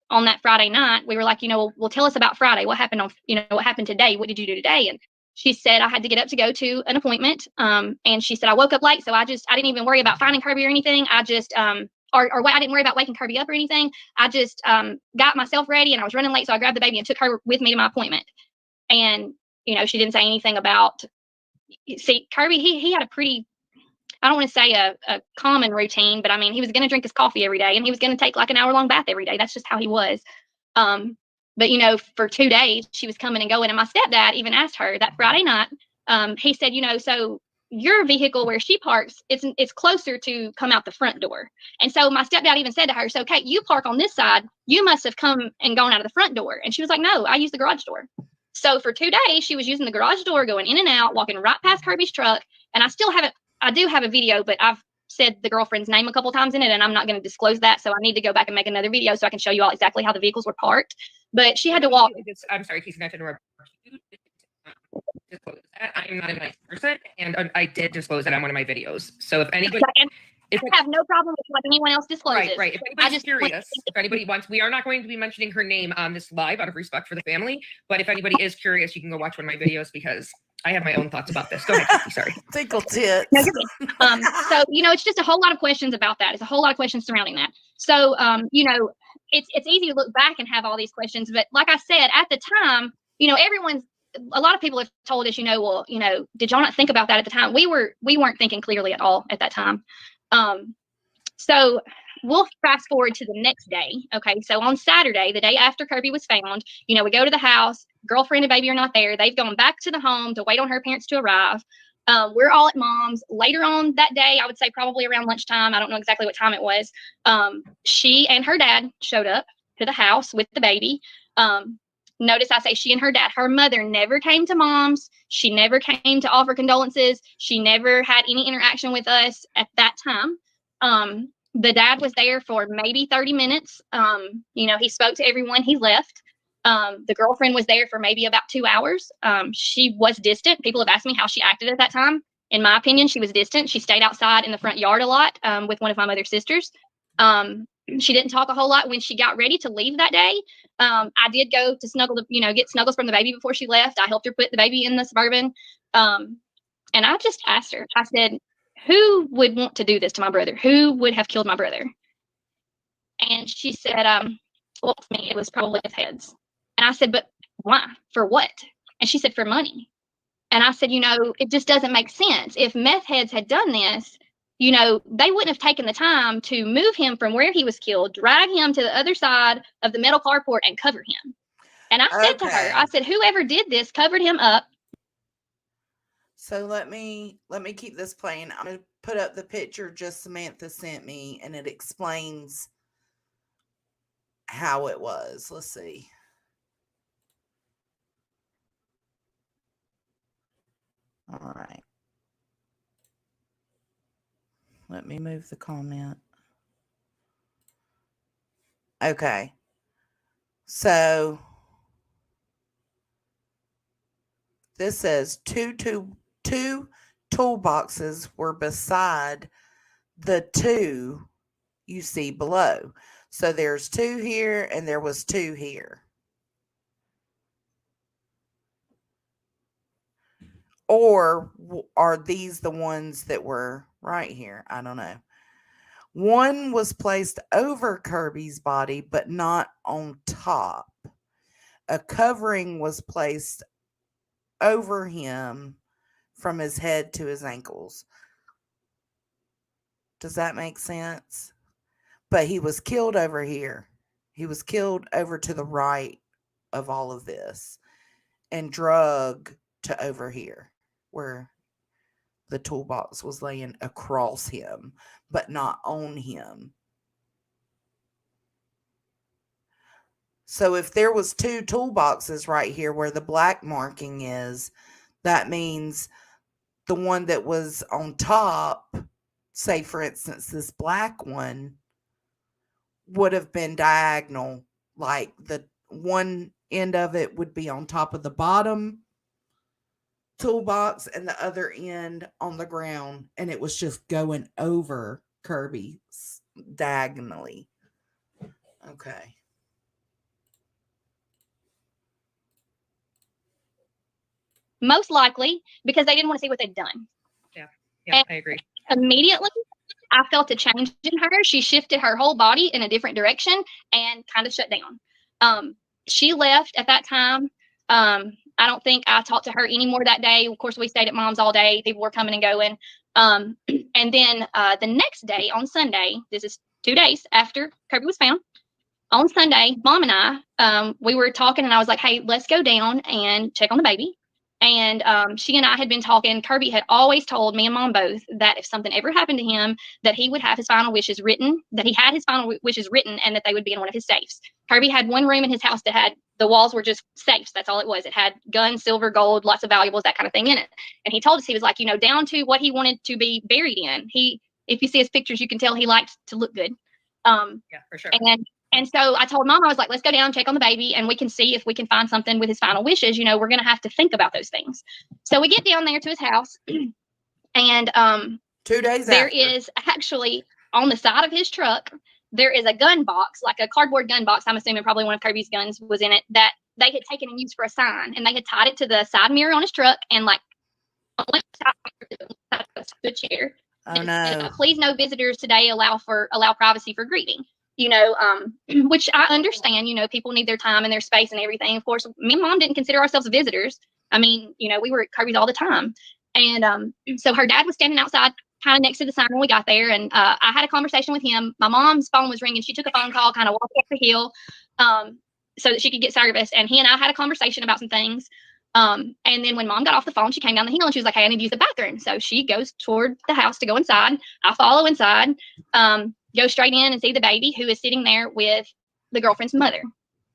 on that Friday night, we were like, well, tell us about Friday. What happened what happened today? What did you do today? And she said, I had to get up to go to an appointment. And she said, I woke up late. So I didn't even worry about finding Kirby or anything. I just, I didn't worry about waking Kirby up or anything. I just got myself ready and I was running late. So I grabbed the baby and took her with me to my appointment. And, she didn't say anything about, see, Kirby, he had a pretty, I don't want to say a common routine, but I mean, he was going to drink his coffee every day and he was going to take like an hour-long bath every day. That's just how he was. But, for 2 days, she was coming and going. And my stepdad even asked her that Friday night, he said, so your vehicle where she parks, it's closer to come out the front door. And so my stepdad even said to her, so Kate, you park on this side. You must have come and gone out of the front door. And she was like, no, I use the garage door. So for 2 days, she was using the garage door, going in and out, walking right past Kirby's truck. And I do have a video, but I've said the girlfriend's name a couple times in it, and I'm not going to disclose that. So I need to go back and make another video so I can show you all exactly how the vehicles were parked. But she had to walk. I'm sorry, Casey, not to interrupt. Disclose that I'm not a nice person, and I did disclose that on one of my videos. So if anybody, I have no problem with what anyone else discloses. Right. If anybody's curious, if anybody wants, we are not going to be mentioning her name on this live out of respect for the family. But if anybody is curious, you can go watch one of my videos because I have my own thoughts about this. Go ahead, Casey, sorry. Tickle tits. No, you're good. So, it's just a whole lot of questions about that. It's a whole lot of questions surrounding that. So, it's easy to look back and have all these questions. But like I said, at the time, a lot of people have told us, well, did y'all not think about that at the time? We weren't thinking clearly at all at that time. So we'll fast forward to the next day. Okay. So on Saturday, the day after Kirby was found, we go to the house, girlfriend and baby are not there. They've gone back to the home to wait on her parents to arrive. We're all at Mom's. Later on that day, I would say probably around lunchtime. I don't know exactly what time it was. She and her dad showed up to the house with the baby. Notice I say she and her dad. Her mother never came to Mom's. She never came to offer condolences. She never had any interaction with us at that time. The dad was there for maybe 30 minutes. He spoke to everyone. He left. The girlfriend was there for maybe about 2 hours. She was distant. People have asked me how she acted at that time. In my opinion, she was distant. She stayed outside in the front yard a lot with one of my mother's sisters. She didn't talk a whole lot. When she got ready to leave that day, I did go to get snuggles from the baby before she left. I helped her put the baby in the Suburban. And I just asked her, I said, who would want to do this to my brother? Who would have killed my brother? And she said, well, to me, it was probably his heads. And I said, but why? For what? And she said, for money. And I said, it just doesn't make sense. If meth heads had done this, they wouldn't have taken the time to move him from where he was killed, drag him to the other side of the metal carport and cover him. And I said to her, I said, whoever did this covered him up. So let me keep this playing. I'm going to put up the picture just Samantha sent me, and it explains how it was. Let's see. All right. Let me move the comment. Okay. So this says two toolboxes were beside the two you see below. So there's 2 here and there was 2 here. Or are these the ones that were right here? I don't know. One was placed over Kirby's body, but not on top. A covering was placed over him from his head to his ankles. Does that make sense? But he was killed over here. He was killed over to the right of all of this and drug to over here where the toolbox was laying across him, but not on him. So if there was 2 toolboxes right here where the black marking is, that means the one that was on top, say for instance, this black one, would have been diagonal, like the one end of it would be on top of the bottom toolbox and the other end on the ground, and it was just going over Kirby diagonally. Okay. Most likely because they didn't want to see what they'd done. Yeah, I agree. Immediately, I felt a change in her. She shifted her whole body in a different direction and kind of shut down. She left at that time. I don't think I talked to her anymore that day. Of course, we stayed at Mom's all day. People were coming and going. And then the next day on Sunday, this is 2 days after Kirby was found. On Sunday, Mom and I, we were talking, and I was like, hey, let's go down and check on the baby. And she and I had been talking. Kirby had always told me and Mom both that if something ever happened to him, that he would have his final wishes written, that he had his final wishes written, and that they would be in one of his safes. Kirby had one room in his house that had, the walls were just safes. That's all it was. It had guns, silver, gold, lots of valuables, that kind of thing in it. And he told us, he was like, down to what he wanted to be buried in. If you see his pictures, you can tell he liked to look good. Yeah, for sure. And so I told Mom, I was like, let's go down and check on the baby, and we can see if we can find something with his final wishes. We're going to have to think about those things. So we get down there to his house, and 2 days there after. is actually on the side of his truck, there is a gun box, like a cardboard gun box. I'm assuming probably one of Kirby's guns was in it, that they had taken and used for a sign, and they had tied it to the side mirror on his truck, and like on the side of the chair. Oh no. Please, no visitors today. Allow privacy for grieving. Which I understand. People need their time and their space and everything. Of course, me and Mom didn't consider ourselves visitors. I mean, we were at Kirby's all the time, and so her dad was standing outside, kind of next to the sign when we got there, and I had a conversation with him. My mom's phone was ringing. She took a phone call, kind of walked up the hill, so that she could get service. And he and I had a conversation about some things. And then when Mom got off the phone, she came down the hill and she was like, hey, I need to use the bathroom. So she goes toward the house to go inside. I follow inside, go straight in and see the baby, who is sitting there with the girlfriend's mother.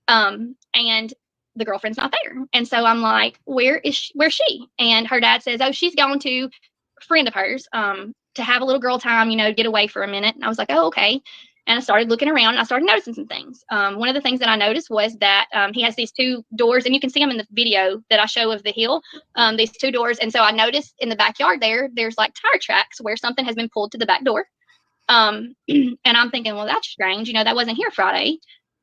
And the girlfriend's not there. And so I'm like, where's she? And her dad says, oh, she's gone to a friend of hers, to have a little girl time, get away for a minute. And I was like, oh, okay. And I started looking around and I started noticing some things. One of the things that I noticed was that he has these 2 doors, and you can see them in the video that I show of the hill, these 2 doors. And so I noticed in the backyard there's like tire tracks where something has been pulled to the back door. And I'm thinking, well, that's strange. That wasn't here Friday.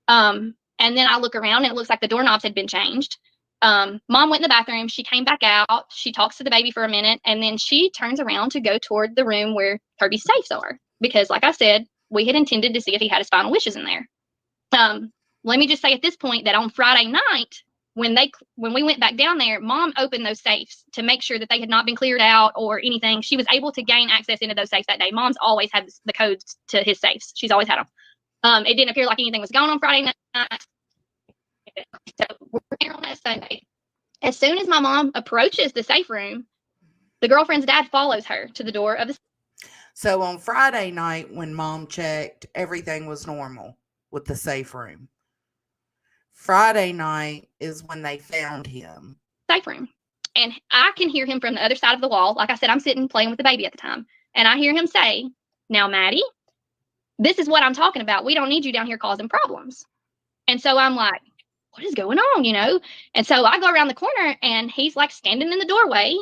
And then I look around and it looks like the doorknobs had been changed. Mom went in the bathroom. She came back out. She talks to the baby for a minute, and then she turns around to go toward the room where Kirby's safes are. Because like I said, we had intended to see if he had his final wishes in there. Let me just say at this point that on Friday night, when we went back down there, Mom opened those safes to make sure that they had not been cleared out or anything. She was able to gain access into those safes that day. Mom's always had the codes to his safes. She's always had them. It didn't appear like anything was going on Friday night. So we're there on that Sunday. As soon as my mom approaches the safe room, the girlfriend's dad follows her to the door of the. So on Friday night, when Mom checked, everything was normal with the safe room. Friday night is when they found him. Safe room. And I can hear him from the other side of the wall. Like I said, I'm sitting playing with the baby at the time. And I hear him say, "Now, Maddie, this is what I'm talking about. We don't need you down here causing problems." And so I'm like, what is going on, And so I go around the corner and he's like standing in the doorway,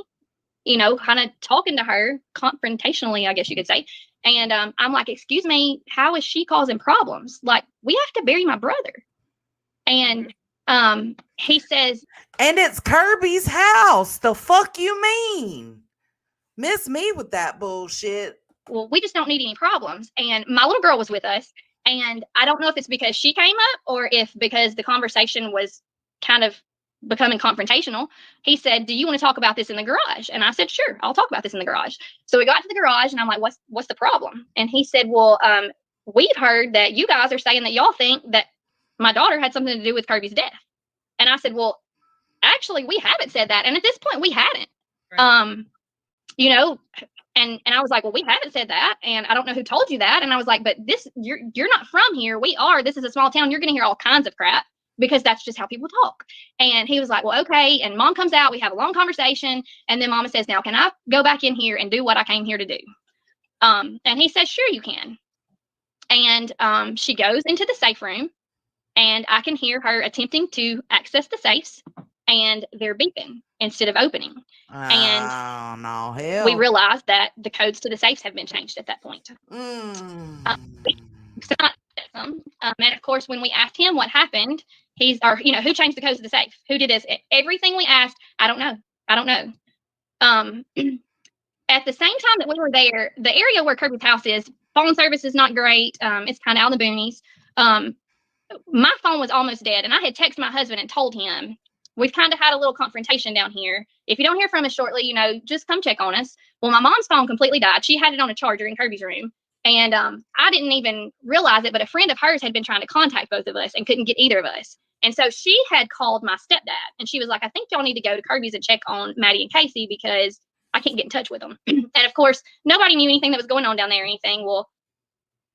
kind of talking to her confrontationally, I guess you could say. And I'm like, "Excuse me, how is she causing problems? Like, we have to bury my brother." And he says, "And it's Kirby's house. The fuck you mean? Miss me with that bullshit." "Well, we just don't need any problems." And my little girl was with us. And I don't know if it's because she came up or if because the conversation was kind of becoming confrontational. He said, "Do you want to talk about this in the garage?" And I said, "Sure, I'll talk about this in the garage." So we got to the garage and I'm like, what's the problem? And he said, "Well, we've heard that you guys are saying that y'all think that my daughter had something to do with Kirby's death." And I said, "Well, actually, we haven't said that. And at this point, we hadn't." Right. And I was like, "Well, we haven't said that. And I don't know who told you that." And I was like, "But you're not from here. We are. This is a small town. You're going to hear all kinds of crap because that's just how people talk." And he was like, "Well, okay." And Mom comes out. We have a long conversation. And then Mama says, "Now, can I go back in here and do what I came here to do?" And he says, "Sure, you can." And she goes into the safe room. And I can hear her attempting to access the safes, and they're beeping instead of opening. And no, hell. We realized that the codes to the safes have been changed at that point. And of course, when we asked him what happened, who changed the codes to the safe? Who did this? Everything we asked, I don't know. At the same time that we were there, the area where Kirby's house is, phone service is not great. It's kind of out in the boonies. My phone was almost dead, and I had texted my husband and told him, "We've kind of had a little confrontation down here. If you don't hear from us shortly, just come check on us." Well, my mom's phone completely died. She had it on a charger in Kirby's room. And I didn't even realize it, but a friend of hers had been trying to contact both of us and couldn't get either of us. And so she had called my stepdad, and she was like, "I think y'all need to go to Kirby's and check on Maddie and Casey because I can't get in touch with them." And of course, nobody knew anything that was going on down there or anything. Well,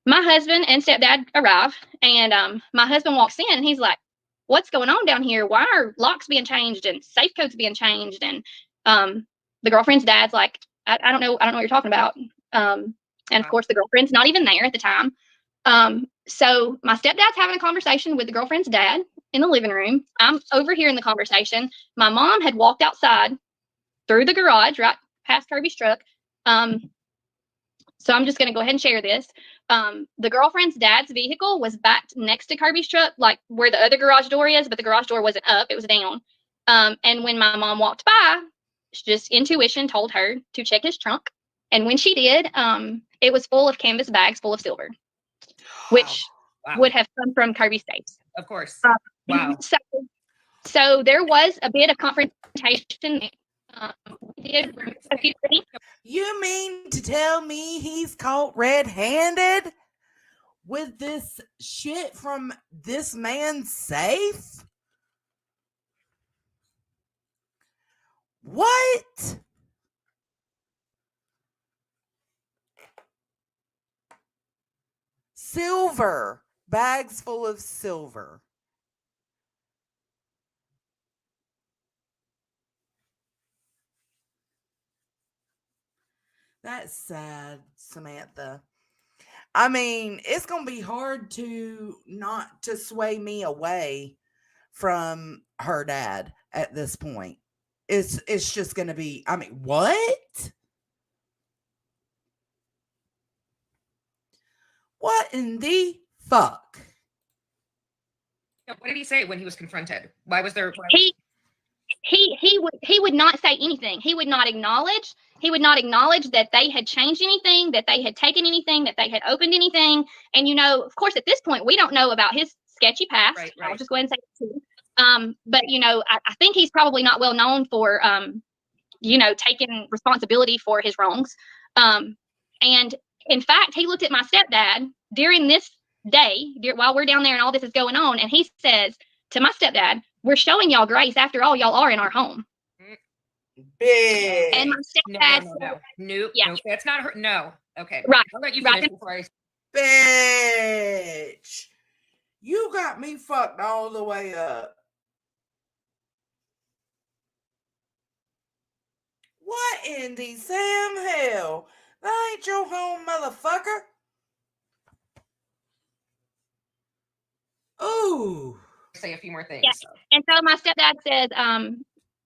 my husband and stepdad arrive, and my husband walks in, and he's like, "What's going on down here? Why are locks being changed and safe codes being changed?" And the girlfriend's dad's like, I don't know what you're talking about." And of course, the girlfriend's not even there at the time. So my stepdad's having a conversation with the girlfriend's dad in the living room. I'm overhearing the conversation. My mom had walked outside through the garage, right past Kirby's truck. So I'm just going to go ahead and share this. The girlfriend's dad's vehicle was backed next to Kirby's truck, like where the other garage door is, but the garage door wasn't up, it was down. And when my mom walked by, just intuition told her to check his trunk. And when she did, it was full of canvas bags full of silver, which would have come from Kirby's safes. Of course. Wow. So there was a bit of confrontation. You mean to tell me he's caught red-handed with this shit from this man's safe? What? Silver. Bags full of silver. That's sad, Samantha. I mean, it's going to be hard to not to sway me away from her dad at this point. It's just going to be, I mean, what? What in the fuck? What did he say when he was confronted? Why was there? He would not say anything. He would not acknowledge that they had changed anything, that they had taken anything, that they had opened anything. And of course, at this point, we don't know about his sketchy past. Right. I'll just go ahead and say it too. But I think he's probably not well known for taking responsibility for his wrongs. And in fact, he looked at my stepdad during this day while we're down there and all this is going on, and he says to my stepdad, "We're showing y'all grace. After all, y'all are in our home." Bitch. And my stepdad Nope. Yeah. Nope. That's not her. No. Okay. Right. I'll let you Right. finish before I. Bitch. You got me fucked all the way up. What in the Sam hell? That ain't your home, motherfucker. Ooh. Say a few more things. Yeah. And so my stepdad says,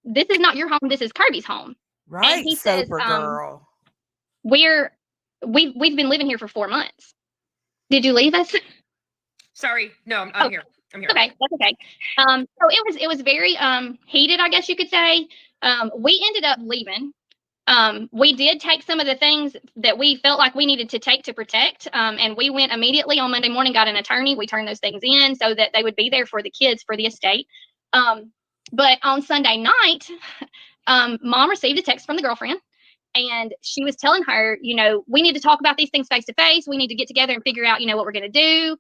"This is not your home. This is Kirby's home." Right, he says, sober girl. We've been living here for 4 months. Did you leave us? Sorry. No, I'm here. I'm here. Okay, that's okay. So it was very heated, I guess you could say. We ended up leaving. We did take some of the things that we felt like we needed to take to protect, and we went immediately on Monday morning, got an attorney. We turned those things in so that they would be there for the kids for the estate. But on Sunday night, Mom received a text from the girlfriend, and she was telling her, we need to talk about these things face to face. We need to get together and figure out, what we're going to do.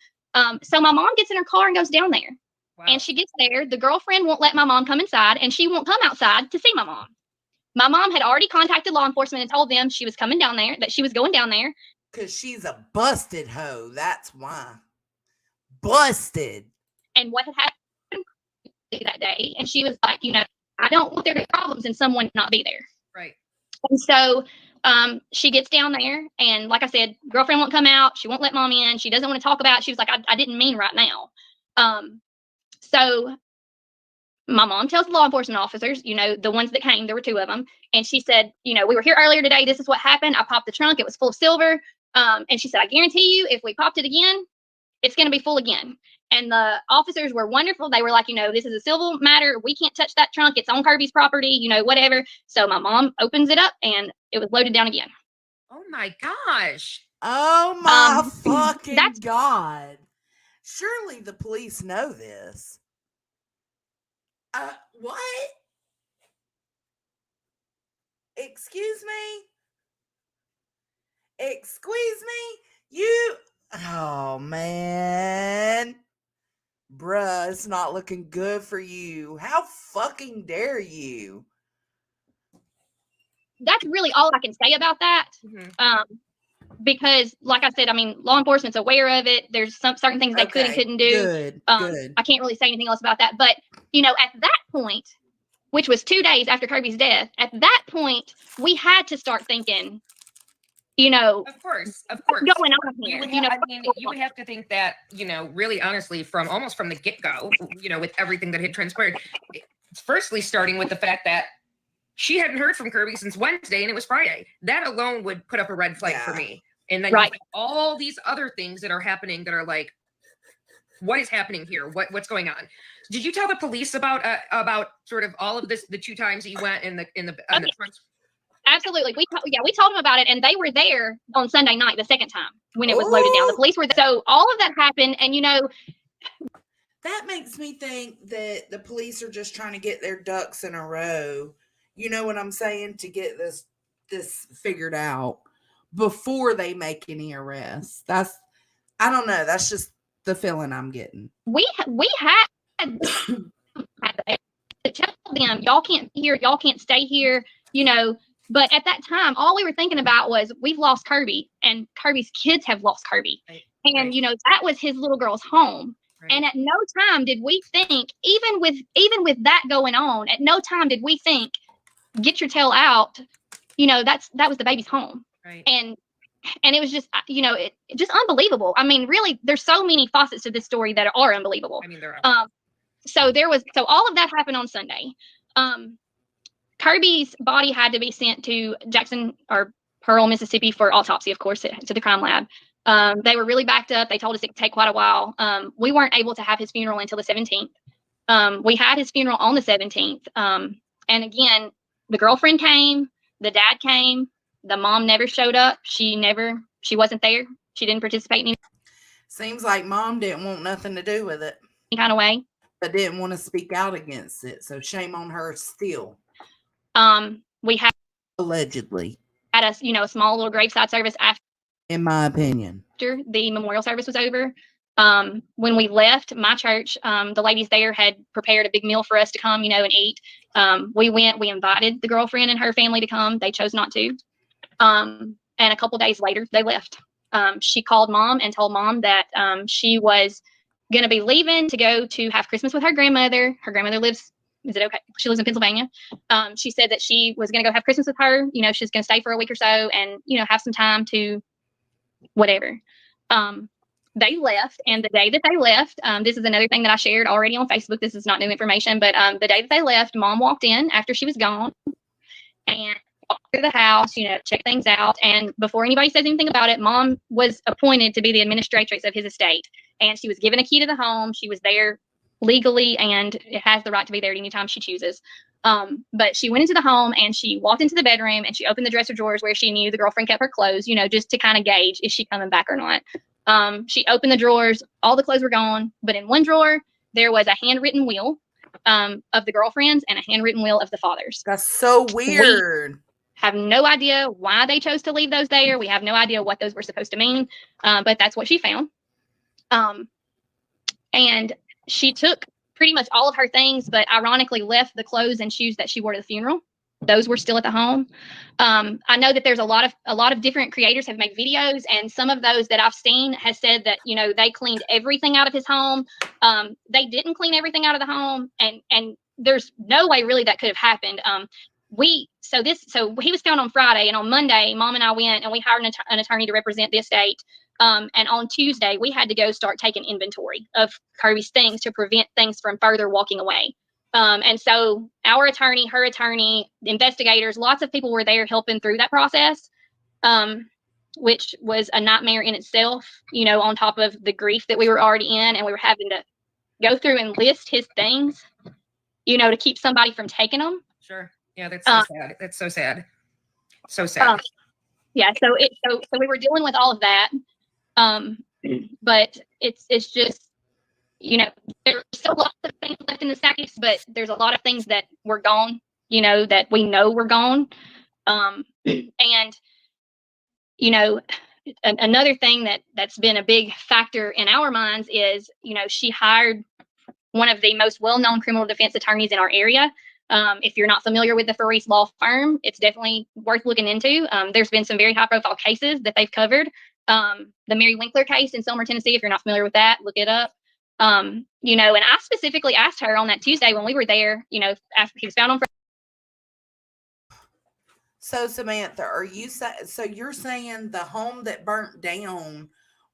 So my mom gets in her car and goes down there. Wow. And she gets there. The girlfriend won't let my mom come inside, and she won't come outside to see my mom. My mom had already contacted law enforcement and told them she was coming down there, that she was going down there. Because she's a busted hoe. That's why. Busted. And what had happened that day. And she was like, I don't want there to be problems and someone not be there. Right. And so she gets down there, and like I said, girlfriend won't come out. She won't let mom in. She doesn't want to talk about it. She was like, I didn't mean right now. So my mom tells the law enforcement officers, the ones that came, there were 2 of them. And she said, we were here earlier today. This is what happened. I popped the trunk. It was full of silver. And she said, I guarantee you, if we popped it again, it's going to be full again. And the officers were wonderful. They were like, this is a civil matter. We can't touch that trunk. It's on Kirby's property, whatever. So my mom opens it up, and it was loaded down again. Oh my gosh. Oh my fucking that's- God. Surely the police know this. What? Excuse me? Excuse me? Oh man. Bruh, it's not looking good for you. How fucking dare you? That's really all I can say about that. Mm-hmm. Because like I said, law enforcement's aware of it. There's some certain things they could and couldn't do. Good. I can't really say anything else about that. But, at that point, which was 2 days after Kirby's death, at that point, we had to start thinking, Of course. what's going on here? You would have to think that, really honestly, from the get-go, with everything that had transpired, it's firstly starting with the fact that she hadn't heard from Kirby since Wednesday, and it was Friday. That alone would put up a red flag for me. And then Right. all these other things that are happening that are like, what is happening here? What's going on? Did you tell the police about sort of all of this, the 2 times that you went on the front? Absolutely. We told them about it, and they were there on Sunday night, the second time when it was loaded down. The police were there. So all of that happened, and that makes me think that the police are just trying to get their ducks in a row. You know what I'm saying? To get this figured out before they make any arrests. I don't know. That's just the feeling I'm getting. we had to tell them, y'all can't be here, y'all can't stay here, But at that time, all we were thinking about was we've lost Kirby, and Kirby's kids have lost Kirby. Right. And, that was his little girl's home. Right. And at no time did we think, even with that going on, at no time did we think, get your tail out. That was the baby's home. Right. And it was just, just unbelievable. Really, there's so many facets to this story that are unbelievable. There are. So all of that happened on Sunday. Kirby's body had to be sent to Jackson or Pearl, Mississippi for autopsy, of course, to the crime lab. They were really backed up. They told us it could take quite a while. We weren't able to have his funeral until the 17th. We had his funeral on the 17th. And again, the girlfriend came, the dad came, the mom never showed up. She wasn't there. She didn't participate in any Seems like mom didn't want nothing to do with it. kind of way. but didn't want to speak out against it. So shame on her still. We had Allegedly, a a small little graveside service after in my opinion. the memorial service was over. When we left, my church, the ladies there had prepared a big meal for us to come, and eat. We went, we invited the girlfriend and her family to come. They chose not to. And a couple days later, they left. She called mom and told mom that she was going to be leaving to go to have Christmas with her grandmother. Her grandmother lives, is it okay? She lives in Pennsylvania. She said that she was going to go have Christmas with her. She's going to stay for a week or so and, have some time to whatever. They left, and the day that they left, this is another thing that I shared already on Facebook. This is not new information, but the day that they left, mom walked in after she was gone and walked through the house, check things out. And before anybody says anything about it, mom was appointed to be the administratrix of his estate, and she was given a key to the home. She was there legally, and it has the right to be there at any time she chooses. But she went into the home and she walked into the bedroom and she opened the dresser drawers where she knew the girlfriend kept her clothes, just to kind of gauge, is she coming back or not? She opened the drawers, all the clothes were gone, but in one drawer, there was a handwritten will of the girlfriend's and a handwritten will of the father's. That's so weird. We have no idea why they chose to leave those there. We have no idea what those were supposed to mean, but that's what she found. And she took pretty much all of her things, but ironically left the clothes and shoes that she wore to the funeral. Those were still at the home. I know that there's a lot of different creators have made videos, and some of those that I've seen has said that they cleaned everything out of his home. They didn't clean everything out of the home, and there's no way really that could have happened. So he was found on Friday, and on Monday, mom and I went and we hired an attorney to represent the estate. And on Tuesday, we had to go start taking inventory of Kirby's things to prevent things from further walking away. And so our attorney, her attorney, investigators, lots of people were there helping through that process, which was a nightmare in itself, on top of the grief that we were already in. And we were having to go through and list his things, to keep somebody from taking them. Sure. Yeah, that's so sad. That's so sad. So sad. Yeah. So we were dealing with all of that. But it's just, there's still lots of things left in the sacks, but there's a lot of things that were gone, that we know were gone. And, another thing that's been a big factor in our minds is, she hired one of the most well-known criminal defense attorneys in our area. If you're not familiar with the Faris Law Firm, it's definitely worth looking into. There's been some very high-profile cases that they've covered. The Mary Winkler case in Selmer, Tennessee, if you're not familiar with that, look it up. And I specifically asked her on that Tuesday when we were there, after he was found on Friday. So Samantha, so you're saying the home that burnt down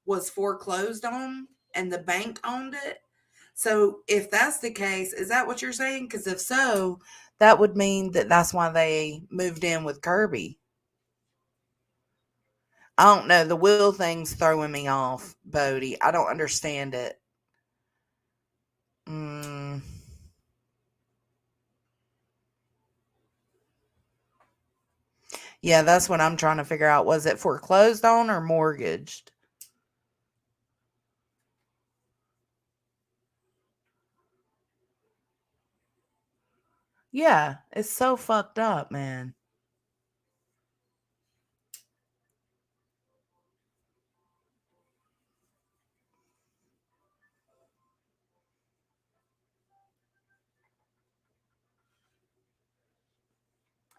was foreclosed on and the bank owned it? So if that's the case, is that what you're saying? Because if so, that would mean that that's why they moved in with Kirby. I don't know. The will thing's throwing me off, Bodie. I don't understand it. Yeah, that's what I'm trying to figure out. Was it foreclosed on or mortgaged? Yeah, it's so fucked up, man.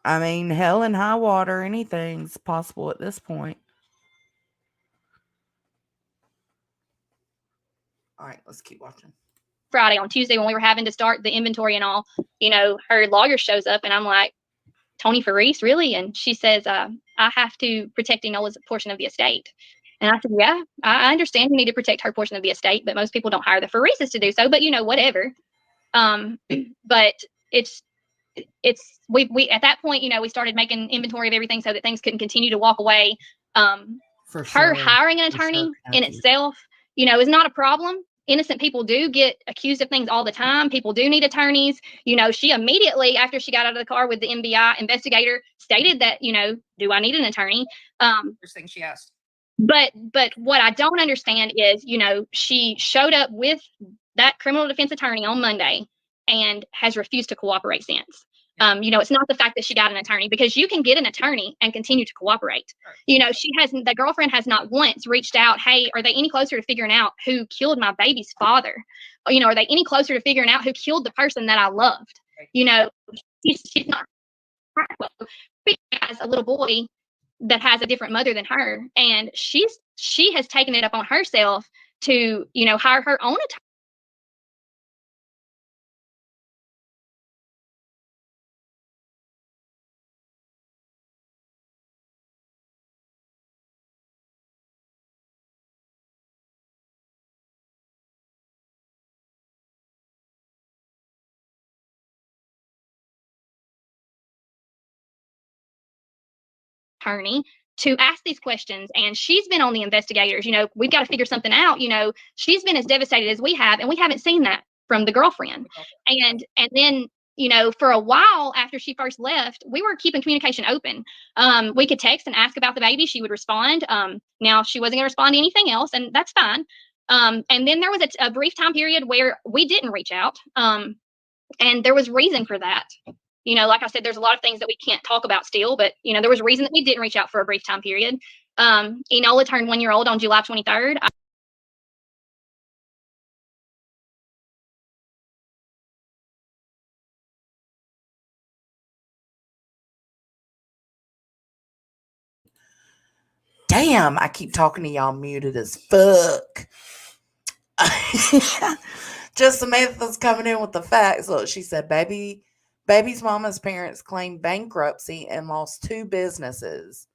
I mean, hell and high water, anything's possible at this point. All right, let's keep watching. Friday, on Tuesday, when we were having to start the inventory and all, her lawyer shows up and I'm like, Tony Faris, really? And she says, I have to protect Enola's portion of the estate. And I said, yeah, I understand you need to protect her portion of the estate, but most people don't hire the Farises to do so, but whatever. But we at that point, we started making inventory of everything so that things couldn't continue to walk away. For sure. Her hiring an attorney in itself, is not a problem. Innocent people do get accused of things all the time. People do need attorneys. She immediately, after she got out of the car with the MBI investigator, stated that, do I need an attorney? First thing she asked. But what I don't understand is, she showed up with that criminal defense attorney on Monday and has refused to cooperate since. You know, it's not the fact that she got an attorney, because you can get an attorney and continue to cooperate. You know, the girlfriend has not once reached out, hey, are they any closer to figuring out who killed my baby's father? Or, you know, are they any closer to figuring out who killed the person that I loved? You know, she's not. She has a little boy that has a different mother than her, and she has taken it up on herself to, you know, hire her own attorney. To ask these questions, and she's been on the investigators. You know, we've got to figure something out. You know, she's been as devastated as we have, and we haven't seen that from the girlfriend. And then, you know, for a while after she first left, we were keeping communication open. We could text and ask about the baby. She would respond. Now she wasn't going to respond to anything else, and that's fine. And then there was a brief time period where we didn't reach out. And there was reason for that. You know, like I said, there's a lot of things that we can't talk about still, but, you know, there was a reason that we didn't reach out for a brief time period. Enola turned 1 year old on July 23rd. Damn, I keep talking to y'all muted as fuck. Just Samantha's coming in with the facts. Look, she said, baby's mama's parents claimed bankruptcy and lost 2 businesses.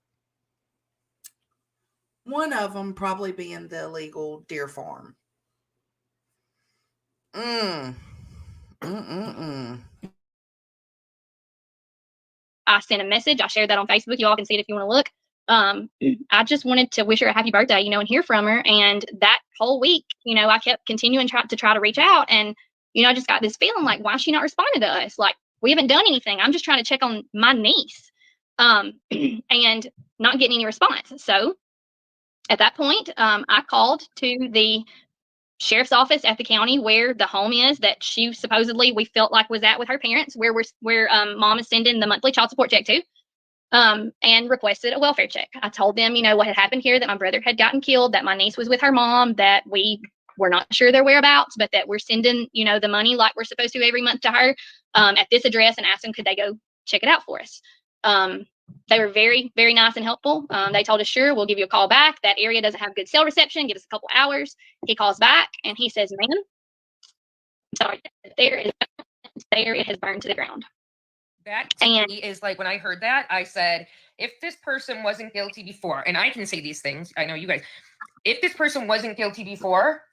One of them probably being the illegal deer farm. I sent a message. I shared that on Facebook. You all can see it if you want to look. I just wanted to wish her a happy birthday, you know, and hear from her. And that whole week, you know, I kept continuing to try to reach out. And, you know, I just got this feeling like, why is she not responding to us? Like, we haven't done anything. I'm just trying to check on my niece, and not getting any response. So at that point, I called to the sheriff's office at the county where the home is that she supposedly, we felt like, was at with her parents, where mom is sending the monthly child support check to, and requested a welfare check. I told them, you know, what had happened here, that my brother had gotten killed, that my niece was with her mom, that we were not sure their whereabouts, but that we're sending, you know, the money like we're supposed to every month to her, at this address, and asked them, could they go check it out for us? They were very, very nice and helpful. They told us, sure, we'll give you a call back. That area doesn't have good cell reception. Give us a couple hours. He calls back and he says, man, sorry, the area has burned to the ground. That to me is like, when I heard that, I said, if this person wasn't guilty before, and I can say these things, I know you guys, if this person wasn't guilty before,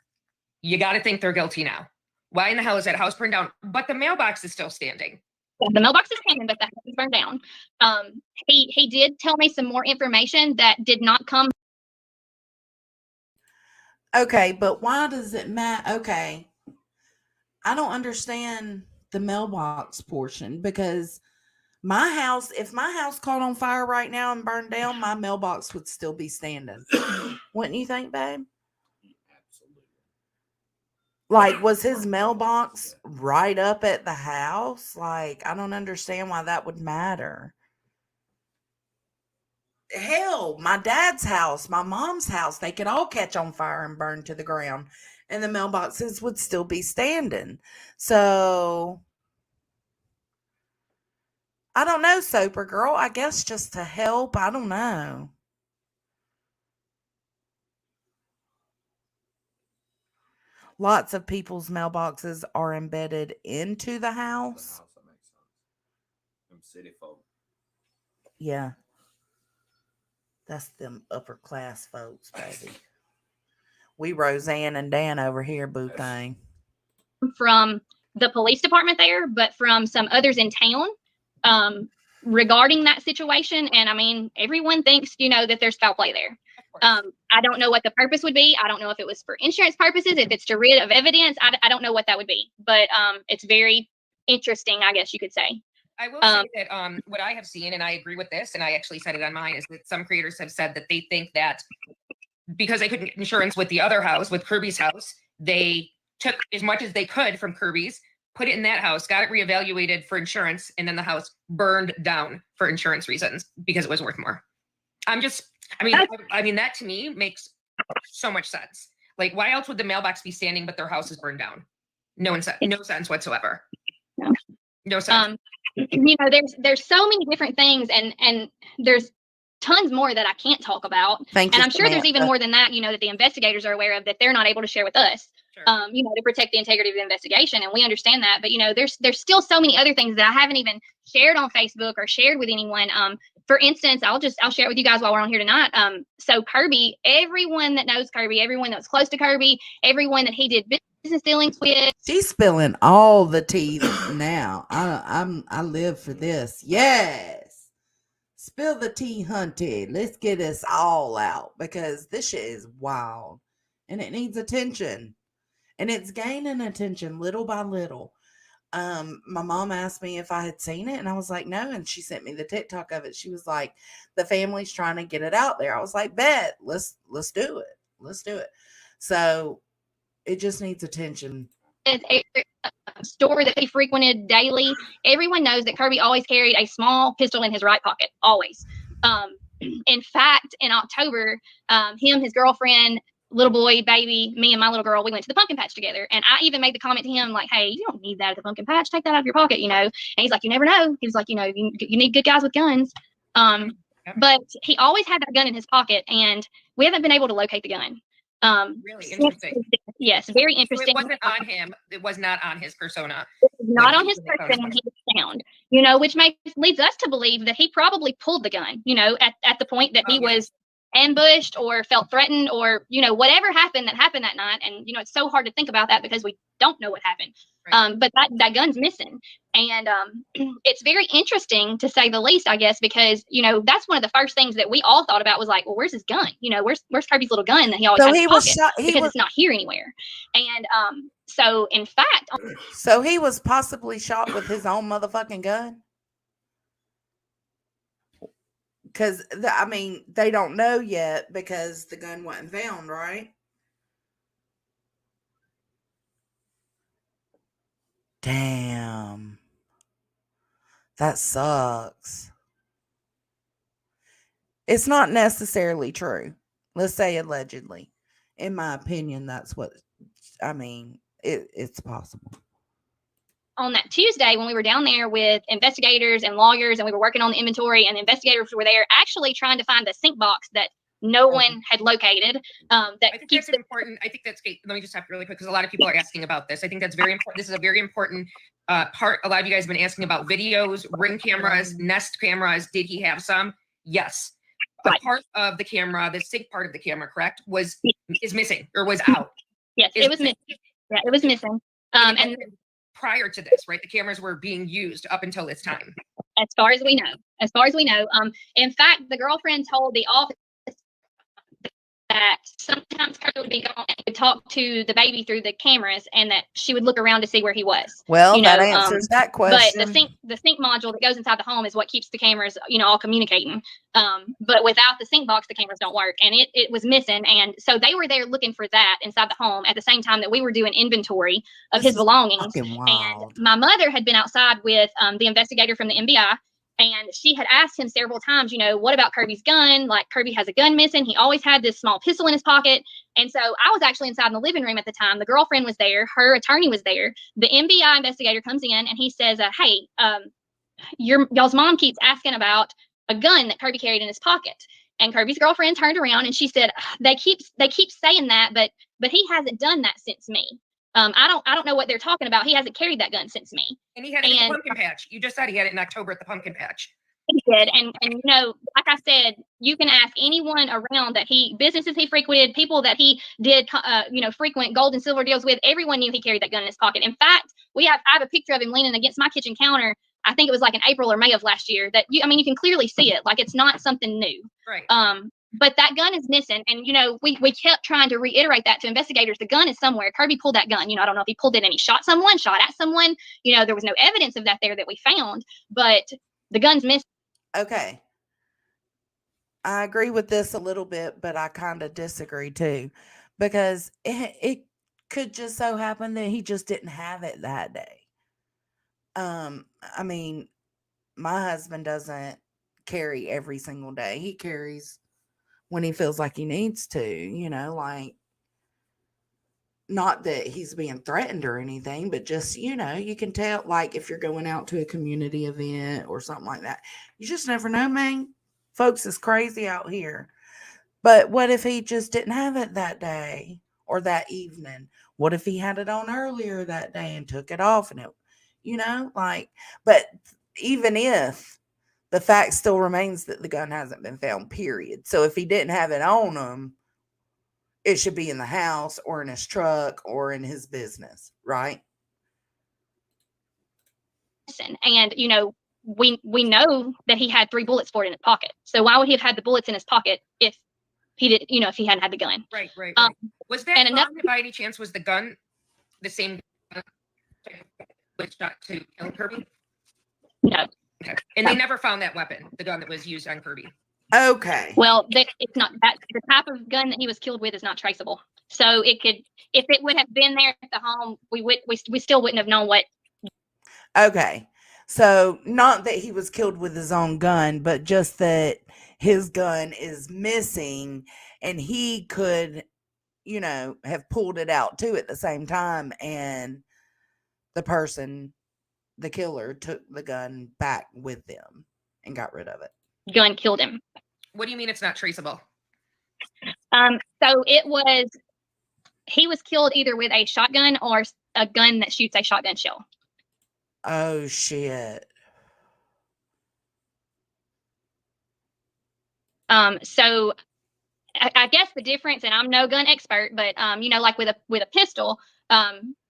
you got to think they're guilty now. Why in the hell is that house burned down? But the mailbox is still standing. The mailbox is standing, but the house is burned down. He did tell me some more information that did not come. Okay, but why does it matter? Okay, I don't understand the mailbox portion, because if my house caught on fire right now and burned down, my mailbox would still be standing. Wouldn't you think, babe? Absolutely. Like, was his mailbox right up at the house? Like, I don't understand why that would matter. Hell, my dad's house, my mom's house, they could all catch on fire and burn to the ground, and the mailboxes would still be standing. So, I don't know, Soper Girl. I guess just to help. I don't know. Lots of people's mailboxes are embedded into the house. That makes sense. Them city folk. Yeah. That's them upper class folks, baby. We Roseanne and Dan over here, boo thing. From the police department there, but from some others in town, regarding that situation. And I mean, everyone thinks, you know, that there's foul play there. I don't know what the purpose would be. I don't know if it was for insurance purposes, if it's to rid of evidence. I don't know what that would be, but it's very interesting, I guess you could say. I will say that what I have seen, and I agree with this, and I actually said it on mine, is that some creators have said that they think that because they couldn't get insurance with the other house, with Kirby's house, they took as much as they could from Kirby's, put it in that house, got it reevaluated for insurance, and then the house burned down for insurance reasons because it was worth more. I mean, that to me makes so much sense. Like, why else would the mailbox be standing but their house is burned down? No sense whatsoever. No sense. You know, there's so many different things, and there's tons more that I can't talk about. Thank and you, I'm sure there's even Samantha. more than that, you know, that the investigators are aware of that they're not able to share with us. Sure. You know, to protect the integrity of the investigation, and we understand that. But you know, there's still so many other things that I haven't even shared on Facebook or shared with anyone. For instance, I'll share it with you guys while we're on here tonight. So Kirby, everyone that knows Kirby, everyone that was close to Kirby, everyone that he did business dealings with. She's spilling all the tea now. I live for this. Yes. Spill the tea, hunty. Let's get this all out because this shit is wild and it needs attention. And it's gaining attention little by little. My mom asked me if I had seen it, and I was like, no. And she sent me the TikTok of it. She was like, the family's trying to get it out there. I was like, bet, let's do it. Let's do it. So it just needs attention. A store that he frequented daily. Everyone knows that Kirby always carried a small pistol in his right pocket, always. In fact, in October, him, his girlfriend, little boy, baby, me and my little girl, we went to the pumpkin patch together. And I even made the comment to him, like, hey, you don't need that at the pumpkin patch. Take that out of your pocket, you know. And he's like, you never know. He was like, you know, you need good guys with guns. But he always had that gun in his pocket, and we haven't been able to locate the gun. Really interesting. Yes, very So interesting. it wasn't on him. It was not on his persona. It was not on his person when he was found, you know, which leads us to believe that he probably pulled the gun, you know, at the point that he was ambushed or felt threatened or, you know, whatever happened that night. And, you know, it's so hard to think about that because we don't know what happened. Right. But that gun's missing. And it's very interesting to say the least, I guess, because, you know, that's one of the first things that we all thought about was like, well, where's his gun? You know, where's Kirby's little gun that he always So had in he his was pocket? shot. Because it's not here anywhere. And so, in fact, So he was possibly shot with his own motherfucking gun. Because I mean, they don't know yet because the gun wasn't found, right? Damn. That sucks. It's not necessarily true. Let's say allegedly. In my opinion, that's what I mean. It's possible. on that Tuesday when we were down there with investigators and lawyers and we were working on the inventory, and the investigators were there actually trying to find the sink box that no one had located. I think that's important. I think that's great. Let me just stop really quick because a lot of people are asking about this. I think that's very important. This is a very important part. A lot of you guys have been asking about videos, Ring cameras, Nest cameras. Did he have some? Yes. A part of the camera, the sink part of the camera, correct, is missing or was out. Yes, it was missing. Yeah, it was missing. And prior to this, right, the cameras were being used up until this time. As far as we know. In fact, the girlfriend told the office that sometimes Kirby would be gone and would talk to the baby through the cameras, and that she would look around to see where he was. Well, that answers that question. But the sink module that goes inside the home is what keeps the cameras, all communicating. But without the sink box, the cameras don't work, and it was missing. And so they were there looking for that inside the home at the same time that we were doing inventory of his belongings. And my mother had been outside with the investigator from the NBI. And she had asked him several times, what about Kirby's gun? Like, Kirby has a gun missing. He always had this small pistol in his pocket. And so I was actually inside in the living room at the time. The girlfriend was there. Her attorney was there. The NBI investigator comes in and he says, hey, y'all's mom keeps asking about a gun that Kirby carried in his pocket. And Kirby's girlfriend turned around and she said, they keep saying that, but he hasn't done that since me. I don't know what they're talking about. He hasn't carried that gun since me. And he had it at the pumpkin patch. You just said he had it in October at the pumpkin patch. He did. And like I said, you can ask anyone around that businesses he frequented, people that he did, frequent gold and silver deals with. Everyone knew he carried that gun in his pocket. In fact, I have a picture of him leaning against my kitchen counter. I think it was like in April or May of last year that you can clearly see it. Like, it's not something new. Right. But that gun is missing. And, we kept trying to reiterate that to investigators. The gun is somewhere. Kirby pulled that gun. I don't know if he pulled it and he shot at someone. There was no evidence of that there that we found, but the gun's missing. Okay. I agree with this a little bit, but I kind of disagree too, because it could just so happen that he just didn't have it that day. I mean, my husband doesn't carry every single day. He carries when he feels like he needs to, like, not that he's being threatened or anything, but just, you can tell, like, if you're going out to a community event or something like that. You just never know, man. Folks is crazy out here. But what if he just didn't have it that day or that evening? What if he had it on earlier that day and took it off and but even if, the fact still remains that the gun hasn't been found, period. So if he didn't have it on him, it should be in the house or in his truck or in his business, right? And we know that he had 3 bullets for it in his pocket. So why would he have had the bullets in his pocket if he did, if he hadn't had the gun? Right. Um, Was that and gun, by any chance, was the gun the same gun was shot to kill Kirby? No. Okay. And they never found that weapon, the gun that was used on Kirby. Okay. Well, it's not that the type of gun that he was killed with is not traceable. So it could, if it would have been there at the home, we still wouldn't have known what. Okay. So not that he was killed with his own gun, but just that his gun is missing and he could, have pulled it out too at the same time. And the killer took the gun back with them and got rid of it. Gun killed him. What do you mean it's not traceable? So he was killed either with a shotgun or a gun that shoots a shotgun shell. Oh, shit. So I guess the difference, and I'm no gun expert, but like with a pistol,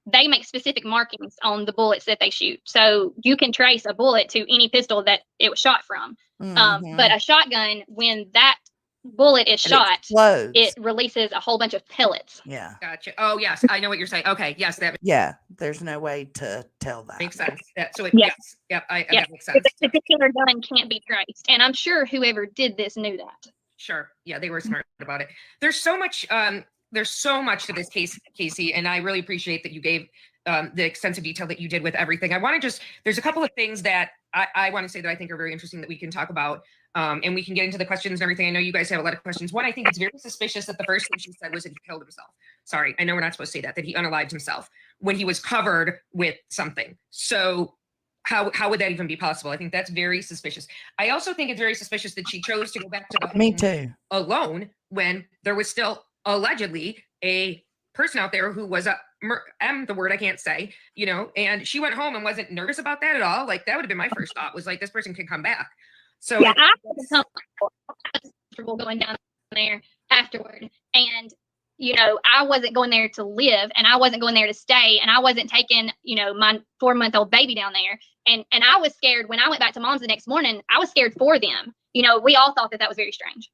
they make specific markings on the bullets that they shoot. So you can trace a bullet to any pistol that it was shot from. But a shotgun, when that bullet is shot, it releases a whole bunch of pellets. Yeah. Gotcha. Oh, yes. I know what you're saying. Okay. Yes. Yeah. There's no way to tell that. Makes sense. That Yep. Yep. That makes sense. The particular gun can't be traced. And I'm sure whoever did this knew that. Sure. Yeah, they were smart about it. There's so much to this case, Casey, and I really appreciate that you gave the extensive detail that you did with everything. There's a couple of things that I want to say that I think are very interesting that we can talk about, and we can get into the questions and everything. I know you guys have a lot of questions. One, I think it's very suspicious that the first thing she said was that he killed himself. Sorry, I know we're not supposed to say that he unalived himself when he was covered with something. So how would that even be possible? I think that's very suspicious. I also think it's very suspicious that she chose to go back to the home Me too. alone when there was still allegedly a person out there who was the word I can't say, and she went home and wasn't nervous about that at all. Like, that would have been my first thought, was like, this person could come back. So yeah, I was comfortable going down there afterward. And I wasn't going there to live, and I wasn't going there to stay, and I wasn't taking, my 4-month-old baby down there. And I was scared when I went back to mom's the next morning. I was scared for them. We all thought that was very strange.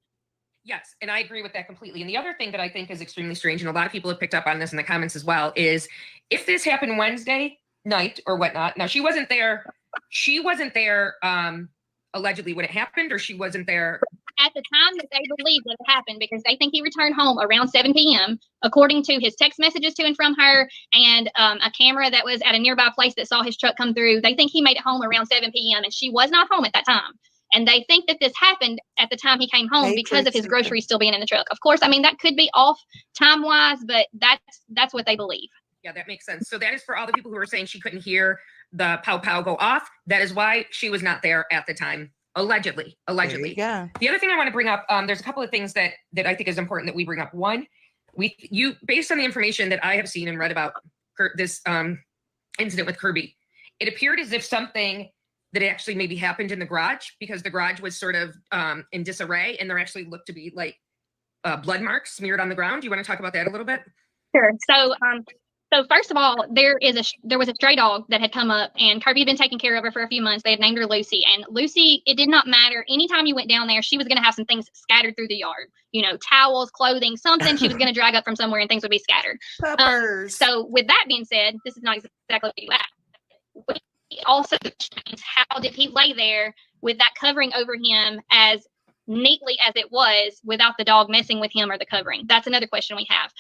Yes, and I agree with that completely. And the other thing that I think is extremely strange, and a lot of people have picked up on this in the comments as well, is if this happened Wednesday night or whatnot. Now, she wasn't there allegedly when it happened, or she wasn't there at the time that they believe that it happened, because they think he returned home around 7 p.m. according to his text messages to and from her, and a camera that was at a nearby place that saw his truck come through. They think he made it home around 7 p.m. and she was not home at that time. And they think that this happened at the time he came home because of his groceries still being in the truck. Of course, I mean, that could be off time-wise, but that's what they believe. Yeah, that makes sense. So that is for all the people who are saying she couldn't hear the pow pow go off. That is why she was not there at the time. Allegedly. Yeah. The other thing I want to bring up, there's a couple of things that I think is important that we bring up. One, based on the information that I have seen and read about this incident with Kirby, it appeared as if something that actually maybe happened in the garage, because the garage was sort of in disarray, and there actually looked to be like blood marks smeared on the ground. Do you want to talk about that a little bit? Sure. So first of all, there was a stray dog that had come up, and Kirby had been taking care of her for a few months. They had named her Lucy, and Lucy, it did not matter. Anytime you went down there, she was going to have some things scattered through the yard, towels, clothing, something she was going to drag up from somewhere, and things would be scattered. Peppers. So with that being said, this is not exactly what you asked. We also changed, how did he lay there with that covering over him as neatly as it was without the dog messing with him or the covering? That's another question we have.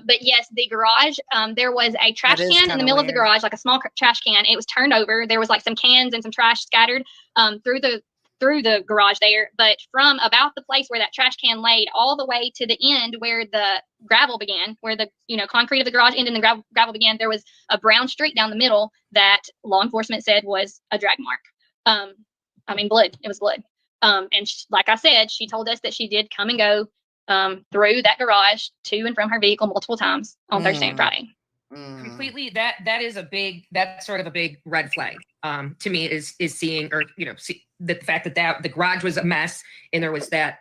But yes, the garage, there was a trash That is can in the kinda middle of the weird. garage, like a small trash can. It was turned over. There was like some cans and some trash scattered through the garage there. But from about the place where that trash can laid all the way to the end where the gravel began, where the concrete of the garage ended and the gravel began, there was a brown streak down the middle that law enforcement said was a drag mark. I mean, blood. It was blood. And like I said, she told us that she did come and go through that garage to and from her vehicle multiple times on Thursday and Friday. Completely. That's sort of a big red flag to me is seeing, or the fact that the garage was a mess and there was that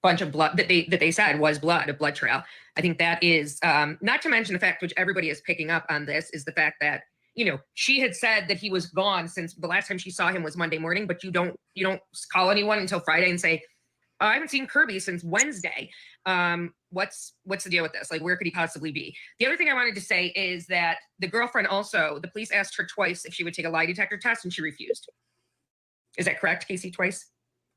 bunch of blood that they said was blood, a blood trail. I think that is not to mention the fact, which everybody is picking up on this, is the fact that she had said that he was gone since the last time she saw him was Monday morning, but you don't call anyone until Friday and say, I haven't seen Kirby since Wednesday. What's the deal with this? Like, where could he possibly be? The other thing I wanted to say is that the girlfriend also, the police asked her twice if she would take a lie detector test and she refused. Is that correct, Casey? Twice?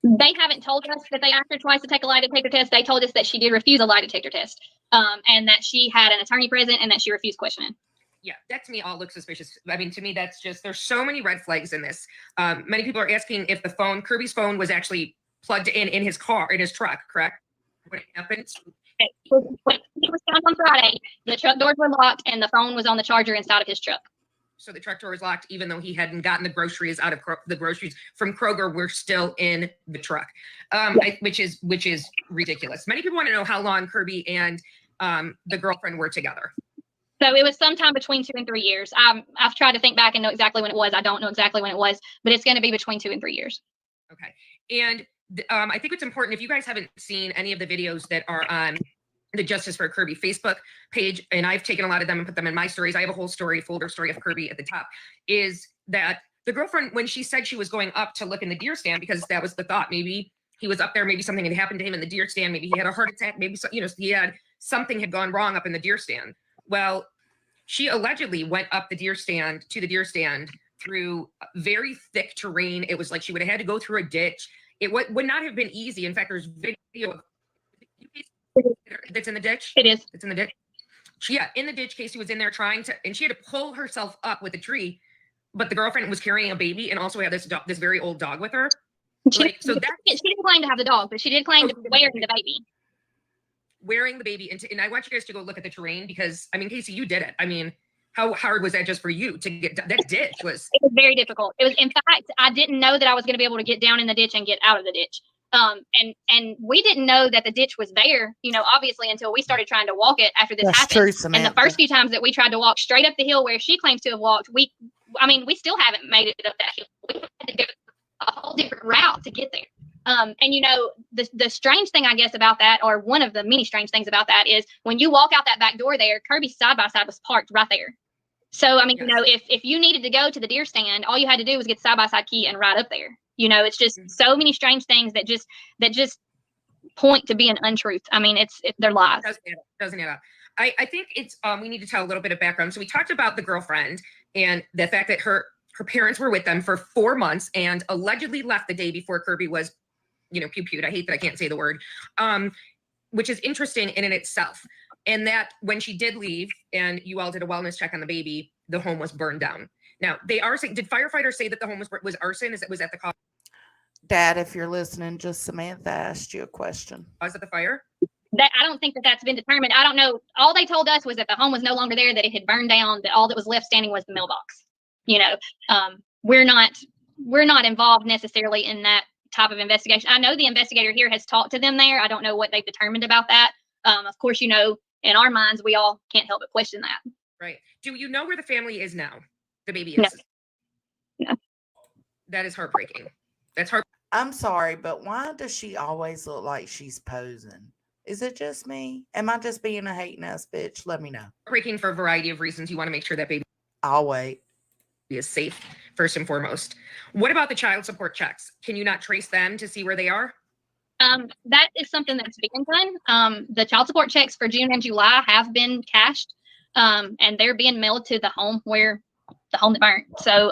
They haven't told us that they asked her twice to take a lie detector test. They told us that she did refuse a lie detector test, and that she had an attorney present and that she refused questioning. Yeah, that to me all looks suspicious. I mean, to me, that's just, there's so many red flags in this. Many people are asking if Kirby's phone was actually plugged in his car, in his truck, correct? When it happened? When he was found on Friday, the truck doors were locked and the phone was on the charger inside of his truck. So the truck door was locked, even though he hadn't gotten the groceries out of the groceries from Kroger were still in the truck, which is ridiculous. Many people want to know how long Kirby and the girlfriend were together. So it was sometime between 2 and 3 years. I've tried to think back and know exactly when it was. I don't know exactly when it was, but it's going to be between 2 and 3 years. Okay. And I think it's important, if you guys haven't seen any of the videos that are on the Justice for Kirby Facebook page, and I've taken a lot of them and put them in my stories. I have a whole folder story of Kirby at the top, is that the girlfriend, when she said she was going up to look in the deer stand, because that was the thought, maybe he was up there, maybe something had happened to him in the deer stand, maybe he had a heart attack, maybe something had gone wrong up in the deer stand. Well, she allegedly went up to the deer stand through very thick terrain. It was like she would have had to go through a ditch. It would not have been easy. In fact, there's video of that's in the ditch. It is. It's in the ditch. In the ditch. Casey was in there and she had to pull herself up with a tree, but the girlfriend was carrying a baby and also had this very old dog with her. She didn't claim to have the dog, but she did claim to be wearing the baby. Wearing the baby, and I want you guys to go look at the terrain, because I mean, Casey, you did it. I mean, how hard was that just for you to get that ditch? It was very difficult. It was, in fact, I didn't know that I was going to be able to get down in the ditch and get out of the ditch. And we didn't know that the ditch was there, obviously, until we started trying to walk it after this happened. True, Samantha. And the first few times that we tried to walk straight up the hill where she claims to have walked, we still haven't made it up that hill. We had to go a whole different route to get there. And the strange thing, I guess, about that, or one of the many strange things about that, is when you walk out that back door there, Kirby's side-by-side was parked right there. So, I mean, yes. If you needed to go to the deer stand, all you had to do was get the side-by-side key and ride up there. It's just so many strange things that just point to be an untruth. I mean, they're lies. Doesn't add up. I think it's we need to tell a little bit of background. So we talked about the girlfriend and the fact that her parents were with them for 4 months and allegedly left the day before Kirby was, pew-pewed. I hate that I can't say the word, which is interesting in itself. And that when she did leave and you all did a wellness check on the baby, the home was burned down. Now, they are saying, did firefighters say that the home was arson? Was that the cause? Dad, if you're listening, just Samantha asked you a question. Cause of the fire? That I don't think that's been determined. I don't know. All they told us was that the home was no longer there, that it had burned down, that all that was left standing was the mailbox. We're not involved necessarily in that type of investigation. I know the investigator here has talked to them there. I don't know what they've determined about that. Of course, in our minds, we all can't help but question that. Right. Do you know where the family is now? The baby is? No. That is heartbreaking. That's heartbreaking. I'm sorry, but why does she always look like she's posing? Is it just me? Am I just being a hating ass bitch? Let me know. Heartbreaking for a variety of reasons. You want to make sure that baby I'll wait. Is safe, first and foremost. What about the child support checks? Can you not trace them to see where they are? That is something that's being done. The child support checks for June and July have been cashed, and they're being mailed to the home that burned. So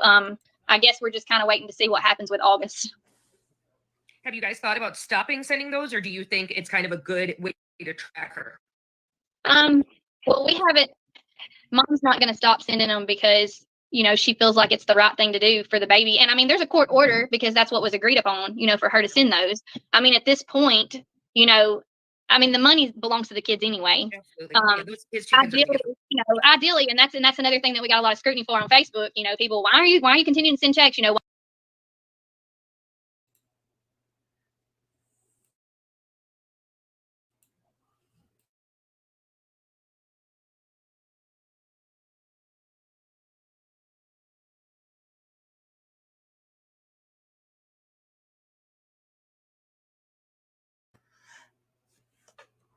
I guess we're just kind of waiting to see what happens with August. Have you guys thought about stopping sending those, or do you think it's kind of a good way to track her? Well, we haven't. Mom's not going to stop sending them because, you know, she feels like it's the right thing to do for the baby. And I mean, there's a court order because that's what was agreed upon, you know, for her to send those. I mean, at this point, you know, I mean, the money belongs to the kids anyway. Absolutely. His chickens are gonna Ideally, get- you know, ideally, and that's another thing that we got a lot of scrutiny for on Facebook. You know, people, why are you continuing to send checks? You know,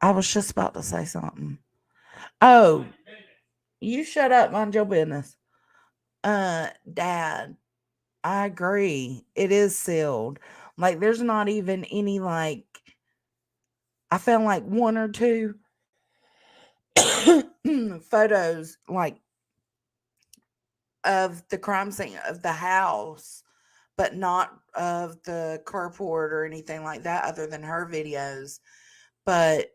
I was just about to say something. Oh, you shut up, mind your business. Dad, I agree. It is sealed. Like, there's not even any, like, I found like one or two photos, like, of the crime scene of the house, but not of the carport or anything like that, other than her videos. But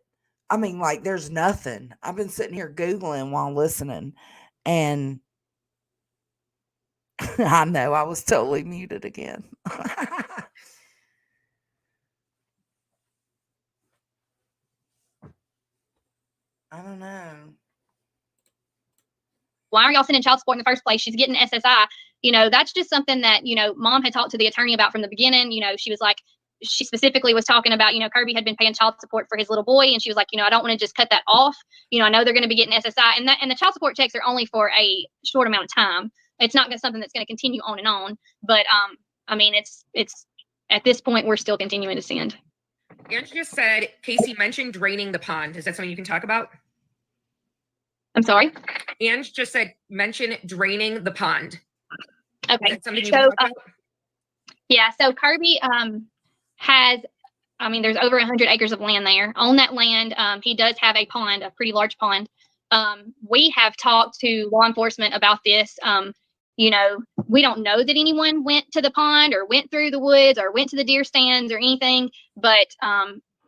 I mean, like, there's nothing. I've been sitting here Googling while listening, and I know I was totally muted again. I don't know. why are y'all sending child support in the first place? She's getting SSI. You know, that's just something that, you know, Mom had talked to the attorney about from the beginning. You know, she was like, she specifically was talking about, you know, Kirby had been paying child support for his little boy. And she was like, you know, I don't want to just cut that off. You know, I know they're going to be getting SSI, and the child support checks are only for a short amount of time. It's not something that's going to continue on and on. But, I mean, it's at this point, we're still continuing to send. Ange just said, Casey mentioned draining the pond. Is that something you can talk about? I'm sorry. Ange just said, mention draining the pond. Is Okay. that something you So, can talk about? yeah. So Kirby has, I mean, there's over 100 acres of land there. On that land, he does have a pond, a pretty large pond. We have talked to law enforcement about this. You know, we don't know that anyone went to the pond or went through the woods or went to the deer stands or anything, but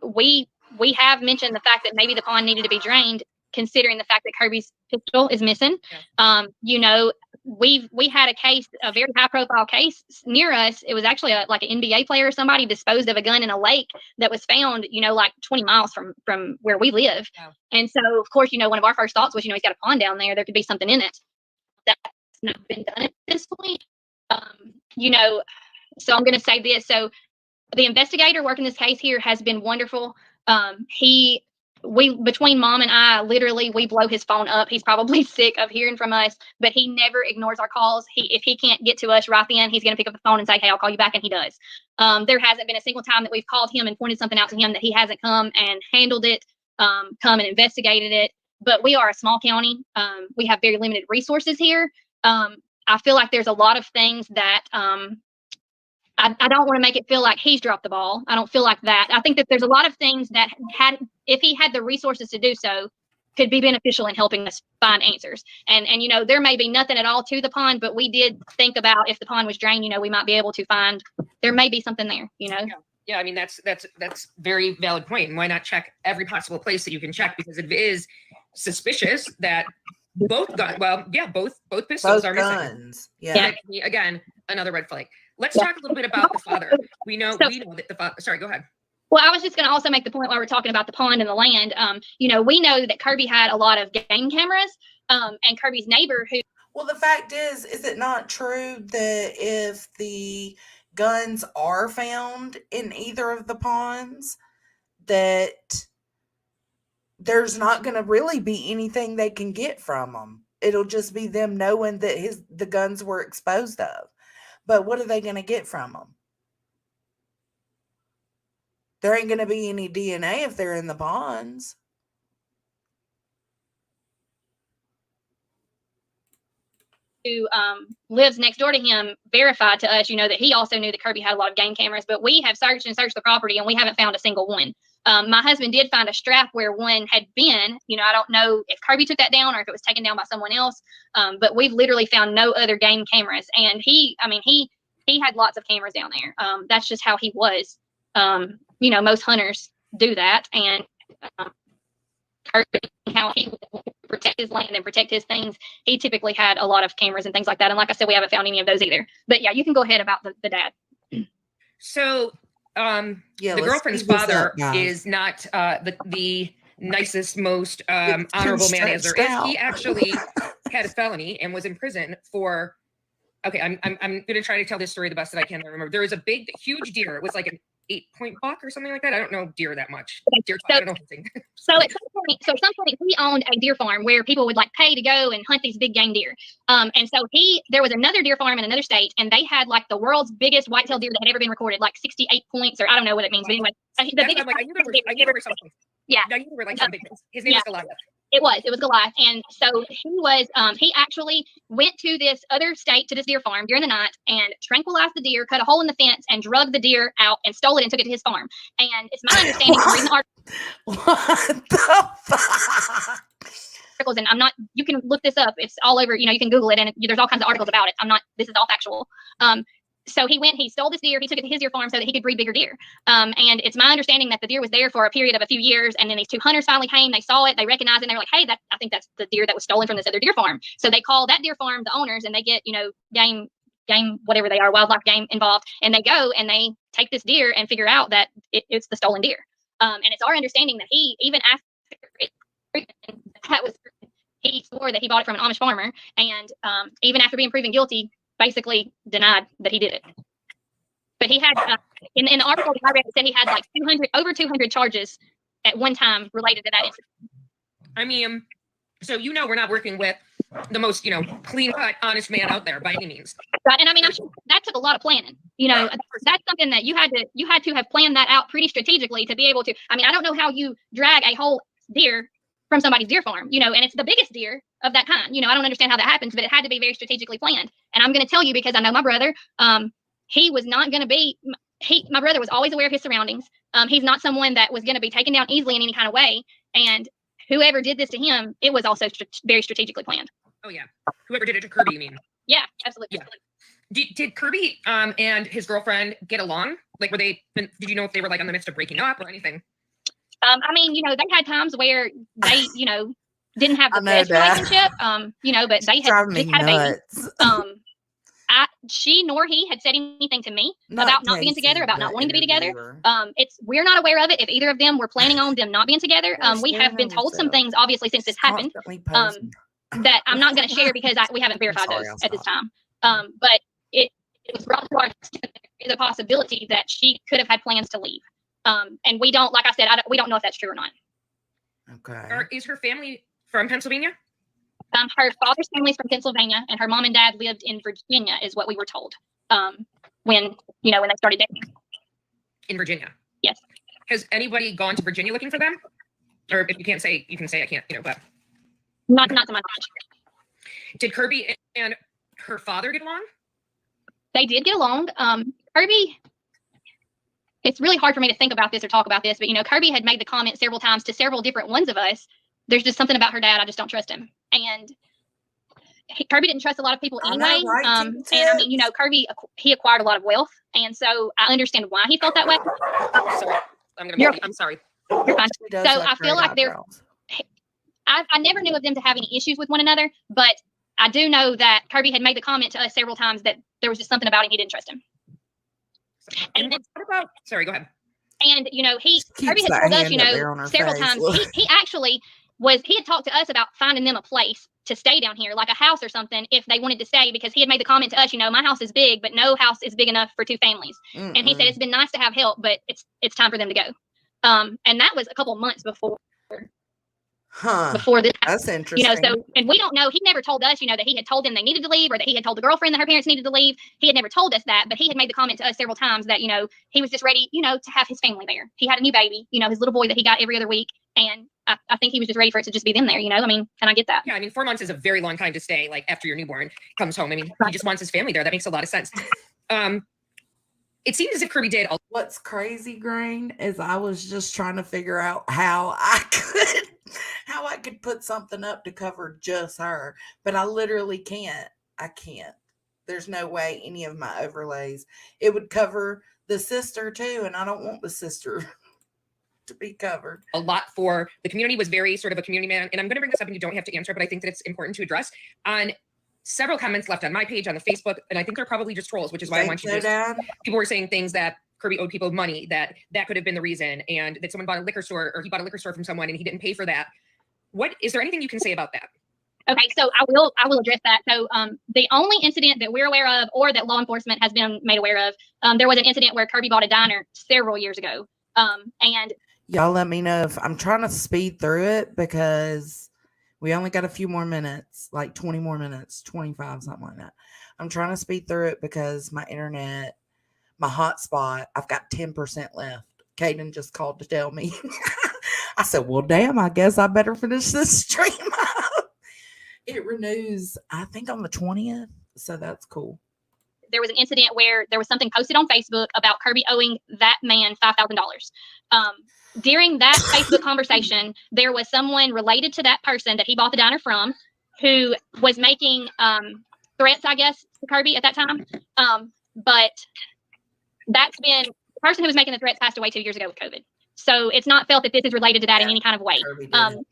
we have mentioned the fact that maybe the pond needed to be drained, considering the fact that Kirby's pistol is missing. Yeah. You know, we had a case, a very high profile case near us. It was actually like an NBA player or somebody disposed of a gun in a lake that was found, you know, like 20 miles from where we live. Wow. And so, of course, you know, one of our first thoughts was, you know, he's got a pond down there. There could be something in it. That's not been done at this point. You know, so I'm going to say this. So the investigator working this case here has been wonderful. Between Mom and I, literally, we blow his phone up. He's probably sick of hearing from us, but he never ignores our calls. If he can't get to us right then, he's going to pick up the phone and say, hey, I'll call you back. And he does. There hasn't been a single time that we've called him and pointed something out to him that he hasn't come and handled it, come and investigated it. But we are a small county. We have very limited resources here. I feel like there's a lot of things that I don't want to make it feel like he's dropped the ball. I don't feel like that. I think that there's a lot of things that if he had the resources to do so, could be beneficial in helping us find answers. And you know, there may be nothing at all to the pond, but we did think about if the pond was drained, you know, we might be able to find, there may be something there, you know? Yeah, I mean, that's very valid point. And why not check every possible place that you can check? Because it is suspicious that both pistols are missing. Guns. Yeah. Again, another red flag. Let's talk a little bit about the father. We know that the father. Sorry, go ahead. Well, I was just going to also make the point while we're talking about the pond and the land. You know, we know that Kirby had a lot of game cameras, and Kirby's neighbor who. Well, the fact is it not true that if the guns are found in either of the ponds, that there's not going to really be anything they can get from them? It'll just be them knowing that the guns were exposed of. But what are they going to get from them? There ain't going to be any DNA if they're in the ponds. Who lives next door to him verified to us, you know, that he also knew that Kirby had a lot of game cameras, but we have searched the property and we haven't found a single one. My husband did find a strap where one had been, you know, I don't know if Kirby took that down or if it was taken down by someone else, but we've literally found no other game cameras. And he had lots of cameras down there. That's just how he was. Most hunters do that. And Kirby, how he would protect his land and protect his things, he typically had a lot of cameras and things like that. And like I said, we haven't found any of those either. But yeah, you can go ahead about the dad. So the girlfriend's father is not the nicest, most honorable man as there is. He actually had a felony and was in prison for. Okay, I'm going to try to tell this story the best that I can. I remember there was a huge deer. It was like an 8-point buck or something like that. I don't know deer that much. Deer, I don't know anything. So at some point, he owned a deer farm where people would like pay to go and hunt these big game deer. And so there was another deer farm in another state, and they had like the world's biggest whitetail deer that had ever been recorded, like 68 points, or I don't know what it means, but anyway, the biggest. I knew there were something. Yeah, I knew there were like some big things. His name was Goliath. It was Goliath. And so he actually went to this other state, to this deer farm during the night, and tranquilized the deer, cut a hole in the fence, and drugged the deer out and stole it and took it to his farm. And it's my understanding from reading the What the fuck? articles, and you can look this up. It's all over, you can Google it, and there's all kinds of articles about it. This is all factual. So he stole this deer, he took it to his deer farm so that he could breed bigger deer. And it's my understanding that the deer was there for a period of a few years, and then these two hunters finally came, they saw it, they recognized it, and they were like, hey, I think that's the deer that was stolen from this other deer farm. So they call that deer farm the owners, and they get, game, whatever they are, wildlife game involved, and they go and they take this deer and figure out that it's the stolen deer. And it's our understanding that he, even after he swore that he bought it from an Amish farmer, and even after being proven guilty, basically denied that he did it. But he had, in the article that I read, it said he had like over 200 charges at one time related to that incident. I mean, so we're not working with the most, clean-cut, honest man out there by any means. Right, and I mean, I'm sure that took a lot of planning. That's something that you had to have planned that out pretty strategically to be able to. I mean, I don't know how you drag a whole deer from somebody's deer farm, and it's the biggest deer of that kind. I don't understand how that happens, but it had to be very strategically planned. And I'm going to tell you, because I know my brother, he was not going to be, my brother was always aware of his surroundings. He's not someone that was going to be taken down easily in any kind of way. And whoever did this to him, it was also very strategically planned. Oh yeah. Whoever did it to Kirby, you mean? Yeah, absolutely. Yeah. Did Kirby and his girlfriend get along? Like, did you know if they were like in the midst of breaking up or anything? I mean, they had times where they, didn't have the best relationship, but they had just had a baby. She nor he had said anything to me about not being together, about not wanting to be together. We're not aware of it. If either of them were planning on them not being together, we have been told some things, obviously, since this happened, that I'm not going to share because we haven't verified those at this time. But it was brought to our attention that there is a possibility that she could have had plans to leave. And we don't, like I said, we don't know if that's true or not. Okay. Is her family from Pennsylvania? Her father's family is from Pennsylvania, and her mom and dad lived in Virginia, is what we were told. When they started dating. In Virginia. Yes. Has anybody gone to Virginia looking for them? Or if you can't say, you can say I can't. But not to my knowledge. Did Kirby and her father get along? They did get along. Kirby. It's really hard for me to think about this or talk about this, but Kirby had made the comment several times to several different ones of us. There's just something about her dad. I just don't trust him. And Kirby didn't trust a lot of people anyway. And I mean, Kirby, he acquired a lot of wealth. And so I understand why he felt that way. Sorry. I'm sorry. You're fine. So I feel like I never knew of them to have any issues with one another, but I do know that Kirby had made the comment to us several times that there was just something about him. He didn't trust him. And what about, sorry, go ahead. And, Kirby had told us, several times, he actually he had talked to us about finding them a place to stay down here, like a house or something, if they wanted to stay, because he had made the comment to us, my house is big, but no house is big enough for two families. And he said, it's been nice to have help, but it's time for them to go. And that was a couple of months before this. That's interesting. So, and we don't know, he never told us, that he had told them they needed to leave, or that he had told the girlfriend that her parents needed to leave. He had never told us that, but he had made the comment to us several times that, he was just ready, to have his family there. He had a new baby, his little boy that he got every other week. And I think he was just ready for it to just be them there, I mean, and I get that. Yeah, I mean, 4 months is a very long time to stay, like, after your newborn comes home. I mean, he just wants his family there. That makes a lot of sense. It seems as if Kirby did. What's crazy, Grain, is I was just trying to figure out how I could put something up to cover just her, but I literally can't. I can't. There's no way any of my overlays. It would cover the sister too, and I don't want the sister to be covered. A lot for the community, was very sort of a community man. And I'm going to bring this up and you don't have to answer it, but I think that it's important to address on several comments left on my page, on the Facebook. And I think they're probably just trolls, which is why I want you to just, people were saying things that Kirby owed people money, that could have been the reason, and that someone bought a liquor store, or he bought a liquor store from someone and he didn't pay for that. What, is there anything you can say about that? Okay, so I will address that. So the only incident that we're aware of, or that law enforcement has been made aware of, there was an incident where Kirby bought a diner several years ago. And y'all let me know if I'm trying to speed through it, because we only got a few more minutes, like 20 more minutes, 25, something like that. I'm trying to speed through it because my internet, my hotspot, I've got 10% left. Kaden just called to tell me. I said, well, damn, I guess I better finish this stream up. It renews, I think, on the 20th. So that's cool. there was an incident where there was something posted on Facebook about Kirby owing that man $5,000. During that Facebook conversation, there was someone related to that person that he bought the diner from who was making threats, I guess, to Kirby at that time. But that's been, the person who was making the threats passed away 2 years ago with COVID. So it's not felt that this is related to that in any kind of way.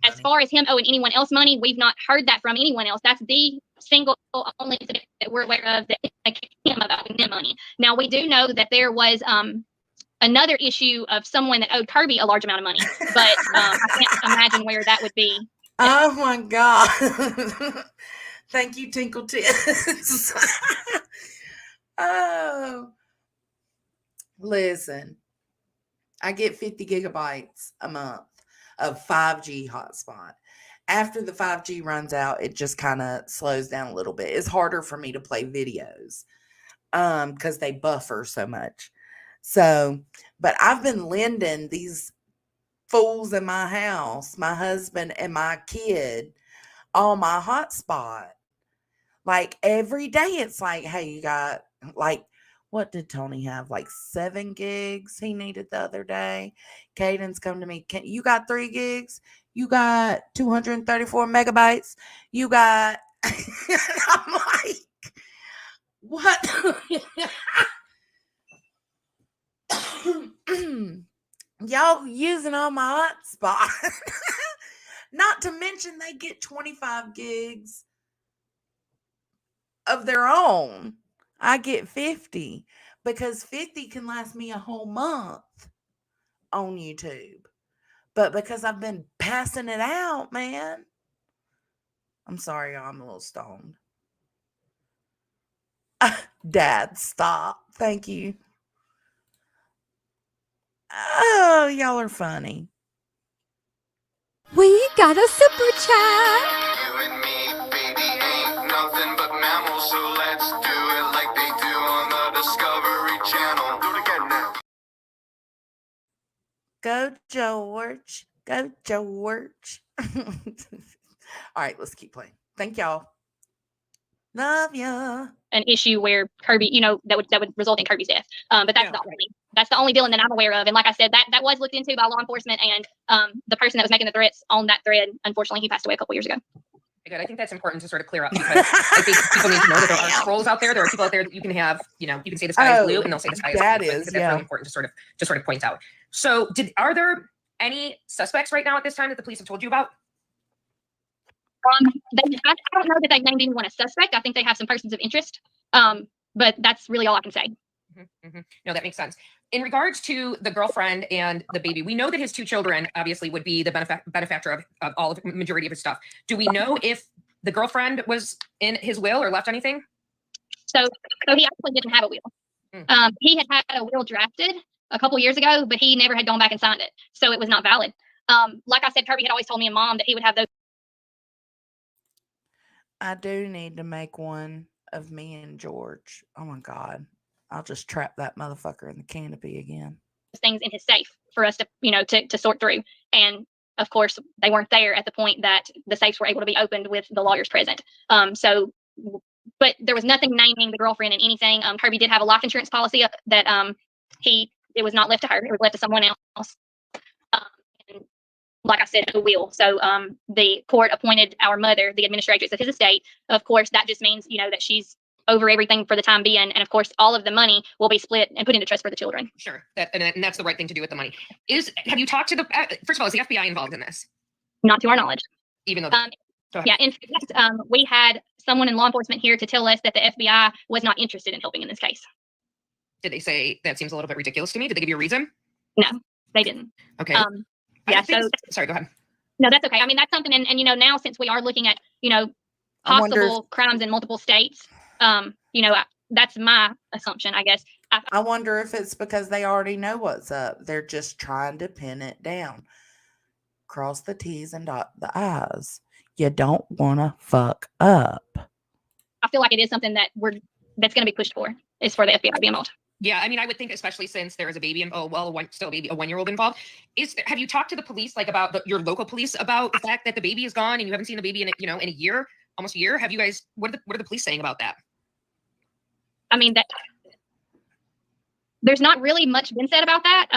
As far as him owing anyone else money, we've not heard that from anyone else. That's the single only incident that we're aware of that him about owing them money. Now, we do know that there was another issue of someone that owed Kirby a large amount of money, but I can't imagine where that would be. Oh my God. Thank you, Tinkle Tits. Oh, listen, I get 50 gigabytes a month of 5G hotspot. After the 5G runs out, it just kind of slows down a little bit. It's harder for me to play videos because they buffer so much. So, but I've been lending these fools in my house, my husband and my kid, all my hotspot. Like every day, it's like, hey, you got like, what did Tony have? Like 7 gigs he needed the other day. Caden's come to me. You got 3 gigs? You got 234 megabytes? You got, I'm like, what? Y'all using all my hotspot. Not to mention they get 25 gigs of their own. I get 50 because 50 can last me a whole month on YouTube. But because I've been passing it out, man. I'm sorry, y'all, I'm a little stoned. Dad, stop. Thank you. Oh, y'all are funny. We got a super chat. You and me, baby, ain't nothing but mammals, so let's do it like they do on the Discovery Channel. Do it again now. Go, George. Go, George. All right, let's keep playing. Thank y'all. Love ya. An issue where Kirby, that would result in Kirby's death. But that's the only villain that I'm aware of. And like I said, that was looked into by law enforcement, and the person that was making the threats on that thread, unfortunately, he passed away a couple years ago. Good. I think that's important to sort of clear up, because I think people need to know that there are trolls out there. There are people out there that you can have, you can say the sky is blue, and they'll say the sky is blue. That's really important to sort of point out. So, are there any suspects right now at this time that the police have told you about? I don't know that they've named anyone a suspect. I think they have some persons of interest, but that's really all I can say. No, that makes sense. In regards to the girlfriend and the baby, we know that his 2 children obviously would be the benefactor of all of the majority of his stuff. Do we know if the girlfriend was in his will or left anything? So he actually didn't have a will. He had a will drafted a couple years ago, but he never had gone back and signed it, so it was not valid. Like I said, Kirby had always told me and Mom that he would have those. I do need to make one of me and George. Oh my God. I'll just trap that motherfucker in the canopy again. Things in his safe for us to, to sort through. And of course, they weren't there at the point that the safes were able to be opened with the lawyers present. But there was nothing naming the girlfriend in anything. Kirby did have a life insurance policy that it was not left to her. It was left to someone else. And like I said, a will. So the court appointed our mother the administratrix of his estate. Of course, that just means, that she's over everything for the time being. And of course, all of the money will be split and put into trust for the children. Sure. And that's the right thing to do with the money. Have you talked to the, first of all, is the FBI involved in this? Not to our knowledge. Even though, yeah, in fact, we had someone in law enforcement here to tell us that the FBI was not interested in helping in this case. Did they say that seems a little bit ridiculous to me? Did they give you a reason? No, they didn't. Okay. Yeah. So sorry, go ahead. No, that's okay. I mean, that's something, and now since we are looking at, possible crimes in multiple states, that's my assumption, I guess. I wonder if it's because they already know what's up. They're just trying to pin it down. Cross the T's and dot the I's. You don't want to fuck up. I feel like it is something that's going to be pushed for, is for the FBI to be involved. Yeah, I mean, I would think, especially since there is a baby, still a baby, a 1-year-old involved. Have you talked to the police, like about your local police, about the fact that the baby is gone and you haven't seen the baby in a year, almost a year? Have you guys? What are the police saying about that? I mean, there's not really much been said about that.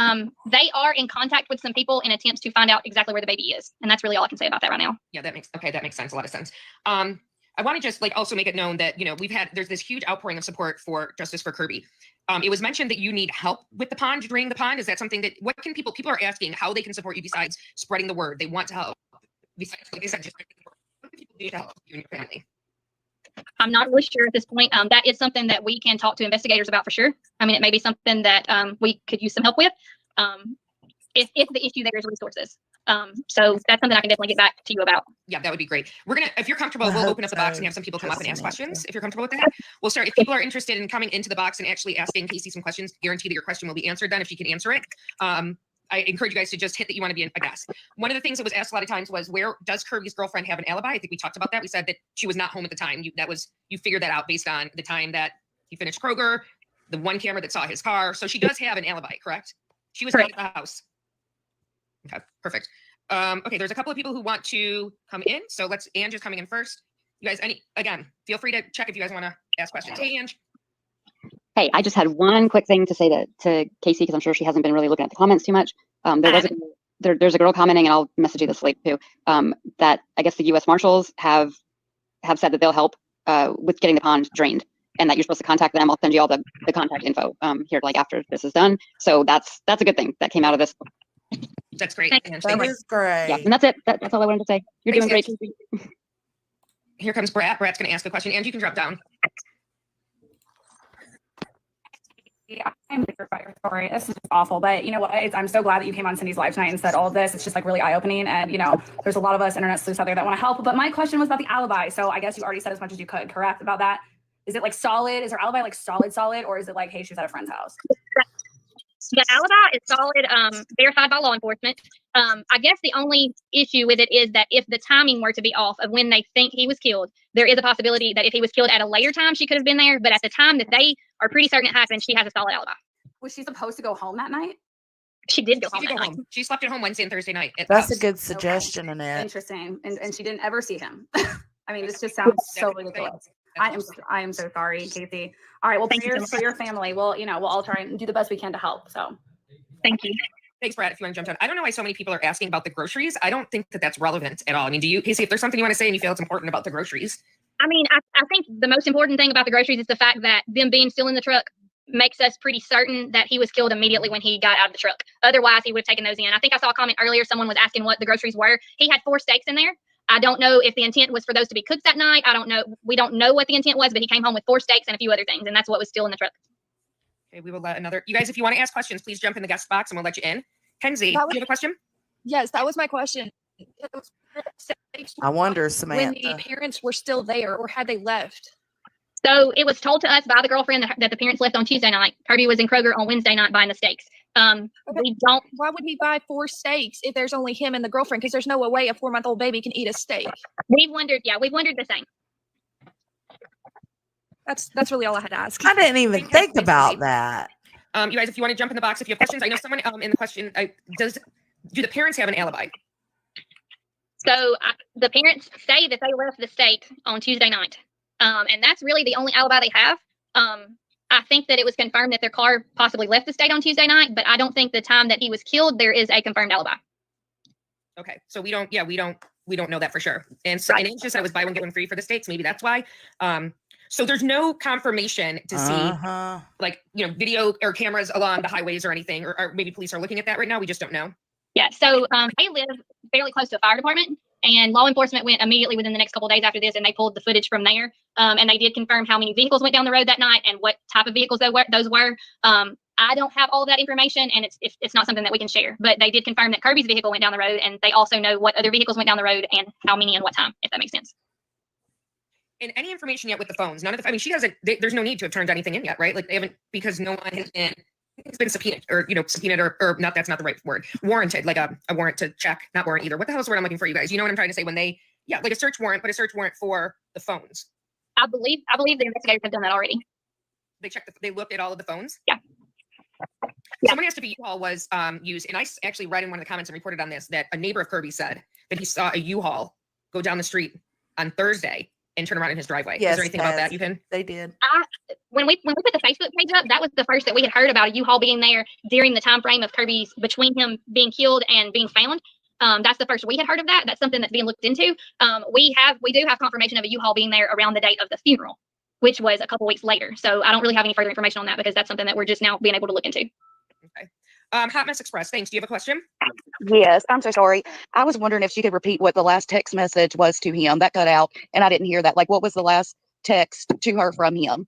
They are in contact with some people in attempts to find out exactly where the baby is, and that's really all I can say about that right now. Yeah, that makes sense. A lot of sense. I want to just also make it known that there's this huge outpouring of support for justice for Kirby. It was mentioned that you need help with the pond, draining the pond. Is that something that people are asking how they can support you besides spreading the word? They want to help. Besides, like I said, just what can people do to help you and your family? I'm not really sure at this point. That is something that we can talk to investigators about for sure. I mean, it may be something that we could use some help with. If the issue there is resources. So that's something I can definitely get back to you about. Yeah, that would be great. If you're comfortable, we'll open up the box and have some people come up and ask questions. If you're comfortable with that, we'll start. If people are interested in coming into the box and actually asking Casey some questions, guarantee that your question will be answered then if she can answer it. I encourage you guys to just hit that you want to be a guest. One of the things that was asked a lot of times was, where does Kirby's girlfriend have an alibi? I think we talked about that. We said that she was not home at the time. You figured that out based on the time that he finished Kroger, the one camera that saw his car. So she does have an alibi, correct? She was not at the house. Okay, perfect. Okay, there's a couple of people who want to come in. So Ange is coming in first. You guys, feel free to check if you guys want to ask questions. Hey, Ange. Hey, I just had one quick thing to say to Casey, because I'm sure she hasn't been really looking at the comments too much. There's a girl commenting, and I'll message you this later too, that I guess the U.S. Marshals have said that they'll help with getting the pond drained, and that you're supposed to contact them. I'll send you all the contact info here after this is done. So that's a good thing that came out of this. That's great. That is great. Yeah, and that's it. That's all I wanted to say. You're doing great. Here comes Brad. Brad's going to ask a question. And you can drop down. Yeah, I'm bitter about your story. This is just awful, but you know what? I'm so glad that you came on Cindy's live tonight and said all of this. It's just really eye-opening, and there's a lot of us internet sleuths out there that want to help. But my question was about the alibi. So I guess you already said as much as you could, correct, about that? Is it solid? Is her alibi solid, or is it hey, she was at a friend's house? The alibi is solid, verified by law enforcement. I guess the only issue with it is that if the timing were to be off of when they think he was killed, there is a possibility that if he was killed at a later time, she could have been there. But at the time that they are pretty certain it happened, she has a solid alibi. Was she supposed to go home that night? She did go home that night. She slept at home Wednesday and Thursday night. That's a good suggestion, Annette. Interesting. And she didn't ever see him. I mean, this just sounds so ridiculous. I am so sorry, Casey. All right. Well, for your family, we'll all try and do the best we can to help. So thank you. Thanks, Brad. If you want to jump in. I don't know why so many people are asking about the groceries. I don't think that that's relevant at all. I mean, do you, Casey, if there's something you want to say and you feel it's important about the groceries? I mean, I think the most important thing about the groceries is the fact that them being still in the truck makes us pretty certain that he was killed immediately when he got out of the truck. Otherwise, he would have taken those in. I think I saw a comment earlier. Someone was asking what the groceries were. He had 4 steaks in there. I don't know if the intent was for those to be cooked that night. I don't know. We don't know what the intent was, but he came home with 4 steaks and a few other things, and that's what was still in the truck. Okay, we will let you guys, if you want to ask questions, please jump in the guest box and we'll let you in. Kenzie, do you have a question? Yes, that was my question. I wonder, Samantha, when the parents were still there, or had they left? So it was told to us by the girlfriend that the parents left on Tuesday night. Kirby was in Kroger on Wednesday night buying the steaks. We don't. Why would he buy 4 steaks if there's only him and the girlfriend? Because there's no way a 4-month-old baby can eat a steak. We've wondered the same. That's really all I had to ask. I didn't even think about that. You guys, if you want to jump in the box, if you have questions, I know someone in the question, do the parents have an alibi? So the parents say that they left the state on Tuesday night. And that's really the only alibi they have. I think that it was confirmed that their car possibly left the state on Tuesday night, but I don't think the time that he was killed, there is a confirmed alibi. Okay. So we don't know that for sure. And so, and it just said it was buy one, get one free for the states. Maybe that's why. So there's no confirmation to see like, video or cameras along the highways or anything, or maybe police are looking at that right now. We just don't know. Yeah. So they live fairly close to a fire department, and law enforcement went immediately within the next couple of days after this, and they pulled the footage from there. And they did confirm how many vehicles went down the road that night and what type of vehicles those were. I don't have all of that information, and it's not something that we can share. But they did confirm that Kirby's vehicle went down the road, and they also know what other vehicles went down the road and how many and what time, if that makes sense. And any information yet with the phones? None of the. I mean, she hasn't. There's no need to have turned anything in yet, right? Like they haven't, because no one has been subpoenaed, or subpoenaed, or not. That's not the right word. Warranted, like a warrant to check, not warrant either. What the hell is the word I'm looking for, you guys? You know what I'm trying to say? When they, like a search warrant, but a search warrant for the phones. I believe the investigators have done that already. They checked. They looked at all of the phones. Yeah. Someone asked if a U-Haul was used, and I actually read in one of the comments and reported on this that a neighbor of Kirby said that he saw a U-Haul go down the street on Thursday and turn around in his driveway. Yes, is there anything about that you can? They did. When we put the Facebook page up, that was the first that we had heard about a U-Haul being there during the time frame of Kirby's, between him being killed and being found. That's the first we had heard of that. That's something that's being looked into. We do have confirmation of a U-Haul being there around the date of the funeral, which was a couple weeks later. So I don't really have any further information on that, because that's something that we're just now being able to look into. Okay. Hot Mess Express, thanks. Do you have a question? Yes, I'm so sorry. I was wondering if she could repeat what the last text message was to him. That cut out, and I didn't hear that. Like, what was the last text to her from him?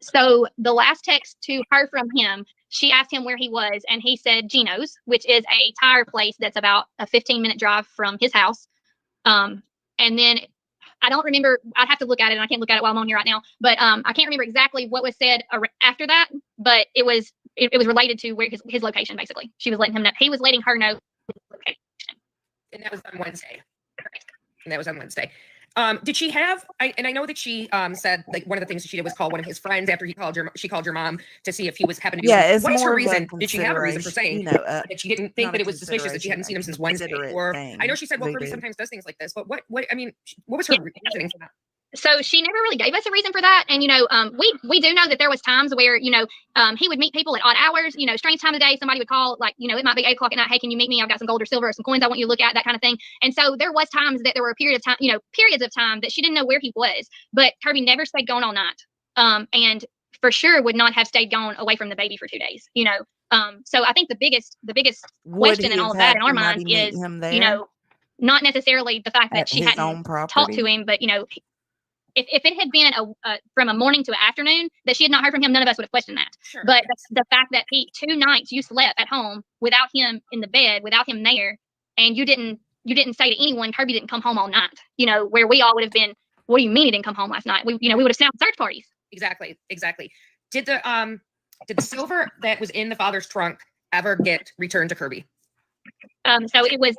So the last text to her from him, she asked him where he was, and he said Gino's, which is a tire place that's about a 15-minute drive from his house. And then I don't remember. I'd have to look at it, and I can't look at it while I'm on here right now. But I can't remember exactly what was said after that. But it was related to where his location. Basically, she was letting him know. He was letting her know his location. And that was on Wednesday. Correct. And that was on Wednesday. Did she have? I know that she said, like, one of the things that she did was call one of his friends after she called your mom to see if he was happening to. Yeah, it's what is her more reason? of a Did she have a reason for saying that she didn't think not that a it was suspicious that she hadn't seen him since Wednesday? considerate Or thing, I know she said, well, Kirby voodoo. sometimes does things like this, but what was her reasoning for that? So she never really gave us a reason for that. And, we do know that there was times where, he would meet people at odd hours, strange time of the day. Somebody would call, like, it might be 8 o'clock at night. Hey, can you meet me? I've got some gold or silver or some coins I want you to look at, that kind of thing. And so there was times that there were periods of time that she didn't know where he was, but Kirby never stayed gone all night. And for sure would not have stayed gone away from the baby for 2 days, So I think the biggest question in all of that in our mind is, not necessarily the fact that she hadn't talked to him, but if it had been from a morning to an afternoon that she had not heard from him, none of us would have questioned that. Sure. But the fact that 2 nights you slept at home without him in the bed, without him there, and you didn't say to anyone, Kirby didn't come home all night, where we all would have been, what do you mean he didn't come home last night? We would have snapped search parties. Exactly. Did the silver that was in the father's trunk ever get returned to Kirby? So it was,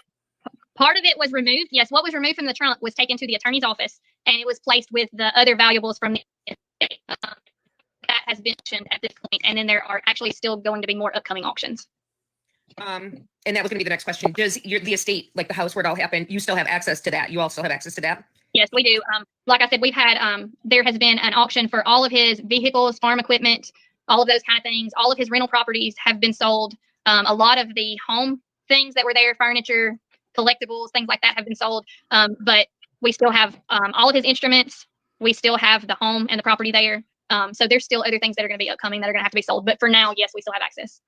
part of it was removed. Yes, what was removed from the trunk was taken to the attorney's office, and it was placed with the other valuables from the estate. That has been mentioned at this point, and then there are actually still going to be more upcoming auctions. And that was going to be the next question. Does the estate, like the house where it all happened, you still have access to that? You all still have access to that? Yes, we do. Like I said, we've had, there has been an auction for all of his vehicles, farm equipment, all of those kind of things. All of his rental properties have been sold. A lot of the home things that were there, furniture, collectibles, things like that, have been sold. But we still have all of his instruments. We still have the home and the property there. So there's still other things that are going to be upcoming that are going to have to be sold. But for now, yes, we still have access.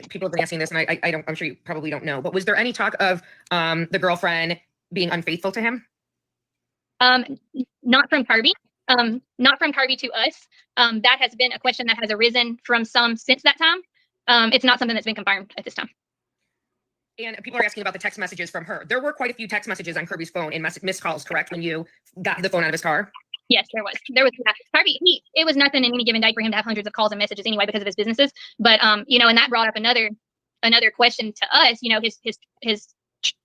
People have been asking this, and I'm sure you probably don't know, but was there any talk of the girlfriend being unfaithful to him? Not from Kirby. Not from Kirby to us. That has been a question that has arisen from some since that time. It's not something that's been confirmed at this time. And people are asking about the text messages from her. There were quite a few text messages on Kirby's phone and missed calls, correct, when you got the phone out of his car? Yes, there was. Kirby, it was nothing in any given day for him to have hundreds of calls and messages anyway because of his businesses. But, and that brought up another question to us. His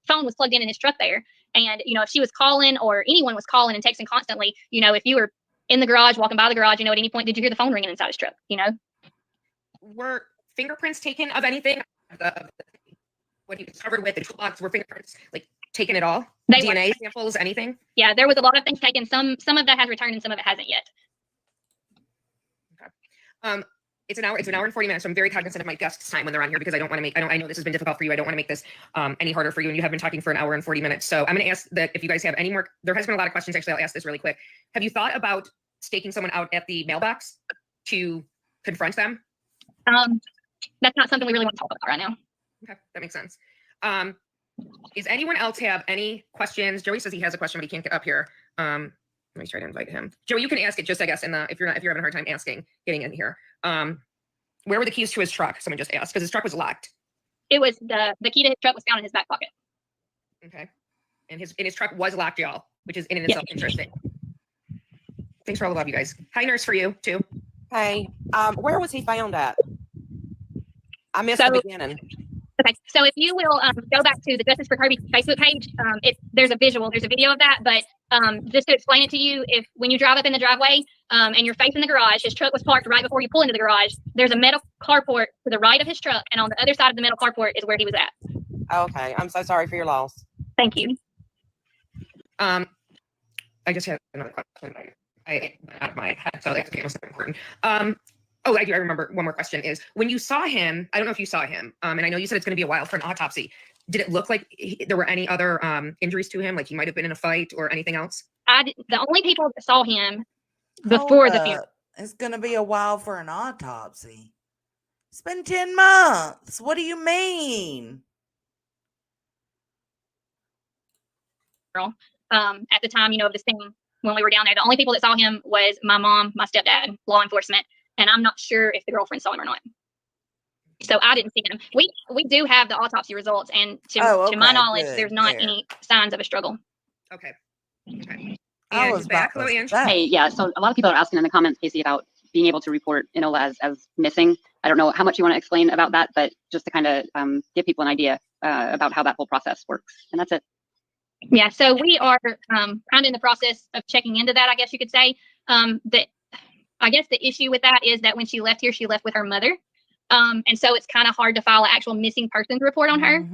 phone was plugged in his truck there. And, if she was calling or anyone was calling and texting constantly, if you were in the garage, walking by the garage, at any point, did you hear the phone ringing inside his truck, Were fingerprints taken of anything? What he was covered with, the toolbox, were fingerprints, like, taken at all? DNA samples, anything? Yeah, there was a lot of things taken. Some of that has returned and some of it hasn't yet. Okay. It's an hour and 40 minutes. So I'm very cognizant of my guests' time when they're on here because I don't want to make, I know this has been difficult for you. I don't want to make this any harder for you. And you have been talking for an hour and 40 minutes. So I'm going to ask that if you guys have any more, there has been a lot of questions. Actually, I'll ask this really quick. Have you thought about staking someone out at the mailbox to confront them? That's not something we really want to talk about right now. Okay, that makes sense. Does anyone else have any questions? Joey says he has a question, but he can't get up here. Let me try to invite him. Joey, you can ask it just, I guess, if you're having a hard time getting in here. Where were the keys to his truck? Someone just asked, because his truck was locked. It was the key to his truck was found in his back pocket. Okay. And his truck was locked, y'all, which is in and itself interesting. Thanks for all the love, you guys. Hi, nurse, for you too. Hey, where was he found at? I missed the beginning. Okay, so if you will go back to the Justice for Kirby Facebook page, there's a video of that. But just to explain it to you, if when you drive up in the driveway and you're facing the garage, his truck was parked right before you pull into the garage. There's a metal carport to the right of his truck, and on the other side of the metal carport is where he was at. Okay, I'm so sorry for your loss. Thank you. I just have another question. I out of my head, so that's okay. It important. Oh, I do. I remember one more question is when you saw him, I don't know if you saw him, and I know you said it's going to be a while for an autopsy. Did it look like there were any other injuries to him? Like he might have been in a fight or anything else? The only people that saw him before the funeral. It's going to be a while for an autopsy. It's been 10 months. What do you mean? At the time, of the scene when we were down there, the only people that saw him was my mom, my stepdad, law enforcement. And I'm not sure if the girlfriend saw him or not. So I didn't see him. We do have the autopsy results, and to my knowledge, there's not any signs of a struggle. Okay. And back, hey, yeah. So a lot of people are asking in the comments, Casey, about being able to report Enola as missing. I don't know how much you want to explain about that, but just to kind of give people an idea about how that whole process works. And that's it. Yeah. So we are kind of in the process of checking into that, I guess you could say. I guess the issue with that is that when she left here, she left with her mother. And so it's kind of hard to file an actual missing persons report on her.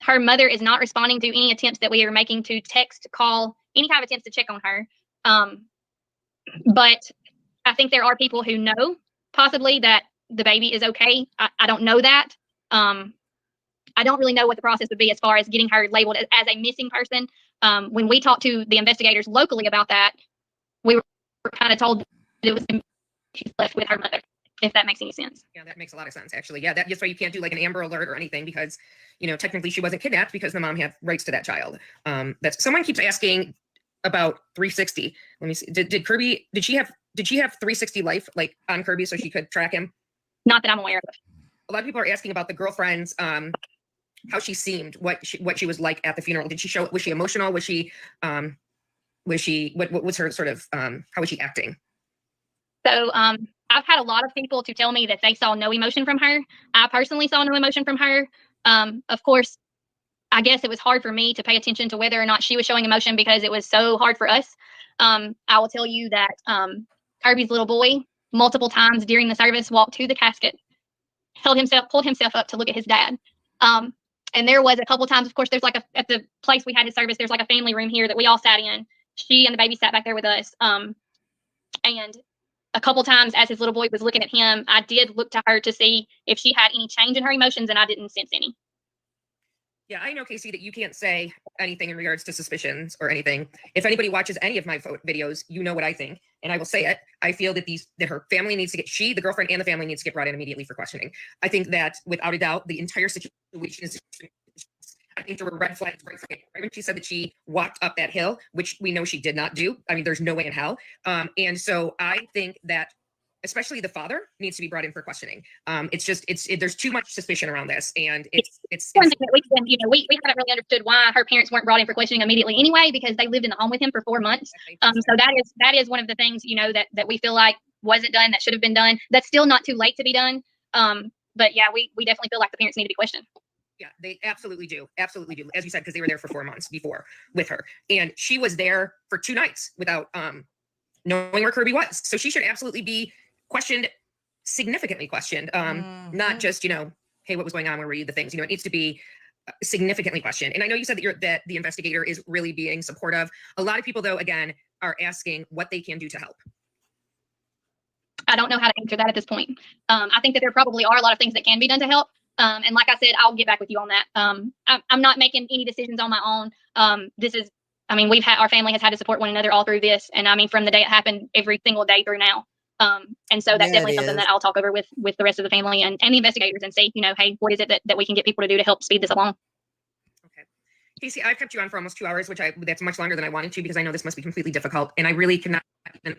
Her mother is not responding to any attempts that we are making to text, call, any kind of attempts to check on her. But I think there are people who know possibly that the baby is okay. I don't know that. I don't really know what the process would be as far as getting her labeled as a missing person. When we talked to the investigators locally about that, we were kind of told that it was she's left with her mother, if that makes any sense. Yeah, that makes a lot of sense, actually. Yeah, that's why you can't do like an Amber Alert or anything because, technically she wasn't kidnapped because the mom had rights to that child. That's someone keeps asking about 360. Let me see. Did Kirby? Did she have 360 life like on Kirby so she could track him? Not that I'm aware of. A lot of people are asking about the girlfriend's how she seemed, what she was like at the funeral. Did she show? Was she emotional? Was she? What was her sort of? How was she acting? So I've had a lot of people to tell me that they saw no emotion from her. I personally saw no emotion from her. Of course, I guess it was hard for me to pay attention to whether or not she was showing emotion because it was so hard for us. I will tell you that Kirby's little boy multiple times during the service walked to the casket, pulled himself up to look at his dad. And there was a couple times, of course, there's like at the place we had his service, there's like a family room here that we all sat in. She and the baby sat back there with us. And a couple times as his little boy was looking at him, I did look to her to see if she had any change in her emotions, and I didn't sense any. Yeah, I know, Casey, that you can't say anything in regards to suspicions or anything. If anybody watches any of my videos, you know what I think, and I will say it. I feel that her family needs to get, the girlfriend and the family needs to get brought in immediately for questioning. I think that without a doubt, the entire situation is, I think there were red flags right when she said that she walked up that hill, which we know she did not do. I mean, there's no way in hell. And so I think that especially the father needs to be brought in for questioning. There's too much suspicion around this, and it's one thing that we haven't really understood why her parents weren't brought in for questioning immediately anyway, because they lived in the home with him for 4 months. So that is one of the things that we feel like wasn't done, that should have been done. That's still not too late to be done. But yeah, we definitely feel like the parents need to be questioned. Yeah, they absolutely do. Absolutely do. As you said, because they were there for 4 months before with her. And she was there for 2 nights without knowing where Kirby was. So she should absolutely be questioned, significantly questioned. Not just, hey, what was going on? Where were you? The things, it needs to be significantly questioned. And I know you said that the investigator is really being supportive. A lot of people, though, again, are asking what they can do to help. I don't know how to answer that at this point. I think that there probably are a lot of things that can be done to help. And like I said, I'll get back with you on that. I'm not making any decisions on my own. Our family has had to support one another all through this. And I mean, from the day it happened, every single day through now. And so that's definitely something that I'll talk over with the rest of the family and the investigators and see, hey, what is it that we can get people to do to help speed this along? Okay. Casey, I've kept you on for almost 2 hours, that's much longer than I wanted to, because I know this must be completely difficult. And I really cannot even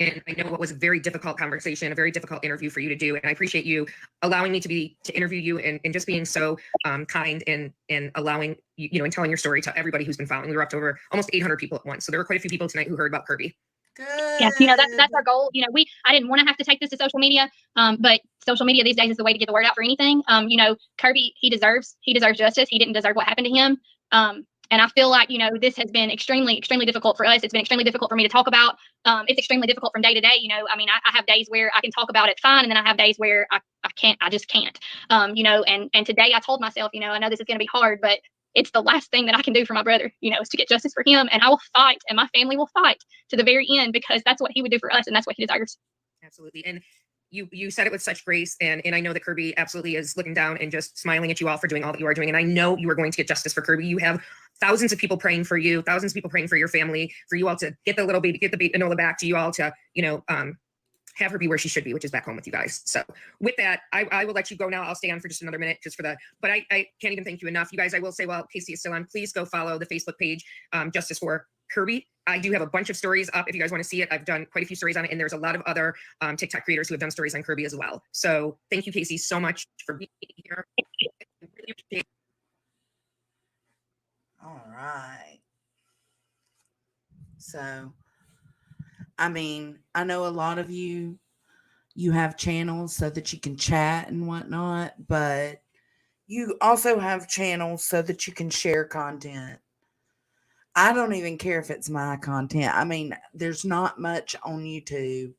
and I know what was a very difficult conversation, a very difficult interview for you to do. And I appreciate you allowing me to interview you and just being so kind and allowing and telling your story to everybody who's been following. We were up to over almost 800 people at once. So there were quite a few people tonight who heard about Kirby. Good. Yeah, that's our goal. I didn't want to have to take this to social media, but social media these days is the way to get the word out for anything. Kirby, he deserves justice. He didn't deserve what happened to him. And I feel like, this has been extremely, extremely difficult for us. It's been extremely difficult for me to talk about. It's extremely difficult from day to day. I have days where I can talk about it fine. And then I have days where I just can't. And today I told myself, I know this is going to be hard, but it's the last thing that I can do for my brother, is to get justice for him. And I will fight, and my family will fight to the very end, because that's what he would do for us, and that's what he deserves. Absolutely. And you said it with such grace, and I know that Kirby absolutely is looking down and just smiling at you all for doing all that you are doing. And I know you are going to get justice for Kirby. You have thousands of people praying for you, thousands of people praying for your family, for you all to get the little baby, get the Enola back, to you all to, have her be where she should be, which is back home with you guys. So with that, I will let you go now. I'll stay on for just another minute but I can't even thank you enough. You guys, I will say, while Casey is still on, please go follow the Facebook page, Justice for Kirby. I do have a bunch of stories up if you guys want to see it. I've done quite a few stories on it, and there's a lot of other TikTok creators who have done stories on Kirby as well. So thank you, Casey, so much for being here. All right. So, I know a lot of you have channels so that you can chat and whatnot, but you also have channels so that you can share content. I don't even care if it's my content. There's not much on YouTube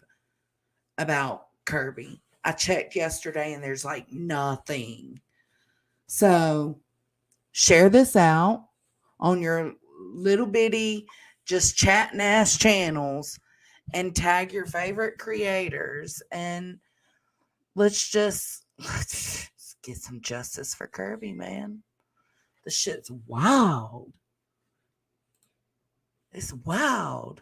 about Kirby. I checked yesterday and there's like nothing. So share this out on your little bitty, just chatting ass channels and tag your favorite creators. And let's get some justice for Kirby, man. The shit's wild. It's wild.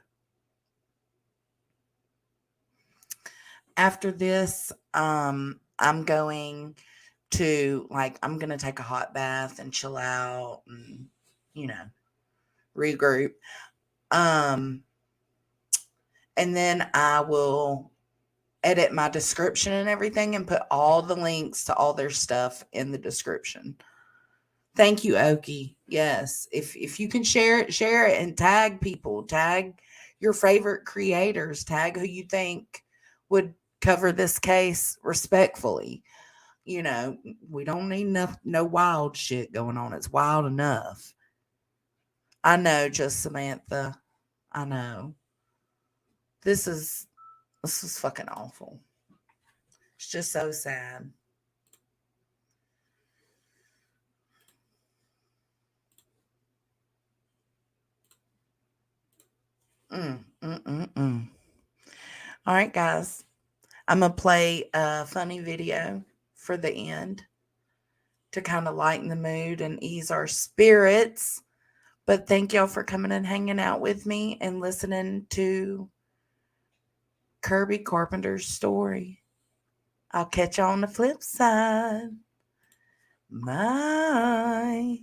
After this, I'm going to take a hot bath and chill out and, regroup. And then I will edit my description and everything and put all the links to all their stuff in the description. Thank you, Oki. Yes. If you can share it and tag people, tag your favorite creators, tag who you think would cover this case respectfully. We don't need no wild shit going on. It's wild enough. I know, just Samantha. I know. This is fucking awful. It's just so sad. All right, guys. I'm going to play a funny video for the end to kind of lighten the mood and ease our spirits. But thank y'all for coming and hanging out with me and listening to Kirby Carpenter's story. I'll catch y'all on the flip side. Bye.